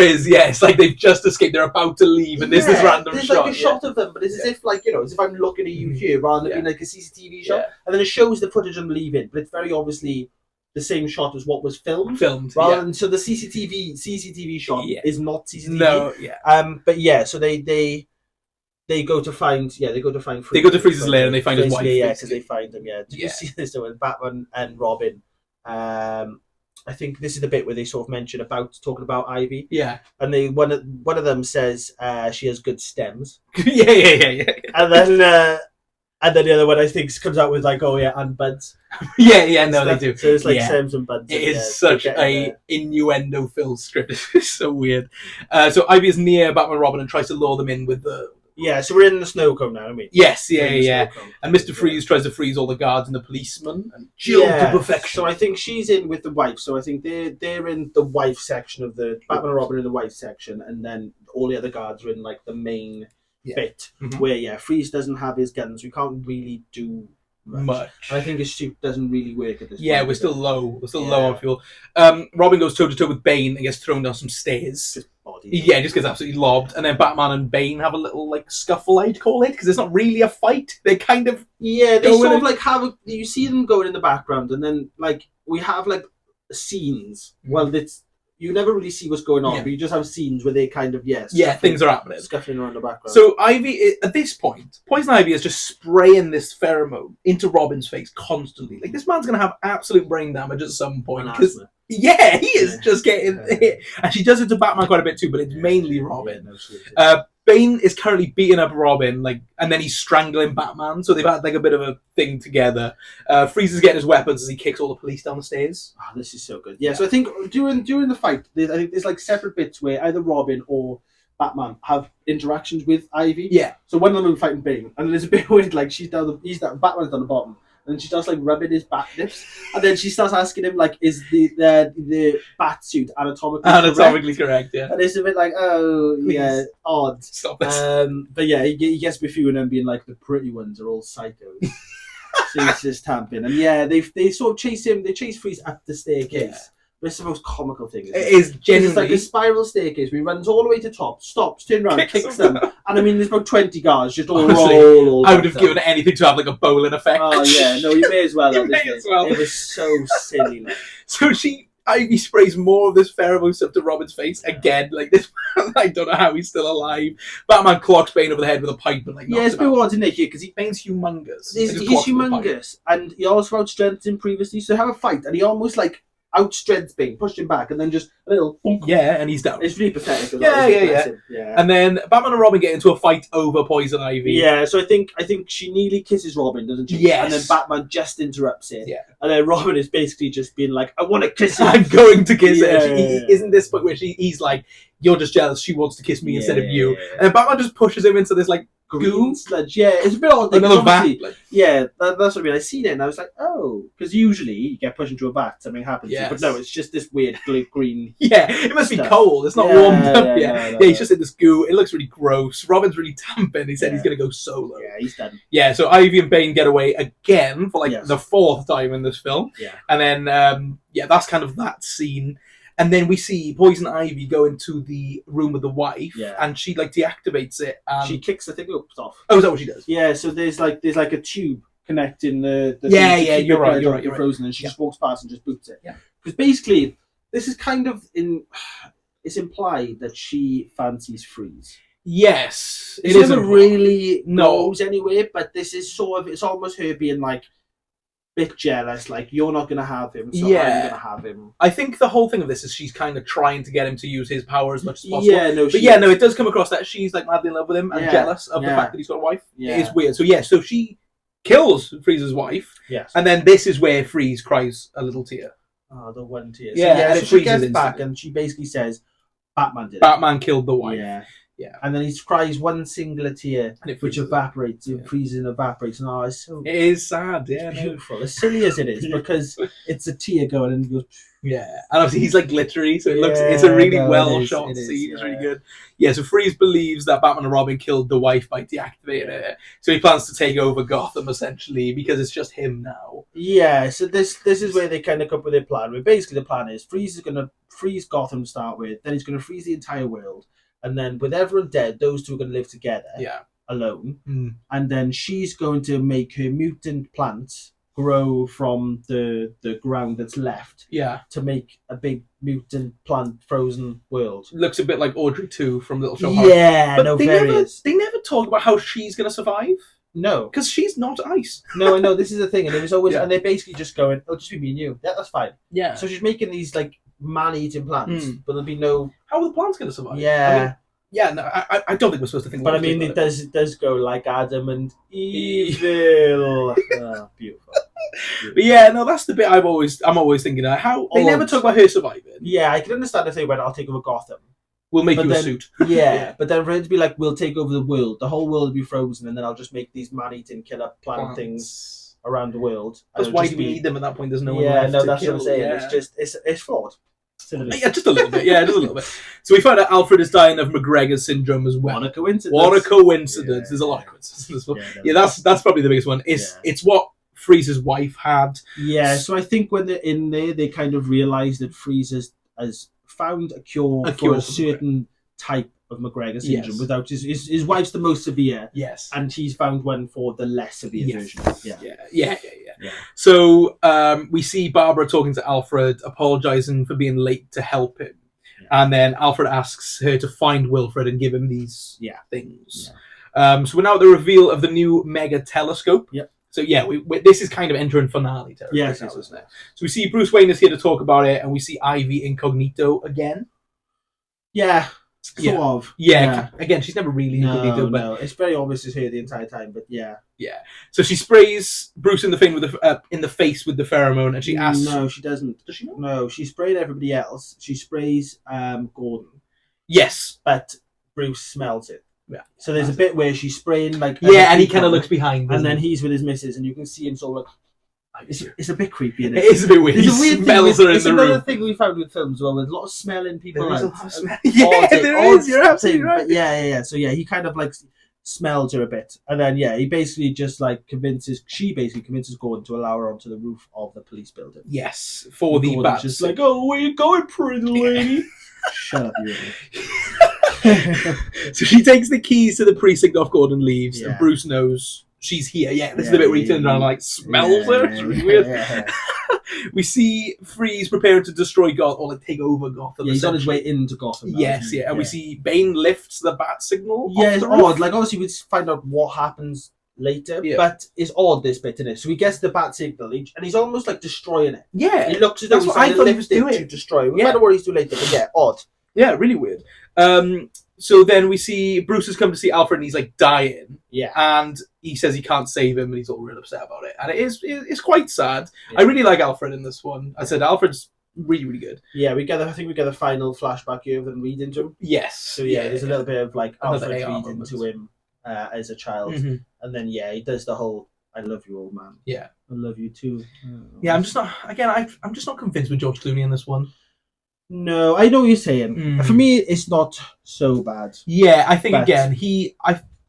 Speaker 2: is. Yeah, it's like they've just escaped. They're about to leave, and there's this random shot.
Speaker 1: There's a shot of them, but it's as if as if I'm looking at you here, rather than being a CCTV shot. And then it shows the footage of them leaving, but it's very obviously the same shot as what was filmed.
Speaker 2: Rather
Speaker 1: than, so the CCTV shot is not CCTV.
Speaker 2: No,
Speaker 1: but yeah, so they go to find Freeze.
Speaker 2: They go to Freeze's lair and they find his wife.
Speaker 1: Yeah, because they find him. Yeah. Did you see this with Batman and Robin? I think this is the bit where they sort of talking about Ivy.
Speaker 2: Yeah.
Speaker 1: And one of them says she has good stems.
Speaker 2: Yeah.
Speaker 1: And then the other one I think comes out with and buds.
Speaker 2: They do.
Speaker 1: So it's stems and buds.
Speaker 2: It is such a innuendo-filled script. It's so weird. So Ivy is near Batman and Robin and tries to lure them in with the...
Speaker 1: Yeah, so we're in the snow cone now, aren't we?
Speaker 2: Yes, yeah. And Mr. Freeze tries to freeze all the guards and the policemen and chill to perfection.
Speaker 1: So I think she's in with the wife. So I think they're in the wife section of the... Batman and Robin in the wife section, and then all the other guards are in the main... bit where Freeze doesn't have his guns. We can't really do much. And I think his suit doesn't really work at this point.
Speaker 2: Yeah, we're still low. We're still low on fuel. Robin goes toe to toe with Bane and gets thrown down some stairs.
Speaker 1: Just body.
Speaker 2: Yeah, just gets absolutely lobbed. And then Batman and Bane have a little scuffle, I'd call it, because it's not really a fight. They kind of
Speaker 1: they sort of have you see them going in the background, and then we have scenes. Well, you never really see what's going on, but you just have scenes where they kind of
Speaker 2: things are happening,
Speaker 1: scuffling around the background.
Speaker 2: So Ivy, at this point, Poison Ivy is just spraying this pheromone into Robin's face constantly. This man's gonna have absolute brain damage at some point. He is just getting hit, and she does it to Batman quite a bit too, but it's mainly Robin. Bane is currently beating up Robin, and then he's strangling Batman, so they've had a bit of a thing together. Freeze is getting his weapons as he kicks all the police down the stairs.
Speaker 1: Oh, this is so good. Yeah, so I think during the fight, I think there's separate bits where either Robin or Batman have interactions with Ivy.
Speaker 2: Yeah.
Speaker 1: So one of them fighting Bane, and there's a bit where Batman's down the bottom. And she starts rubbing his bat nips, and then she starts asking him is the bat suit anatomically correct?
Speaker 2: Yeah.
Speaker 1: And it's a bit odd.
Speaker 2: Stop it.
Speaker 1: But yeah, he gets a few of them being the pretty ones are all psychos. So he's just tamping, and they sort of chase him. They chase Freeze up the staircase. Yeah. It's the most comical thing. Isn't it?
Speaker 2: It is genuinely.
Speaker 1: It's a spiral staircase. He runs all the way to top, stops, turns around, kicks them, and I mean, there's about 20 guards just all roll.
Speaker 2: I would have given anything to have a bowling effect.
Speaker 1: Oh yeah, no, you may as well.
Speaker 2: You may as well.
Speaker 1: It was so silly.
Speaker 2: So Ivy sprays more of this pheromone stuff to Robin's face again. This, I don't know how he's still alive. Batman clocks Bane over the head with a pipe and
Speaker 1: it's been wanting to here because
Speaker 2: Bane's humongous.
Speaker 1: He's humongous, and he also outstrengthened him previously. So they have a fight, and he almost outstrengths Bane, pushed him back, and then just a little...
Speaker 2: Yeah, and he's down.
Speaker 1: It's really pathetic.
Speaker 2: Yeah. And then Batman and Robin get into a fight over Poison Ivy.
Speaker 1: Yeah, so I think she nearly kisses Robin, doesn't she?
Speaker 2: Yes.
Speaker 1: And then Batman just interrupts it.
Speaker 2: Yeah.
Speaker 1: And then Robin is basically just being I want to kiss him.
Speaker 2: I'm going to kiss her. Isn't this point where he's you're just jealous, she wants to kiss me instead of you. And then Batman just pushes him into this
Speaker 1: green sludge. Yeah, it's a bit odd.
Speaker 2: Another vat.
Speaker 1: Yeah, that's what I mean. I seen it and I was oh, because usually you get pushed into a vat, something happens. Yes. But no, it's just this weird green.
Speaker 2: Yeah, it must be cold. It's not warmed up yet. No. He's just in this goo. It looks really gross. Robin's really tamping. He said he's going to go solo.
Speaker 1: Yeah, he's done.
Speaker 2: Yeah, so Ivy and Bane get away again for the fourth time in this film.
Speaker 1: Yeah.
Speaker 2: And then, that's kind of that scene. And then we see Poison Ivy go into the room with the wife, and she deactivates it.
Speaker 1: She kicks the thing off.
Speaker 2: Oh, is that what she does?
Speaker 1: Yeah. So there's a tube connecting the
Speaker 2: you're right.
Speaker 1: Frozen, and she just walks past and just boots it.
Speaker 2: Yeah.
Speaker 1: Because basically, this is kind of it's implied that she fancies Freeze.
Speaker 2: Yes,
Speaker 1: It never really goes anywhere, but this is sort of, it's almost her being like, bit jealous, like, you're not going to have him, so I'm going to have him.
Speaker 2: I think the whole thing of this is she's kind of trying to get him to use his power as much as possible. It does come across that she's like madly in love with him and jealous of the fact that he's got a wife. Yeah. It's weird. So she kills Frieza's wife.
Speaker 1: Yes.
Speaker 2: And then this is where Freeze cries a little tear.
Speaker 1: Oh, the one tear.
Speaker 2: Yeah,
Speaker 1: so she gets back and she basically says, Batman did it.
Speaker 2: Batman killed the wife.
Speaker 1: Yeah. And then he cries one singular tear, which evaporates, it freezes and evaporates. And it
Speaker 2: is sad,
Speaker 1: it's beautiful. As silly as it is, because it's a tear going and he goes,
Speaker 2: and obviously he's like glittery, so it's a really well shot scene. It's really good. Yeah, so Freeze believes that Batman and Robin killed the wife by deactivating it. So he plans to take over Gotham essentially because it's just him now.
Speaker 1: Yeah, so this is where they kind of come up with their plan. Where basically the plan is Freeze is going to freeze Gotham to start with, then he's going to freeze the entire world. And then with everyone dead, those two are going to live together alone. And then she's going to make her mutant plants grow from the ground that's left to make a big mutant plant frozen world.
Speaker 2: Looks a bit like Audrey 2 from Little Shop.
Speaker 1: Yeah,
Speaker 2: but they never talk about how she's going to survive.
Speaker 1: No.
Speaker 2: Because she's not ice.
Speaker 1: No, I know, this is the thing. And it was always, and they're basically just going, it'll just be me and you. Yeah, that's fine.
Speaker 2: Yeah.
Speaker 1: So she's making these like man-eating plants, but there'll be no...
Speaker 2: How are the plants going to survive?
Speaker 1: Yeah.
Speaker 2: I don't think we're supposed to think.
Speaker 1: But I mean, it does go like Adam and Evil. Beautiful.
Speaker 2: But yeah, no, that's the bit I'm always thinking of. How they never talk about her surviving.
Speaker 1: Yeah, I can understand if they went, "I'll take over Gotham.
Speaker 2: We'll make you a suit."
Speaker 1: Yeah, but then for it to be like, "We'll take over the world. The whole world will be frozen, and then I'll just make these man-eating killer plant things around the world."
Speaker 2: That's why we need them at that point. There's no one
Speaker 1: left.
Speaker 2: Yeah, no,
Speaker 1: that's
Speaker 2: what
Speaker 1: I'm saying. Yeah. It's flawed.
Speaker 2: Yeah, just a little bit. Yeah, just a little bit. So we find out Alfred is dying of McGregor's syndrome as well.
Speaker 1: What a coincidence!
Speaker 2: What a coincidence! There's a lot of coincidences. That's probably the biggest one. It's what Freeze's wife had.
Speaker 1: Yeah, so I think when they're in there, they kind of realise that Freeze has found a cure for a certain type of McGregor syndrome. Without his wife's the most severe.
Speaker 2: Yes,
Speaker 1: and he's found one for the less severe version.
Speaker 2: Yeah. So we see Barbara talking to Alfred, apologising for being late to help him. And then Alfred asks her to find Wilfred and give him these things. So we're now at the reveal of the new mega telescope. So this is kind of entering finale territory now, isn't it? So we see Bruce Wayne is here to talk about it, and we see Ivy incognito again.
Speaker 1: Yeah. Sort of.
Speaker 2: Yeah. Again, she's never really incognito.
Speaker 1: No, it's very obvious it's her the entire time, but yeah.
Speaker 2: So she sprays Bruce in the face with the pheromone, and she asks.
Speaker 1: No, she doesn't.
Speaker 2: Does she not?
Speaker 1: No, she sprayed everybody else. She sprays Gordon.
Speaker 2: Yes,
Speaker 1: but Bruce smells it.
Speaker 2: Yeah.
Speaker 1: So there's a bit where she's spraying like.
Speaker 2: And he kind of looks behind,
Speaker 1: and then he's with his missus, and you can see him sort of like. It's a bit creepy, isn't
Speaker 2: it? It is a bit weird.
Speaker 1: It's a weird
Speaker 2: smells
Speaker 1: thing.
Speaker 2: Her
Speaker 1: It's
Speaker 2: in
Speaker 1: another
Speaker 2: the room.
Speaker 1: thing we found with films as well. There's a lot of smelling people
Speaker 2: there
Speaker 1: out.
Speaker 2: Is a lot of smell. There is. You're absolutely right.
Speaker 1: Yeah. So he kind of like smells her a bit, and then he basically just like convinces Gordon to allow her onto the roof of the police building.
Speaker 2: Yes, for the bats.
Speaker 1: Just like, oh, where you going, pretty lady? Shut up, you.
Speaker 2: So she takes the keys to the precinct off Gordon, leaves, and Bruce knows she's here. This is the bit where he turns around and like smells her. It's really weird. We see Freeze preparing to destroy Gotham or like take over Gotham.
Speaker 1: He's on his way into Gotham.
Speaker 2: Yes, and we see Bane lifts the bat signal.
Speaker 1: Yeah, it's odd. Like obviously we find out what happens later, but it's odd this bit in it. So he gets the bat signal and he's almost like destroying it.
Speaker 2: Yeah,
Speaker 1: he looks as though he's
Speaker 2: I thought he was doing
Speaker 1: to destroy it. We find out what he's doing later, but odd.
Speaker 2: Yeah, really weird. So then we see Bruce has come to see Alfred and he's like dying.
Speaker 1: Yeah.
Speaker 2: And he says he can't save him and he's all real upset about it. And it's quite sad. Yeah. I really like Alfred in this one. I said Alfred's really, really good.
Speaker 1: Yeah, I think we get a final flashback here of them reading to him.
Speaker 2: Yes.
Speaker 1: So there's a little bit of like Alfred reading to him as a child. Mm-hmm. And then he does the whole I love you, old man.
Speaker 2: Yeah.
Speaker 1: I love you too.
Speaker 2: Yeah, I'm just not convinced with George Clooney in this one.
Speaker 1: No, I know what you're saying. For me, it's not so bad.
Speaker 2: Yeah, I think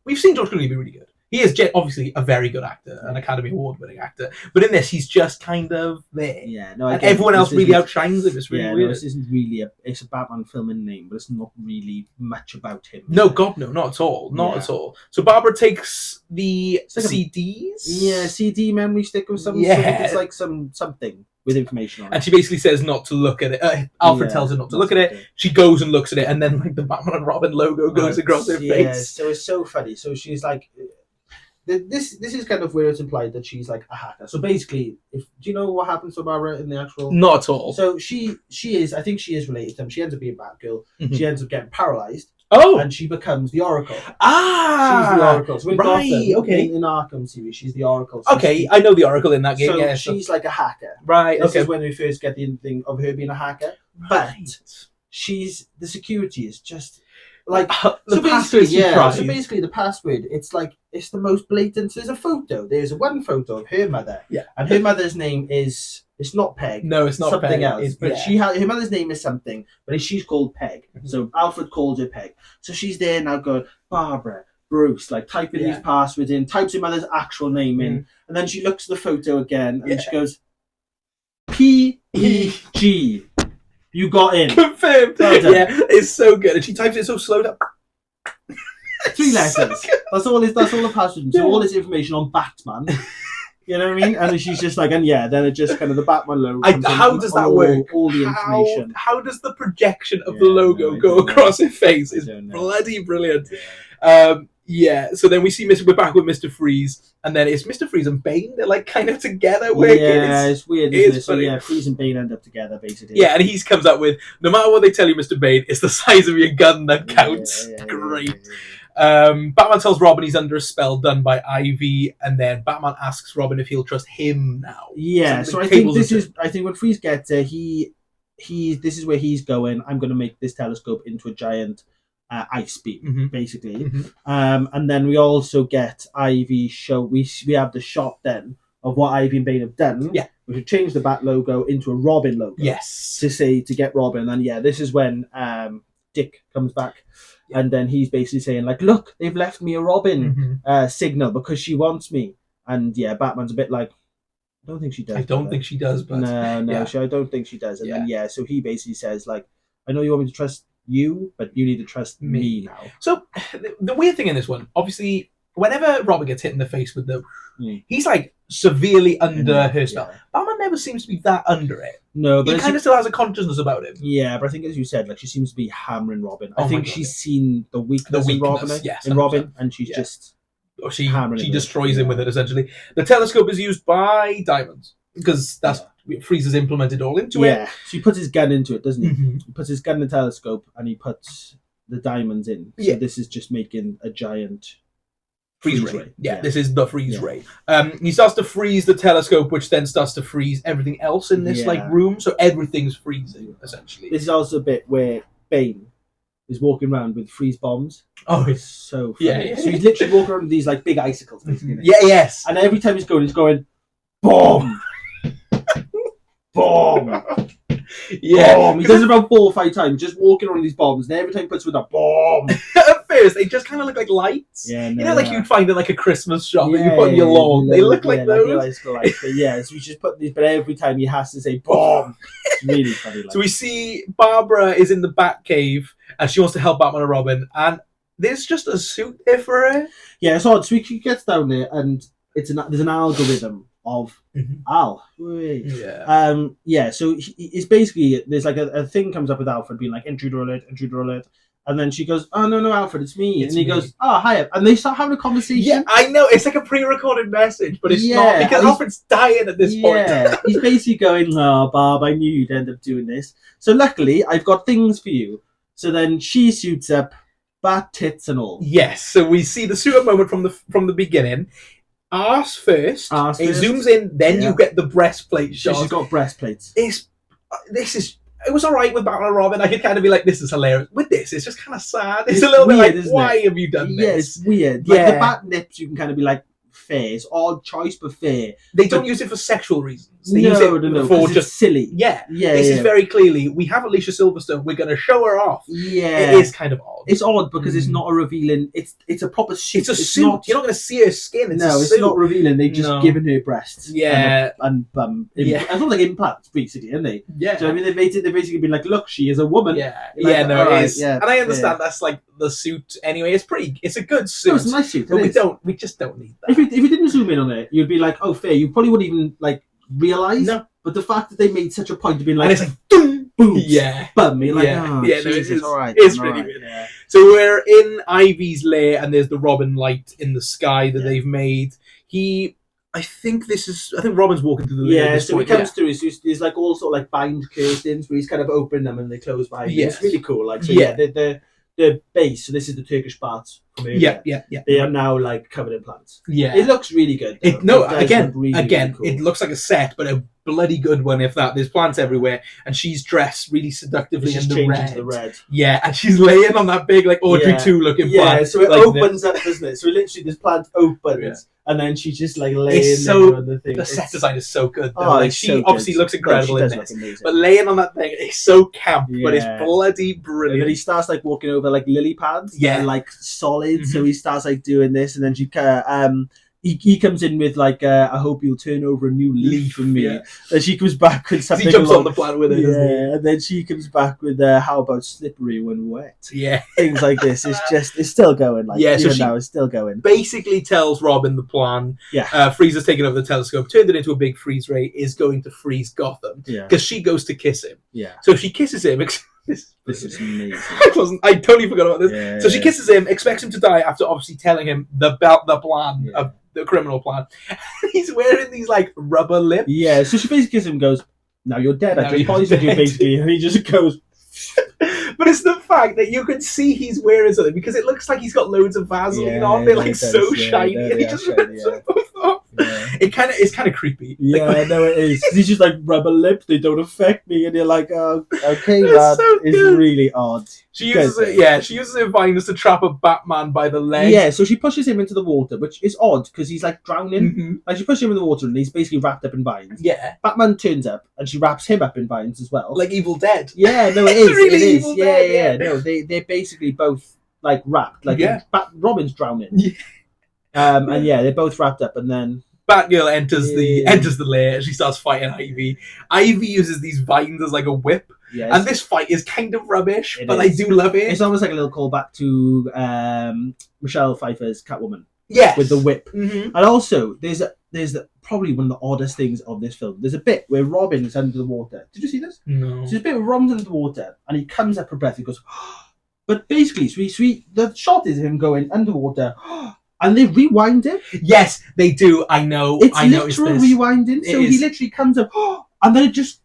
Speaker 2: we've seen George Clooney be really good. He is obviously a very good actor, an Academy Award-winning actor. But in this, he's just kind of there.
Speaker 1: Yeah, no,
Speaker 2: and everyone else really outshines him. It's really weird.
Speaker 1: No, this isn't really it's a Batman film in name, but it's not really much about him.
Speaker 2: No, God, no, not at all. Not at all. So Barbara takes the CDs.
Speaker 1: CD memory stick or something. Yeah. It's like something. with information on it.
Speaker 2: And she basically says not to look at it. Alfred tells her not to look at it. She goes and looks at it, and then like the Batman and Robin logo goes across her face.
Speaker 1: So it's so funny. So she's like, this is kind of where it's implied that she's like a hacker. So basically, do you know what happens to Barbara in the actual?
Speaker 2: Not at all.
Speaker 1: So she is. I think she is related to him. She ends up being Batgirl.
Speaker 2: Mm-hmm.
Speaker 1: She ends up getting paralyzed.
Speaker 2: Oh,
Speaker 1: and she becomes the Oracle.
Speaker 2: Ah,
Speaker 1: she's the Oracle. So in Gotham,
Speaker 2: okay.
Speaker 1: In Arkham series, she's the Oracle.
Speaker 2: So I know the Oracle in that game.
Speaker 1: So she's like a hacker.
Speaker 2: Right.
Speaker 1: This is when we first get the thing of her being a hacker. But she's the security is just like
Speaker 2: the password.
Speaker 1: So basically, the password. It's like it's the most blatant. So there's a photo. There's one photo of her mother.
Speaker 2: Yeah.
Speaker 1: And her mother's name is. It's not Peg.
Speaker 2: No, it's not
Speaker 1: something
Speaker 2: Peg.
Speaker 1: else. But her mother's name is something, but she's called Peg. Mm-hmm. So Alfred calls her Peg. So she's there now going, Barbara, Bruce, like typing these passwords in, types her mother's actual name in, and then she looks at the photo again and she goes, P-E-G. You got in.
Speaker 2: Confirmed. Yeah, it's so good. And she types it so slow that
Speaker 1: 3 letters. That's all the password. So all this information on Batman. You know what I mean? And she's just like, then it just kind of the Batman logo.
Speaker 2: How does that work?
Speaker 1: All the information.
Speaker 2: How does the projection of the logo go across her face? It's bloody brilliant. So then we see we're back with Mr. Freeze, and then it's Mr. Freeze and Bane. They're like kind of together working.
Speaker 1: Yeah, it's weird. Isn't it? So Freeze and Bane end up together basically.
Speaker 2: Yeah, and he comes up with, no matter what they tell you, Mr. Bane, it's the size of your gun that counts. Great. Batman tells Robin he's under a spell done by Ivy, and then Batman asks Robin if he'll trust him now. Yeah,
Speaker 1: so I think when Freeze gets there, this is where he's going. I'm going to make this telescope into a giant ice beam, basically. Mm-hmm. And then we also get Ivy show. We have the shot then of what Ivy and Bane have done. Yeah, we should change the Bat logo into a Robin logo.
Speaker 2: Yes,
Speaker 1: to get Robin. And this is when Dick comes back. And then he's basically saying, like, look, they've left me a Robin signal because she wants me. And Batman's a bit like, I don't think she does.
Speaker 2: I don't think she does, but
Speaker 1: I don't think she does. And then so he basically says, like, I know you want me to trust you, but you need to trust me now.
Speaker 2: So the weird thing in this one, obviously, whenever Robin gets hit in the face with he's like severely under her spell. Batman never seems to be that under it.
Speaker 1: No, but
Speaker 2: he kind of still has a consciousness about him.
Speaker 1: Yeah, but I think, as you said, like she's seems to be hammering Robin. I think she's seen the weakness in Robin, and she's just
Speaker 2: she destroys him with it essentially. The telescope is used by Diamonds because that's Freeze's implemented all into it.
Speaker 1: Yeah, so he puts his gun into it, doesn't he? Mm-hmm. He puts his gun in the telescope and he puts the diamonds in. So this is just making a giant freeze ray.
Speaker 2: Yeah, this is the freeze ray. He starts to freeze the telescope, which then starts to freeze everything else in this room. So everything's freezing essentially.
Speaker 1: This is also a bit where Bane is walking around with freeze bombs.
Speaker 2: Oh,
Speaker 1: it's so funny. Yeah. So he's literally walking around with these like big icicles, basically.
Speaker 2: Yes.
Speaker 1: And every time he's going, bomb, bomb. Yeah, bomb. He does it about 4 or 5 times, just walking around these bombs, and every time he puts with a bomb.
Speaker 2: At first, they just kind of look like lights. Yeah, like you'd find in like a Christmas shop that you put in your lawn. They look like those.
Speaker 1: Like but so he's just putting these, but every time he has to say bomb. It's really funny.
Speaker 2: So we see Barbara is in the Batcave, and she wants to help Batman and Robin, and there's just a suit there for her.
Speaker 1: Yeah, it's odd. So she gets down there, and there's an algorithm of Al. So it's basically there's like a thing comes up with Alfred being like intruder alert, and then she goes, oh no Alfred, it's me. And he goes, oh hi, and they start having a conversation.
Speaker 2: Yeah, I know, it's like a pre-recorded message, but it's not, because Alfred's dying at this point.
Speaker 1: Yeah, he's basically going, oh Bob, I knew you'd end up doing this, so luckily I've got things for you. So then she suits up, bat tits and all.
Speaker 2: Yes, so we see the suit up moment from the beginning. Arse first. It zooms in, then you get the breastplate shot.
Speaker 1: She's got breastplates.
Speaker 2: It was alright with Batman and Robin. I could kind of be like, this is hilarious. With this, it's just kind of sad. It's a little weird, bit like, why have you done this?
Speaker 1: Yeah, it's weird. Like the bat nips, you can kind of be like, fair. It's odd choice, but fair.
Speaker 2: They don't use it for sexual reasons. They use it for just
Speaker 1: silly.
Speaker 2: This is very clearly, we have Alicia Silverstone, we're going to show her off.
Speaker 1: Yeah.
Speaker 2: It is kind of odd.
Speaker 1: It's odd because it's not a revealing, it's a proper suit.
Speaker 2: It's a suit. You're not going to see her skin.
Speaker 1: It's not revealing. They've just given her breasts.
Speaker 2: Yeah.
Speaker 1: And it's not like implants, basically, isn't they?
Speaker 2: Yeah.
Speaker 1: So I mean, they've basically been like, look, she is a woman.
Speaker 2: Yeah.
Speaker 1: Like,
Speaker 2: it is. Yeah. And I understand that's like the suit anyway. It's a good suit.
Speaker 1: No, it's a nice suit.
Speaker 2: But we just don't need that.
Speaker 1: If you didn't zoom in on it, you'd be like, oh, fair. You probably wouldn't even like realize But the fact that they made such a point of being
Speaker 2: and
Speaker 1: like,
Speaker 2: it's like, boom,
Speaker 1: yeah, bum me, like,
Speaker 2: yeah,
Speaker 1: oh,
Speaker 2: yeah, no,
Speaker 1: Jesus,
Speaker 2: it's
Speaker 1: all right,
Speaker 2: it's
Speaker 1: all
Speaker 2: really
Speaker 1: right,
Speaker 2: good.
Speaker 1: yeah.
Speaker 2: So we're in Ivy's lair, and there's the Robin light in the sky that they've made. I think Robin's walking through the lair.
Speaker 1: Yeah,
Speaker 2: at this
Speaker 1: so
Speaker 2: point.
Speaker 1: he comes through. So there's like all sort of like bind curtains where he's kind of open them and they close behind him.
Speaker 2: Yes.
Speaker 1: It's really cool. Like, so yeah, the base. So this is the Turkish parts from earlier.
Speaker 2: Yeah.
Speaker 1: They are now like covered in plants.
Speaker 2: Yeah,
Speaker 1: it looks really good. Though.
Speaker 2: Again,
Speaker 1: really cool.
Speaker 2: it looks like a set, but a bloody good one. If that, there's plants everywhere, and she's dressed really seductively in the red. Yeah, and she's laying on that big like Audrey 2 looking plant.
Speaker 1: Yeah, so it
Speaker 2: like
Speaker 1: opens up, doesn't it? So literally, this plant opens. And then she just like laying there on the thing.
Speaker 2: The set design is so good. Though.
Speaker 1: Oh,
Speaker 2: like she obviously looks incredible in this,
Speaker 1: amazing.
Speaker 2: but laying on that thing is so camp, but it's bloody brilliant.
Speaker 1: And then he starts like walking over like lily pads, like solid.
Speaker 2: Mm-hmm.
Speaker 1: So he starts like doing this, and then he comes in with like, I hope you'll turn over a new leaf for me. Yeah. And she comes back with something.
Speaker 2: He jumps on the plant with it, doesn't he?
Speaker 1: And then she comes back with, how about slippery when wet?
Speaker 2: Yeah.
Speaker 1: Things like this. It's still going. Like, so now it's still going.
Speaker 2: Basically tells Robin the plan.
Speaker 1: Yeah.
Speaker 2: Freezer's taken over the telescope, turned it into a big freeze ray, is going to freeze Gotham.
Speaker 1: Yeah.
Speaker 2: Because she goes to kiss him.
Speaker 1: Yeah.
Speaker 2: So she kisses him. This
Speaker 1: is amazing.
Speaker 2: I totally forgot about this.
Speaker 1: Yeah,
Speaker 2: so she kisses him, expects him to die after obviously telling him the plan of the criminal plan. He's wearing these like rubber lips.
Speaker 1: Yeah, so she basically kisses him and goes, now you're dead. I just poisoned you, basically. And he just goes...
Speaker 2: But it's the fact that you can see he's wearing something because it looks like he's got loads of Vaseline on. They're like so shiny, and he just rips them both off. Yeah. It's kind of creepy.
Speaker 1: Yeah,
Speaker 2: like,
Speaker 1: no, it is. He's just like rubber lips. They don't affect me, and you're like, oh, okay, man.
Speaker 2: So
Speaker 1: it's really odd.
Speaker 2: She uses her vines to trap a Batman by the leg.
Speaker 1: Yeah, so she pushes him into the water, which is odd because he's like drowning.
Speaker 2: Mm-hmm.
Speaker 1: Like she pushes him in the water, and he's basically wrapped up in vines.
Speaker 2: Yeah,
Speaker 1: Batman turns up, and she wraps him up in vines as well,
Speaker 2: like Evil Dead.
Speaker 1: Yeah, no, it is.
Speaker 2: Really
Speaker 1: it is.
Speaker 2: Evil Dead,
Speaker 1: yeah. No, they're basically both like wrapped. Like Robin's drowning.
Speaker 2: Yeah.
Speaker 1: And they're both wrapped up, and then
Speaker 2: Batgirl enters the lair. She starts fighting Ivy. Ivy uses these vines as like a whip. Yes. And this fight is kind of rubbish, but I do love it.
Speaker 1: It's almost like a little callback to Michelle Pfeiffer's Catwoman.
Speaker 2: Yes.
Speaker 1: With the whip.
Speaker 2: Mm-hmm.
Speaker 1: And also, there's probably one of the oddest things of this film. There's a bit where Robin is under the water. Did you see this?
Speaker 2: No.
Speaker 1: So there's a bit where Robin's under the water, and he comes up for breath. He goes, but basically, the shot is him going underwater. And they rewind it.
Speaker 2: Yes, they do. I know.
Speaker 1: It's
Speaker 2: noticed
Speaker 1: literal
Speaker 2: this.
Speaker 1: rewinding. So he literally comes up, and then it just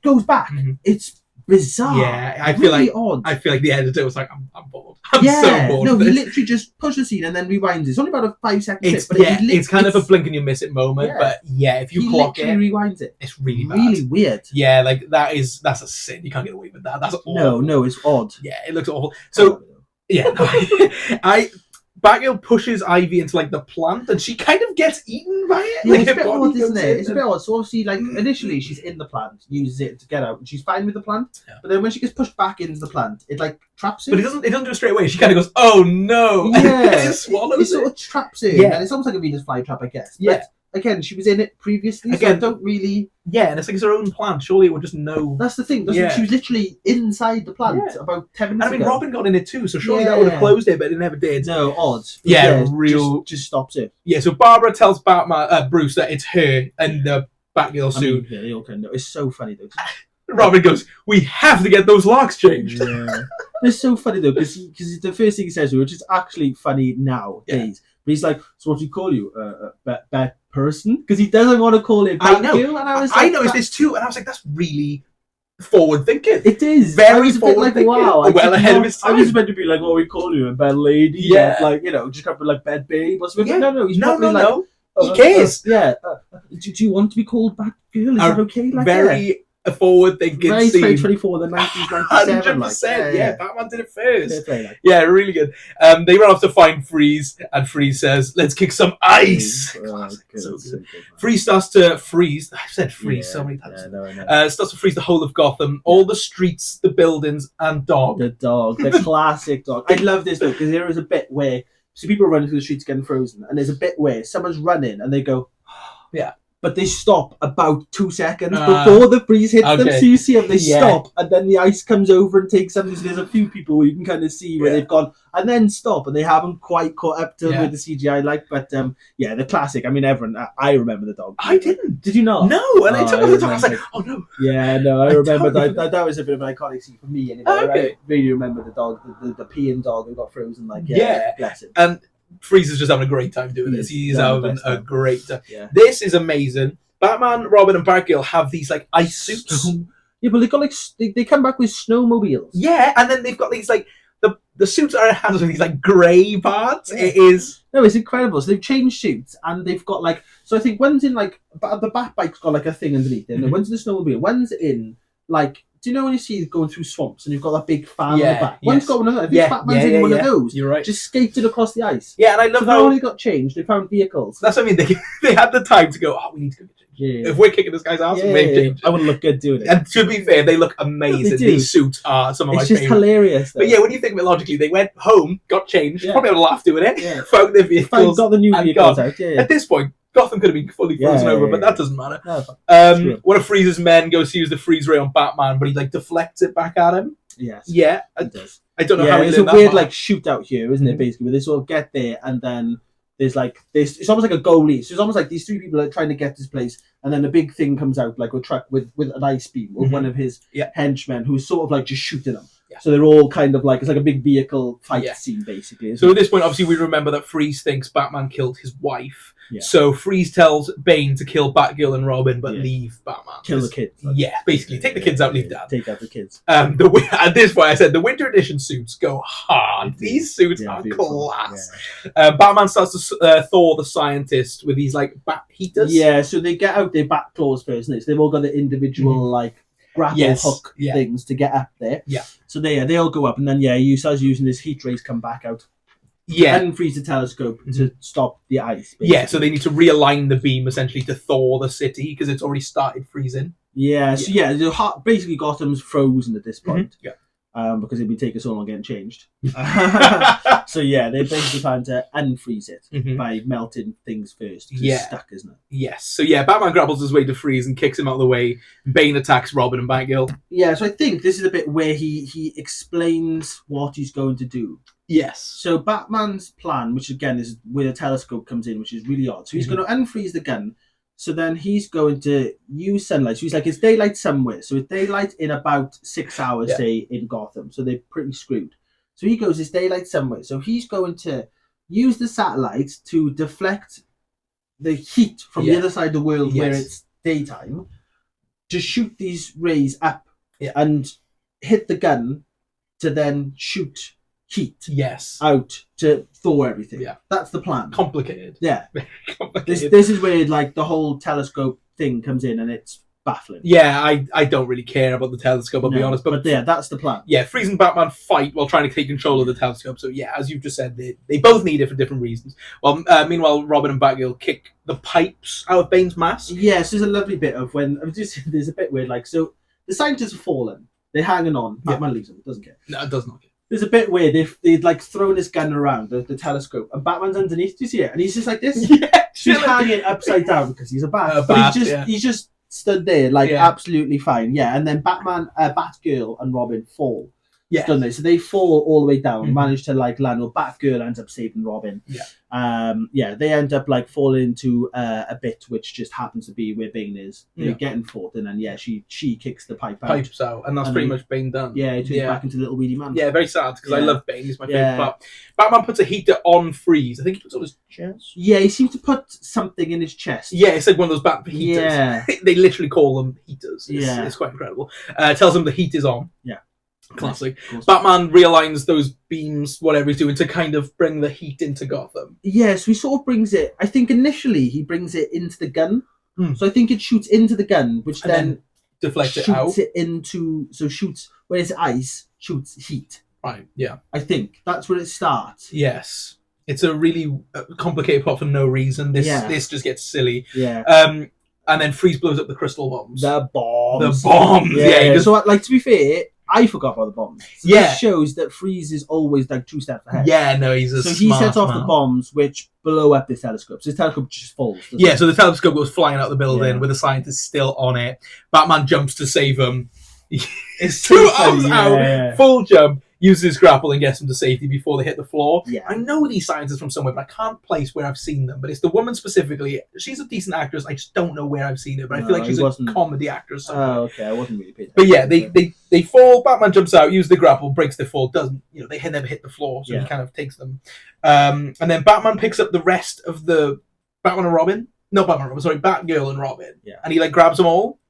Speaker 1: goes back.
Speaker 2: Mm-hmm.
Speaker 1: It's bizarre.
Speaker 2: Yeah, I
Speaker 1: really
Speaker 2: feel
Speaker 1: odd.
Speaker 2: I feel like the editor was like, I'm bored. I'm so bored.
Speaker 1: No, he literally just pushes the scene and then rewinds it. It's only about a 5-second clip, but
Speaker 2: it's kind of a blink and you miss it moment. Yeah. But if you clock it,
Speaker 1: rewinds it.
Speaker 2: It's really bad.
Speaker 1: Really weird.
Speaker 2: Yeah, like that's a sin. You can't get away with that. That's awful.
Speaker 1: No, it's odd.
Speaker 2: Yeah, it looks awful. So Batgirl pushes Ivy into like the plant, and she kind of gets eaten by it.
Speaker 1: Yeah, it's a bit odd, isn't it? It's a bit odd. So obviously, like initially, she's in the plant, uses it to get out, and she's fine with the plant. Yeah. But then when she gets pushed back into the plant, it like traps her.
Speaker 2: But it doesn't do it straight away. She kind of goes, "Oh no!"
Speaker 1: Yeah,
Speaker 2: it swallows
Speaker 1: it. Sort of traps her. Yeah, and it's almost like a Venus flytrap, I guess.
Speaker 2: Yeah.
Speaker 1: But again, she was in it previously, so I don't really...
Speaker 2: Yeah, and it's like it's her own plant. Surely it would just know.
Speaker 1: That's the thing. She was literally inside the plant about 10 minutes ago.
Speaker 2: Robin got in it too, so surely that would have closed it, but it never did.
Speaker 1: No, odd. Just stops it.
Speaker 2: Yeah, so Barbara tells Bruce that it's her and the Batgirl suit.
Speaker 1: They all kind of know. It's so funny though.
Speaker 2: Robin goes, "We have to get those locks changed."
Speaker 1: Yeah. It's so funny though, because the first thing he says, which is actually funny nowadays, but he's like, "So what do you call you? Bat person?" Because he doesn't want to call it Batgirl. And
Speaker 2: I noticed this too, and I was like, "That's really forward thinking."
Speaker 1: It is
Speaker 2: very forward thinking.
Speaker 1: Wow,
Speaker 2: well ahead of his time.
Speaker 1: I was meant to be like, "What we call you, a bad lady?"
Speaker 2: Yeah,
Speaker 1: like just kind of like bad babe or something.
Speaker 2: Yeah.
Speaker 1: No, he's
Speaker 2: no. He cares.
Speaker 1: Do you want to be called Batgirl? Is that okay? Like
Speaker 2: very forward thinking.
Speaker 1: Very 2024, the 1997.
Speaker 2: 100%. Yeah, Batman did it first. Yeah, really good. They run off to find Freeze, and Freeze says, "Let's kick some ice." So good. Freeze starts to freeze. I've said freeze so many times. Starts to freeze the whole of Gotham, all the streets, the buildings, and dog.
Speaker 1: The classic dog. I love this though, because there is a bit where people are running through the streets getting frozen, and there's a bit where someone's running and they go, but they stop about 2 seconds before the freeze hits them. So you see them, they stop, and then the ice comes over and takes them. So there's a few people where you can kind of see where they've gone and then stop, and they haven't quite caught up to with the CGI like. But the classic. I mean, everyone. I remember the dog.
Speaker 2: I didn't.
Speaker 1: Did you not?
Speaker 2: No, and I took off the dog. I was like, oh no.
Speaker 1: Yeah, no, I remember that was a bit of an iconic scene for me. Anyway, I really remember the dog, the peeing dog who got frozen. Like, bless him.
Speaker 2: And Freeze is just having a great time doing this. He's having a great time.
Speaker 1: Yeah.
Speaker 2: This is amazing. Batman, Robin, and Batgirl have these like ice suits.
Speaker 1: Yeah, but they got like they come back with snowmobiles.
Speaker 2: Yeah, and then they've got these like the suits are handled with these like grey parts. Yeah.
Speaker 1: It's incredible. So they've changed suits, and they've got like, so I think one's in like the Batbike's got like a thing underneath it, and one's in the snowmobile. One's in like, do you know when you see going through swamps and you've got that big fan on the back? One's got one of those. Batman's in one of those.
Speaker 2: You're right.
Speaker 1: Just skated across the ice.
Speaker 2: Yeah, and I love
Speaker 1: how they only got changed. They found vehicles.
Speaker 2: That's what I mean. They had the time to go, we need to go get changed. Yeah. If we're kicking this guy's ass, we make change.
Speaker 1: I would look good doing it.
Speaker 2: And to be fair, they look amazing. These suits are some of my favourites.
Speaker 1: It's just hilarious, though.
Speaker 2: But yeah, when you think of it logically, they went home, got changed, probably had a laugh doing it, found their vehicles,
Speaker 1: got the new vehicles out.
Speaker 2: At this point, Gotham could have been fully frozen over, but that doesn't matter.
Speaker 1: No,
Speaker 2: one of Freeze's men goes to use the freeze ray on Batman, but he like deflects it back at him.
Speaker 1: Yes.
Speaker 2: Yeah.
Speaker 1: It does.
Speaker 2: I don't know how he
Speaker 1: did that. It's a weird like shootout here, isn't it? Basically, where they sort of get there, and then there's like this. It's almost like a goalie. So it's almost like these three people are trying to get this place, and then a big thing comes out, like a truck with an ice beam, with one of his henchmen who's sort of like just shooting them. Yeah. So they're all kind of like, it's like a big vehicle fight scene, basically.
Speaker 2: So at this point, obviously, we remember that Freeze thinks Batman killed his wife.
Speaker 1: Yeah.
Speaker 2: So Freeze tells Bane to kill Batgirl and Robin, but leave Batman.
Speaker 1: Kill the kids.
Speaker 2: Basically, take the kids out, leave Dad.
Speaker 1: Take out the kids.
Speaker 2: At this point, I said the Winter Edition suits go hard. These suits are class. Yeah. Batman starts to Thor the scientist with these like bat heaters.
Speaker 1: Yeah, so they get out their bat claws first, and they've all got the individual like grapple hook things to get up there.
Speaker 2: Yeah.
Speaker 1: So they all go up, and then he starts using his heat rays come back out.
Speaker 2: Yeah.
Speaker 1: And freeze the telescope to stop the ice. Basically.
Speaker 2: Yeah, so they need to realign the beam essentially to thaw the city because it's already started freezing.
Speaker 1: Yeah, so basically Gotham's frozen at this point.
Speaker 2: Yeah.
Speaker 1: Because it'd be taking so long getting changed. So they basically plan to unfreeze it by melting things first. It's stuck, isn't it?
Speaker 2: Yes. So Batman grapples his way to Freeze and kicks him out of the way. Bane attacks Robin and Batgirl.
Speaker 1: Yeah, so I think this is a bit where he explains what he's going to do.
Speaker 2: Yes.
Speaker 1: So Batman's plan, which again is where the telescope comes in, which is really odd. So he's going to unfreeze the gun. So then he's going to use sunlight. So he's like, it's daylight somewhere. So it's daylight in about 6 hours, say, in Gotham. So they're pretty screwed. So he goes, it's daylight somewhere. So he's going to use the satellite to deflect the heat from the other side of the world where it's daytime to shoot these rays up and hit the gun to then shoot heat out to thaw everything. Yeah. That's the plan.
Speaker 2: Complicated.
Speaker 1: Yeah.
Speaker 2: Very complicated.
Speaker 1: This is where like the whole telescope thing comes in, and it's baffling.
Speaker 2: Yeah, I don't really care about the telescope, I'll be honest. But
Speaker 1: that's the plan.
Speaker 2: Yeah, Freeze and Batman fight while trying to take control of the telescope. So as you've just said, they both need it for different reasons. Well, meanwhile, Robin and Batgirl kick the pipes out of Bane's mask.
Speaker 1: Yes, there's a lovely bit of when there's a bit where like, so the scientists have fallen, they're hanging on. Batman leaves them, doesn't care.
Speaker 2: No, it does not care.
Speaker 1: There's a bit where they'd like thrown his gun around the telescope, and Batman's underneath. Do you see it? And he's just like this. He's hanging upside down because he's a bat. But he's just stood there like absolutely fine. Yeah, and then Batgirl and Robin fall. Yeah, done this. So they fall all the way down, manage to like land. Or Batgirl ends up saving Robin. They end up like falling into a bit which just happens to be where Bane is. They're getting fought, and then she kicks the pipes out,
Speaker 2: and that's pretty much Bane done.
Speaker 1: Yeah, he turns back into little weedy man.
Speaker 2: Yeah, very sad because I love Bane. He's my favorite part. Batman puts a heater on Freeze. I think he puts it on his chest.
Speaker 1: Yeah, he seems to put something in his chest.
Speaker 2: Yeah, it's like one of those bat heaters.
Speaker 1: Yeah,
Speaker 2: they literally call them heaters. It's quite incredible. Tells him the heat is on.
Speaker 1: Yeah.
Speaker 2: Classic. Batman realigns those beams, whatever he's doing, to kind of bring the heat into Gotham.
Speaker 1: Yeah, so he sort of brings it, I think initially he brings it into the gun. So I think it shoots into the gun, which then
Speaker 2: deflects
Speaker 1: it
Speaker 2: out.
Speaker 1: Shoots it into, so shoots, where it's ice, shoots heat.
Speaker 2: Right, yeah.
Speaker 1: I think that's where it starts.
Speaker 2: Yes. It's a really complicated plot for no reason. This just gets silly.
Speaker 1: Yeah.
Speaker 2: And then Freeze blows up the crystal bombs.
Speaker 1: The bombs.
Speaker 2: Yeah.
Speaker 1: So, like, to be fair, I forgot about the bombs. So this shows that Freeze is always like 2 steps ahead.
Speaker 2: Yeah, no, he's a
Speaker 1: so
Speaker 2: smart
Speaker 1: he sets off
Speaker 2: man.
Speaker 1: the bombs, which blow up the telescope. So the telescope just falls.
Speaker 2: Yeah, so the telescope goes flying out the building with the scientist still on it. Batman jumps to save him. It's 2 arms out, full jump. Uses his grapple and gets them to safety before they hit the floor.
Speaker 1: Yeah.
Speaker 2: I know these scientists from somewhere, but I can't place where I've seen them. But it's the woman specifically. She's a decent actress. I just don't know where I've seen her. But I feel like she's a comedy actress.
Speaker 1: Oh, okay. I wasn't really paying
Speaker 2: attention. But yeah, they fall. Batman jumps out, uses the grapple, breaks the fall. Doesn't they never hit the floor, so he kind of takes them. And then Batman picks up the rest of the Batman and Robin. No, Batman and Robin. Sorry, Batgirl and Robin.
Speaker 1: Yeah.
Speaker 2: And he grabs them all.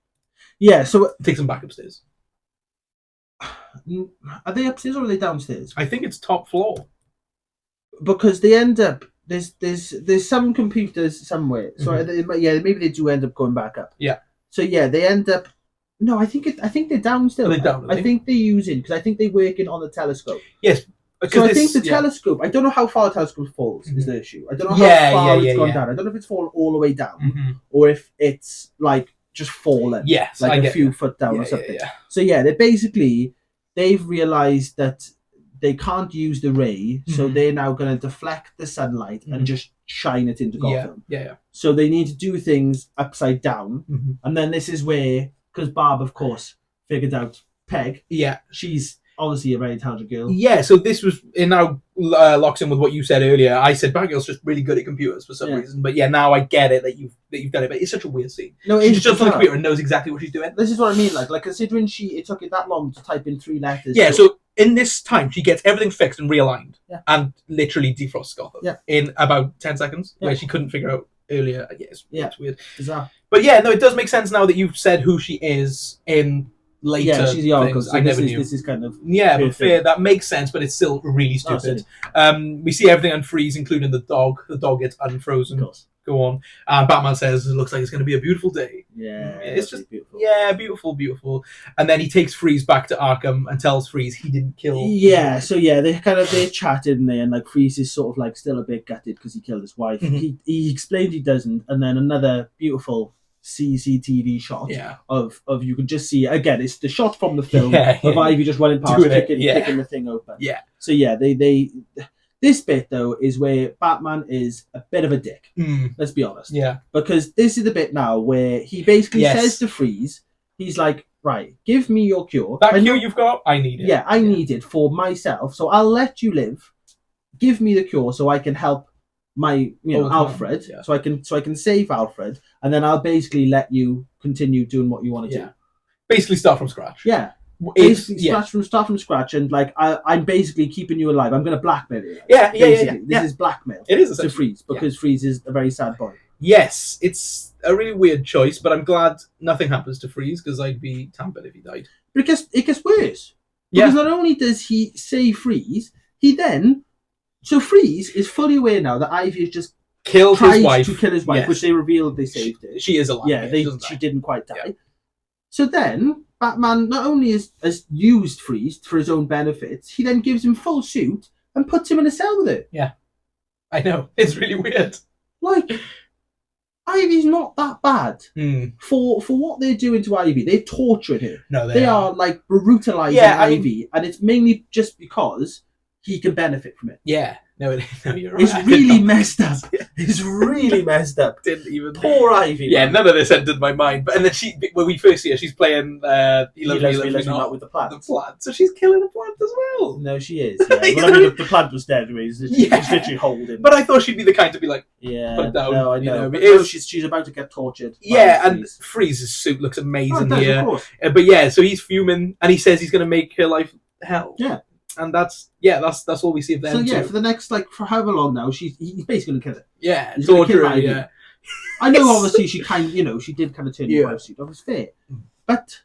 Speaker 1: Yeah. So
Speaker 2: takes them back upstairs.
Speaker 1: Are they upstairs or are they downstairs?
Speaker 2: I think it's top floor.
Speaker 1: Because they end up there's some computers somewhere. So maybe they do end up going back up.
Speaker 2: Yeah.
Speaker 1: So yeah, they end up. No, I think they're down still.
Speaker 2: Are they down?
Speaker 1: I think they're using because I think they're working on the telescope.
Speaker 2: Yes.
Speaker 1: So I think the telescope. I don't know how far the telescope falls. Is the issue? I don't know how far it's gone down. I don't know if it's fallen all the way down or if it's like just fallen.
Speaker 2: Yes,
Speaker 1: like a few foot down or something. So yeah, they've realized that they can't use the ray, so they're now going to deflect the sunlight and just shine it into Gotham.
Speaker 2: Yeah.
Speaker 1: So they need to do things upside down, and then this is where, because Barb, of course, figured out Peg.
Speaker 2: Yeah,
Speaker 1: she's obviously a very talented girl.
Speaker 2: Yeah, so this was it now locks in with what you said earlier. I said Batgirl's just really good at computers for some reason, but yeah, now I get it that you've done it. But it's such a weird scene.
Speaker 1: No,
Speaker 2: she's just on the computer and knows exactly what she's doing.
Speaker 1: This is what I mean, like considering it took it that long to type in 3 letters.
Speaker 2: Yeah, so in this time she gets everything fixed and realigned, and literally defrosts Gotham in about 10 seconds, where she couldn't figure out earlier. It's weird,
Speaker 1: bizarre.
Speaker 2: But yeah, no, it does make sense now that you've said who she is in. Later,
Speaker 1: yeah, she's the Oracle. So
Speaker 2: I never knew.
Speaker 1: This is kind of
Speaker 2: but fair. That makes sense, but it's still really stupid. We see everything unfreeze, including the dog. The dog gets unfrozen. Go on. Batman says, "It looks like it's going to be a beautiful day."
Speaker 1: Yeah,
Speaker 2: it's just
Speaker 1: beautiful.
Speaker 2: Yeah, beautiful. And then he takes Freeze back to Arkham and tells Freeze he didn't kill.
Speaker 1: Yeah, so yeah, they're chatting there, and like Freeze is sort of like still a bit gutted because he killed his wife. He explained he doesn't, and then another beautiful CCTV shot of you can just see again. It's the shot from the film of Ivy just running past, picking the thing open.
Speaker 2: Yeah.
Speaker 1: So yeah, they this bit though is where Batman is a bit of a dick. Let's be honest.
Speaker 2: Yeah.
Speaker 1: Because this is the bit now where he basically says to Freeze, he's like, right, give me your cure.
Speaker 2: That cure you've got, I need it.
Speaker 1: Yeah, I need it for myself. So I'll let you live. Give me the cure so I can help my Alfred, so I can save Alfred, and then I'll basically let you continue doing what you want to do.
Speaker 2: Basically start from scratch.
Speaker 1: Yeah. Start from scratch, and like I'm basically keeping you alive. I'm going to blackmail you. This is blackmail.
Speaker 2: It is
Speaker 1: to Freeze because Freeze is a very sad boy.
Speaker 2: Yes, it's a really weird choice, but I'm glad nothing happens to Freeze because I'd be tampered if he died.
Speaker 1: Because it gets worse. Because not only does he save Freeze, he then. So Freeze is fully aware now that Ivy has just
Speaker 2: killed his wife,
Speaker 1: which they revealed they saved her.
Speaker 2: She is alive.
Speaker 1: Yeah, she didn't quite die. Yeah. So then Batman not only has used Freeze for his own benefits, he then gives him full suit and puts him in a cell with it.
Speaker 2: Yeah, I know. It's really weird.
Speaker 1: Like, Ivy's not that bad for what they're doing to Ivy. They've tortured her.
Speaker 2: No,
Speaker 1: they are like brutalizing Ivy, and it's mainly just because he can benefit from it.
Speaker 2: Yeah. No, you're right.
Speaker 1: It's really messed up. It's really messed up.
Speaker 2: Didn't even
Speaker 1: poor Ivy.
Speaker 2: Yeah, none of this entered my mind. But and then when we first see her, she's playing
Speaker 1: He Loves Me Not with the plant.
Speaker 2: So she's killing the plant as well.
Speaker 1: No, she is. Yeah. Well, I mean, the plant was dead. She's literally holding.
Speaker 2: But I thut she'd be the kind to be like, put it down.
Speaker 1: No, I know. But she's about to get tortured.
Speaker 2: Yeah, and Freeze's suit looks amazing here.
Speaker 1: Of course.
Speaker 2: But yeah, so he's fuming, and he says he's going to make her life hell.
Speaker 1: Yeah.
Speaker 2: And that's all we see of them.
Speaker 1: So for the next for however long now, he's basically gonna kill it.
Speaker 2: Yeah,
Speaker 1: he's gonna kill Ivy. Yeah. I know, obviously she she did kind of turn the suit off. It's fair, but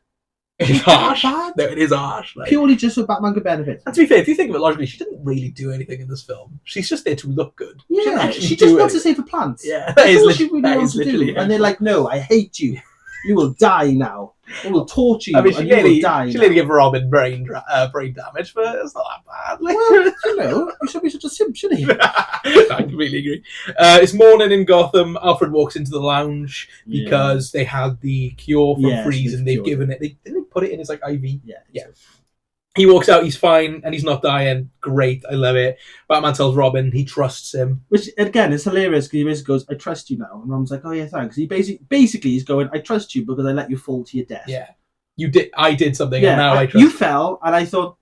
Speaker 2: it's harsh. No, it is harsh.
Speaker 1: Purely just so Batman could benefit.
Speaker 2: And to be fair, if you think of it logically, she didn't really do anything in this film. She's just there to look good.
Speaker 1: Yeah, she just wants to save the plants.
Speaker 2: Yeah,
Speaker 1: that's all she really wants to do. And they're like, no, I hate you. You will die now. We will torture you. I mean, she will die.
Speaker 2: She let give Robin brain damage, but it's not that bad.
Speaker 1: Well, you should be such a simp, shouldn't you?
Speaker 2: I completely agree. It's morning in Gotham. Alfred walks into the lounge because they had the cure from Freeze, and they've given it. They didn't put it in his IV.
Speaker 1: Yeah.
Speaker 2: He walks out, he's fine, and he's not dying. Great, I love it. Batman tells Robin he trusts him.
Speaker 1: Which, again, is hilarious because he basically goes, I trust you now. And Robin's like, oh, yeah, thanks. He basically he's going, I trust you because I let you fall to your death.
Speaker 2: Yeah. I did something,
Speaker 1: yeah,
Speaker 2: and now I trust
Speaker 1: you. Fell, and I thought,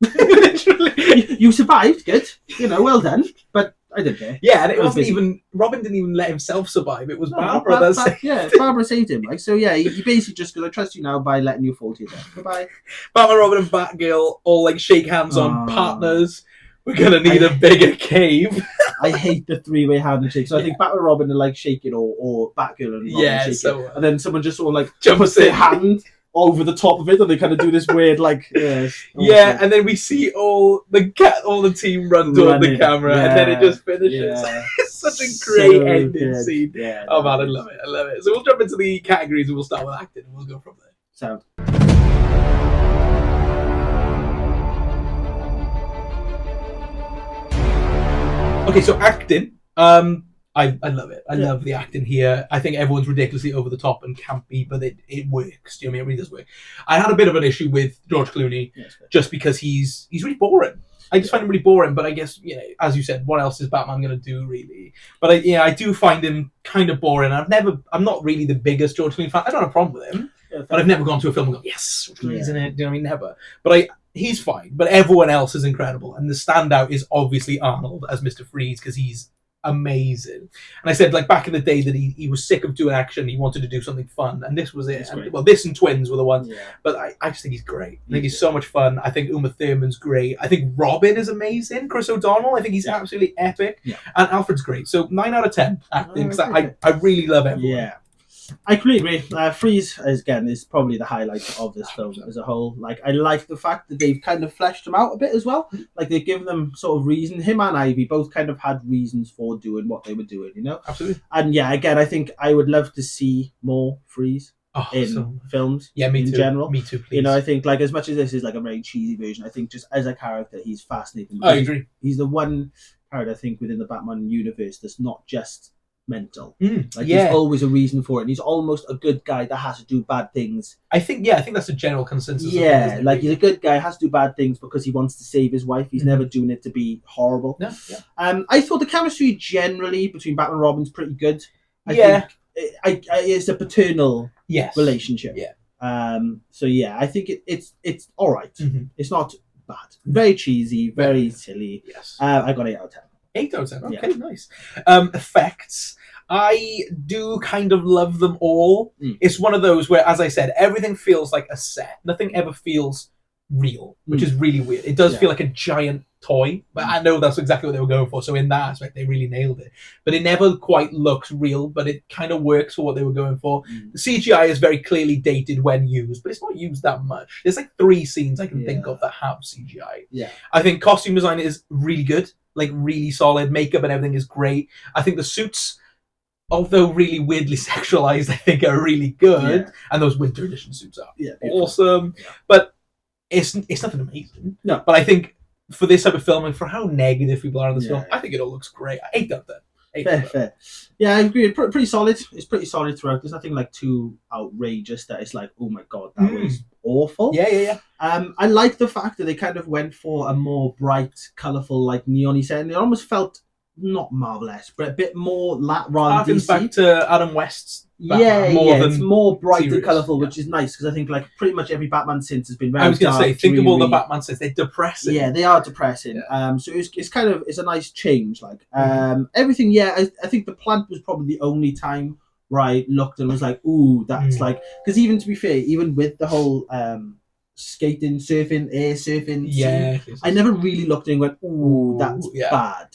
Speaker 1: literally. You survived, good. Well done. But I didn't care.
Speaker 2: Yeah, and it wasn't even, Robin didn't even let himself survive. It was Barbara that saved him.
Speaker 1: Barbara saved him. Like, so yeah, he basically just goes, I trust you now by letting you fall to your death. Bye-bye.
Speaker 2: Batman, Robin, and Batgirl all like shake hands on partners. We're gonna need a bigger cave.
Speaker 1: I hate the three-way handshake. So I think Batman and Robin are like shaking, or Batgirl and Robin shaking. And then someone just sort of like
Speaker 2: jumps
Speaker 1: their hand over the top of it, and they kind of do this weird like
Speaker 2: and then we see all the team run toward the camera, and then it just finishes. It's such a great ending scene. Oh man, I love it. So we'll jump into the categories, and we'll start with acting, and we'll go from there.
Speaker 1: Sound.
Speaker 2: Okay, so acting. I love it. I love the acting here. I think everyone's ridiculously over the top and campy, but it works. Do you know what I mean? It really does work. I had a bit of an issue with George Clooney just because he's really boring. I just find him really boring, but I guess, as you said, what else is Batman going to do, really? But I do find him kind of boring. I'm not really the biggest George Clooney fan. I don't have a problem with him, but I've never gone to a film and gone, yes, George Clooney's in it. Do you know what I mean? Never. But he's fine, but everyone else is incredible. And the standout is obviously Arnold as Mr. Freeze, because he's amazing. And I said, like, back in the day that he was sick of doing action, he wanted to do something fun, and this was it. And, well, this and Twins were the ones, but I just think he's great. I think he's so much fun. I think Uma Thurman's great. I think Robin is amazing. Chris O'Donnell, I think he's absolutely epic. And Alfred's great. So 9 out of 10 acting, because I really love everyone.
Speaker 1: I completely agree. Freeze, again, is probably the highlight of this film as a whole. Like, I like the fact that they've kind of fleshed him out a bit as well. Like, they've given them sort of reason. Him and Ivy both kind of had reasons for doing what they were doing,
Speaker 2: Absolutely.
Speaker 1: And again, I think I would love to see more Freeze in films.
Speaker 2: Yeah, me
Speaker 1: in
Speaker 2: too.
Speaker 1: general.
Speaker 2: Me too, please.
Speaker 1: I think, like, as much as this is like a very cheesy version, I think just as a character, he's fascinating.
Speaker 2: I agree. He's
Speaker 1: the one character, I think, within the Batman universe that's not just mental. There's always a reason for it, and he's almost a good guy that has to do bad things. I think that's a general consensus. He's a good guy, has to do bad things because he wants to save his wife. He's never doing it to be horrible. I thought the chemistry generally between Batman and Robin's pretty good. I think it's a paternal relationship. I think it's all right. It's not bad. Very cheesy, very silly. I got 8 out of 10.
Speaker 2: 8 out of 10. Okay, nice. Effects. I do kind of love them all. It's one of those where, as I said, everything feels like a set. Nothing ever feels real, which is really weird. It does feel like a giant toy, but I know that's exactly what they were going for. So in that aspect, they really nailed it. But it never quite looks real, but it kind of works for what they were going for. The CGI is very clearly dated when used, but it's not used that much. There's like 3 scenes I can think of that have CGI. I think costume design is really good, like really solid. Makeup and everything is great. I think the suits, although really weirdly sexualized, I think are really good. And those winter edition suits are awesome. But it's nothing amazing. No. But I think for this type of film and for how negative people are on this film, I think it all looks great. 8 out of 10. Fair. Yeah, I agree. Pretty solid. It's pretty solid throughout. There's nothing like too outrageous that it's like, oh my god, that was awful. I like the fact that they kind of went for a more bright, colourful, like neon-y setting. It almost felt not Marvel-esque, but a bit more rather than DC. Back to Adam West's Batman, it's more bright and colourful, which is nice, because I think like pretty much every Batman since has been very dark. I was going to say, think of all the Batman since, they're depressing. Yeah, they are depressing. So it's a nice change. Like everything. I think the plant was probably the only time where I looked and was like, ooh, that's like, because even to be fair, even with the whole skating, surfing, air surfing scene, I never really looked and went, ooh, that's bad.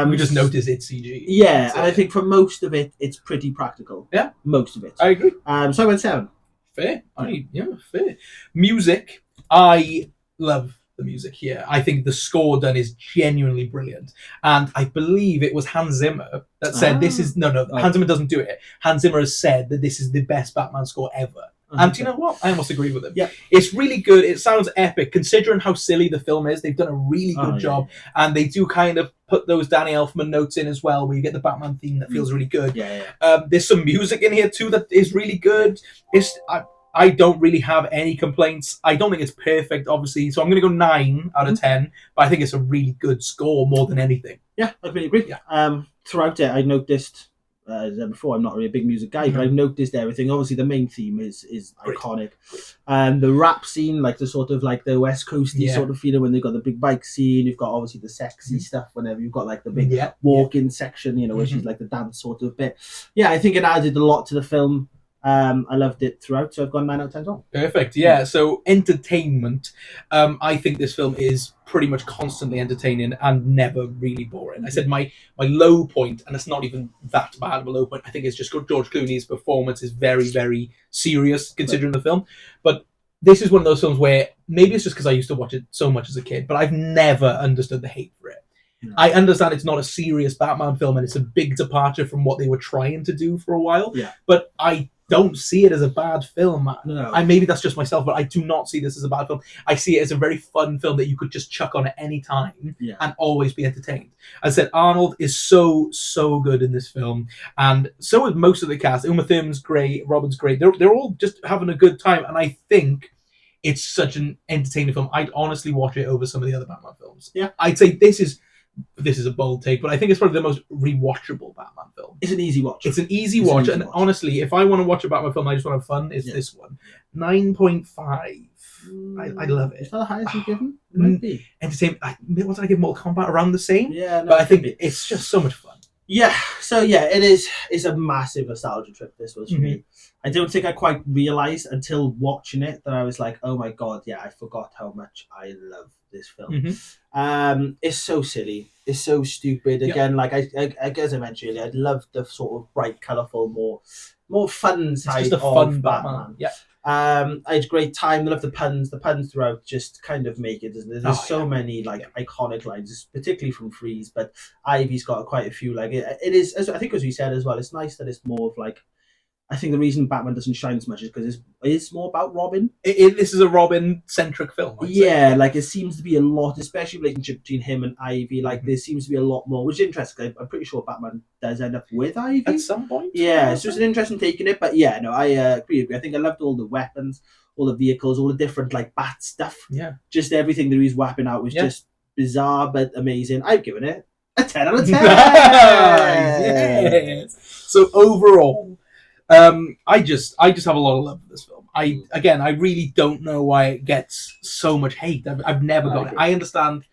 Speaker 2: We just noticed it's CG. And I think for most of it, it's pretty practical. Most of it. I agree. So I went 7. Fair. Fair. Music. I love the music here. I think the score done is genuinely brilliant. And I believe it was Hans Zimmer that said this is... No, Hans Zimmer doesn't do it. Hans Zimmer has said that this is the best Batman score ever. And do you know what? I almost agree with him. It's really good. It sounds epic. Considering how silly the film is, they've done a really good job. And they do kind of put those Danny Elfman notes in as well, where you get the Batman theme that feels really good. There's some music in here too that is really good. I don't really have any complaints. I don't think it's perfect, obviously, so I'm going to go 9 out of 10. But I think it's a really good score more than anything.
Speaker 1: Yeah, I really agree.
Speaker 2: Yeah.
Speaker 1: Throughout it, I noticed. As I said before, I'm not really a big music guy, but I've noticed everything. Obviously, the main theme is iconic, and the rap scene, like the sort of like the West Coasty sort of feeling when they've got the big bike scene. You've got obviously the sexy stuff whenever you've got like the big walk-in section, you know, which is like the dance sort of bit. Yeah, I think it added a lot to the film. I loved it throughout, so I've gone 9 out of 10 as well.
Speaker 2: Perfect. Yeah. So entertainment. I think this film is pretty much constantly entertaining and never really boring. I said my low point, and it's not even that bad of a low point. I think it's just George Clooney's performance is very, very serious considering the film. But this is one of those films where maybe it's just because I used to watch it so much as a kid, but I've never understood the hate for it. No. I understand it's not a serious Batman film, and it's a big departure from what they were trying to do for a while.
Speaker 1: Yeah.
Speaker 2: But I don't see it as a bad film.
Speaker 1: No.
Speaker 2: Maybe that's just myself, but I do not see this as a bad film. I see it as a very fun film that you could just chuck on at any time and always be entertained. As I said, Arnold is so good in this film, and so is most of the cast. Uma Thurman's great, Robin's great. They're all just having a good time, and I think it's such an entertaining film. I'd honestly watch it over some of the other Batman films.
Speaker 1: Yeah.
Speaker 2: I'd say this is a bold take, but I think it's probably the most rewatchable Batman film.
Speaker 1: It's an easy watch.
Speaker 2: It's an easy watch. Honestly, if I want to watch a Batman film, I just want to have fun, it's this one. 9.5. I love it.
Speaker 1: Is that the highest you've given? It might be.
Speaker 2: Entertainment. What did I give Mortal Kombat? Around the same?
Speaker 1: Yeah, no,
Speaker 2: but I think it's just so much fun.
Speaker 1: Yeah, so yeah, it is. It's a massive nostalgia trip, this was for me. I don't think I quite realised until watching it that I was like, oh my god, yeah, I forgot how much I love this film. It's so silly. It's so stupid. Again, like I guess I mentioned earlier, I love the sort of bright, colourful, more fun side
Speaker 2: of
Speaker 1: fun
Speaker 2: Batman. Yeah.
Speaker 1: I had a great time. I love the puns. The puns throughout just kind of make it, doesn't it? There's so many like iconic lines, particularly from Freeze, but Ivy's got quite a few. Like it is, I think, as we said as well, it's nice that it's more of like, I think the reason Batman doesn't shine as much is because it's more about Robin.
Speaker 2: This is a Robin-centric film. I'd say.
Speaker 1: Like it seems to be a lot, especially relationship between him and Ivy. Like there seems to be a lot more, which is interesting. I'm pretty sure Batman does end up with Ivy
Speaker 2: at some point.
Speaker 1: Yeah, so it's an interesting take in it. But yeah, no, I agree. I think I loved all the weapons, all the vehicles, all the different like bat stuff.
Speaker 2: Yeah,
Speaker 1: just everything that he's whapping out was just bizarre but amazing. I've given it a 10 out of 10.
Speaker 2: Yes. So overall, I just have a lot of love for this film. I really don't know why it gets so much hate. I've never got it. I understand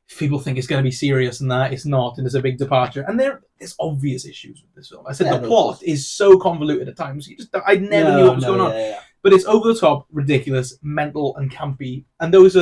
Speaker 2: if people think it's going to be serious and that it's not, and it's a big departure. And there's obvious issues with this film. I said the plot is so convoluted at times. I never knew what was going on. Yeah. But it's over the top, ridiculous, mental, and campy. And those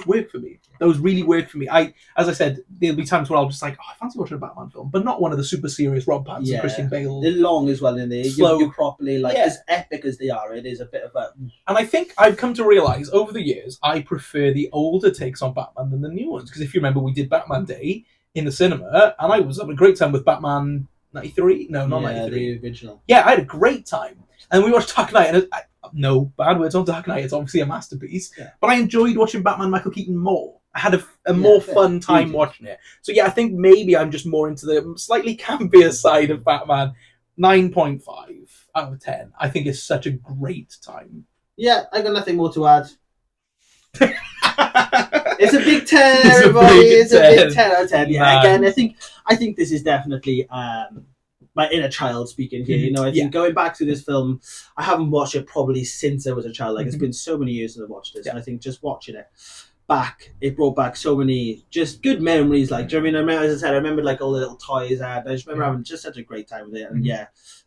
Speaker 2: work for me. Those really work for me. As I said, there'll be times where I'll just like, I fancy watching a Batman film, but not one of the super serious Rob Pattinson and Christian Bale.
Speaker 1: They're long as well, in there. Slow, properly, like as epic as they are. It is a bit of a.
Speaker 2: And I think I've come to realise over the years, I prefer the older takes on Batman than the new ones. Because if you remember, we did Batman Day in the cinema, and I was having a great time with Batman 93. No, not 93.
Speaker 1: The original.
Speaker 2: Yeah, I had a great time. And we watched Dark Knight, and no bad words on Dark Knight. It's obviously a masterpiece. Yeah. But I enjoyed watching Batman Michael Keaton more. I had a more fun time watching it. So yeah, I think maybe I'm just more into the slightly campier side of Batman. 9.5 out of 10. I think it's such a great time.
Speaker 1: Yeah, I got nothing more to add. It's a big 10, everybody. It's a big 10 out of 10. Yeah, again, I think this is definitely my inner child speaking here. You know, I think going back to this film, I haven't watched it probably since I was a child. Like it's been so many years since I watched this, and I think just watching it back, it brought back so many just good memories. Like, do you know what I mean? I remember, as I said, I remember like all the little toys I had. I just remember having just such a great time with it, and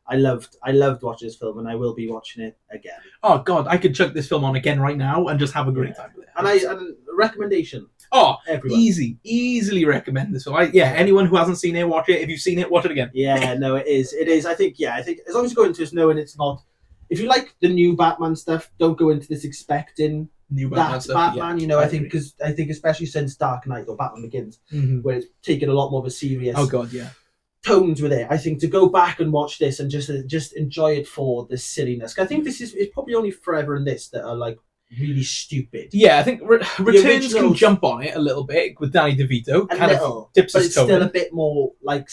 Speaker 1: I loved watching this film, and I will be watching it again.
Speaker 2: Oh God, I could chuck this film on again right now and just have a great time with it.
Speaker 1: And a recommendation.
Speaker 2: Oh, everyone. Easily recommend this film. Anyone who hasn't seen it, watch it. If you've seen it, watch it again.
Speaker 1: Yeah, no, it is. I think as long as you go into this knowing it's not. If you like the new Batman stuff, don't go into this expecting
Speaker 2: new Batman stuff.
Speaker 1: Batman, you know, I think especially since Dark Knight or Batman Begins, where it's taken a lot more of a serious.
Speaker 2: Oh God, yeah.
Speaker 1: Tones with it. I think to go back and watch this and just enjoy it for the silliness. I think this is probably only Forever and this that are like really stupid.
Speaker 2: Yeah, I think Returns can jump on it a little bit with Danny DeVito.
Speaker 1: A little,
Speaker 2: dips
Speaker 1: but
Speaker 2: his
Speaker 1: it's
Speaker 2: toe
Speaker 1: still
Speaker 2: in.
Speaker 1: a bit more like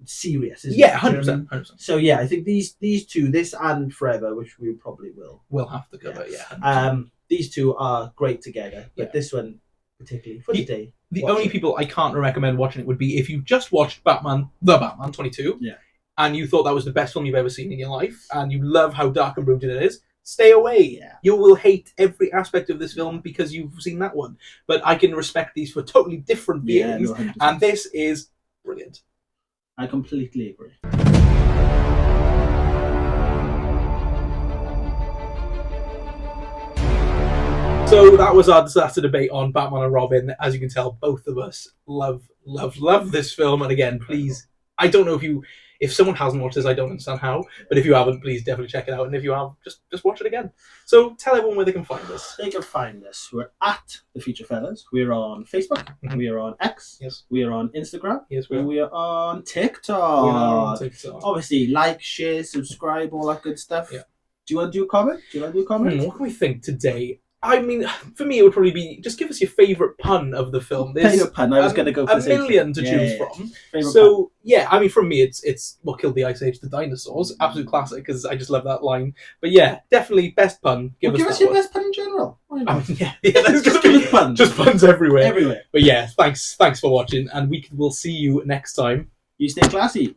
Speaker 1: serious, isn't
Speaker 2: Yeah,
Speaker 1: it?
Speaker 2: 100%. 100%.
Speaker 1: So yeah, I think these two, this and Forever, which we probably will.
Speaker 2: We'll have to cover, yeah.
Speaker 1: These two are great together, but
Speaker 2: Yeah.
Speaker 1: this one particularly for today.
Speaker 2: The only people I can't recommend watching it would be if you just watched Batman 22, and you thought that was the best film you've ever seen in your life, and you love how dark and brooded it is. Stay away.
Speaker 1: Yeah.
Speaker 2: You will hate every aspect of this film because you've seen that one. But I can respect these for totally different beings, and this is brilliant.
Speaker 1: I completely agree.
Speaker 2: So that was our disaster debate on Batman and Robin. As you can tell, both of us love this film. And again, please, I don't know if someone hasn't watched this, I don't understand how. But if you haven't, please definitely check it out. And if you have, just watch it again. So tell everyone where they can find us.
Speaker 1: They can find us. We're at The Feature Fellas. We're on Facebook.
Speaker 2: Mm-hmm.
Speaker 1: We are on X.
Speaker 2: Yes.
Speaker 1: We are on Instagram.
Speaker 2: Yes,
Speaker 1: we are on TikTok.
Speaker 2: We are on TikTok.
Speaker 1: Obviously, like, share, subscribe, all that good stuff.
Speaker 2: Yeah.
Speaker 1: Do you want to do a comment?
Speaker 2: What can we think today? I mean, for me, it would probably be just give us your favourite pun of the film. There's
Speaker 1: favourite pun. I was going to go for
Speaker 2: a million to choose from.
Speaker 1: Favorite
Speaker 2: so
Speaker 1: pun.
Speaker 2: Yeah, I mean, from me, it's what killed the Ice Age, the dinosaurs. Absolute classic because I just love that line. But yeah, definitely best pun. Give us
Speaker 1: your best pun in general.
Speaker 2: I mean, yeah, there's
Speaker 1: just give us puns.
Speaker 2: Just puns everywhere.
Speaker 1: Everywhere.
Speaker 2: But yeah, thanks for watching, and we'll see you next time.
Speaker 1: You stay classy.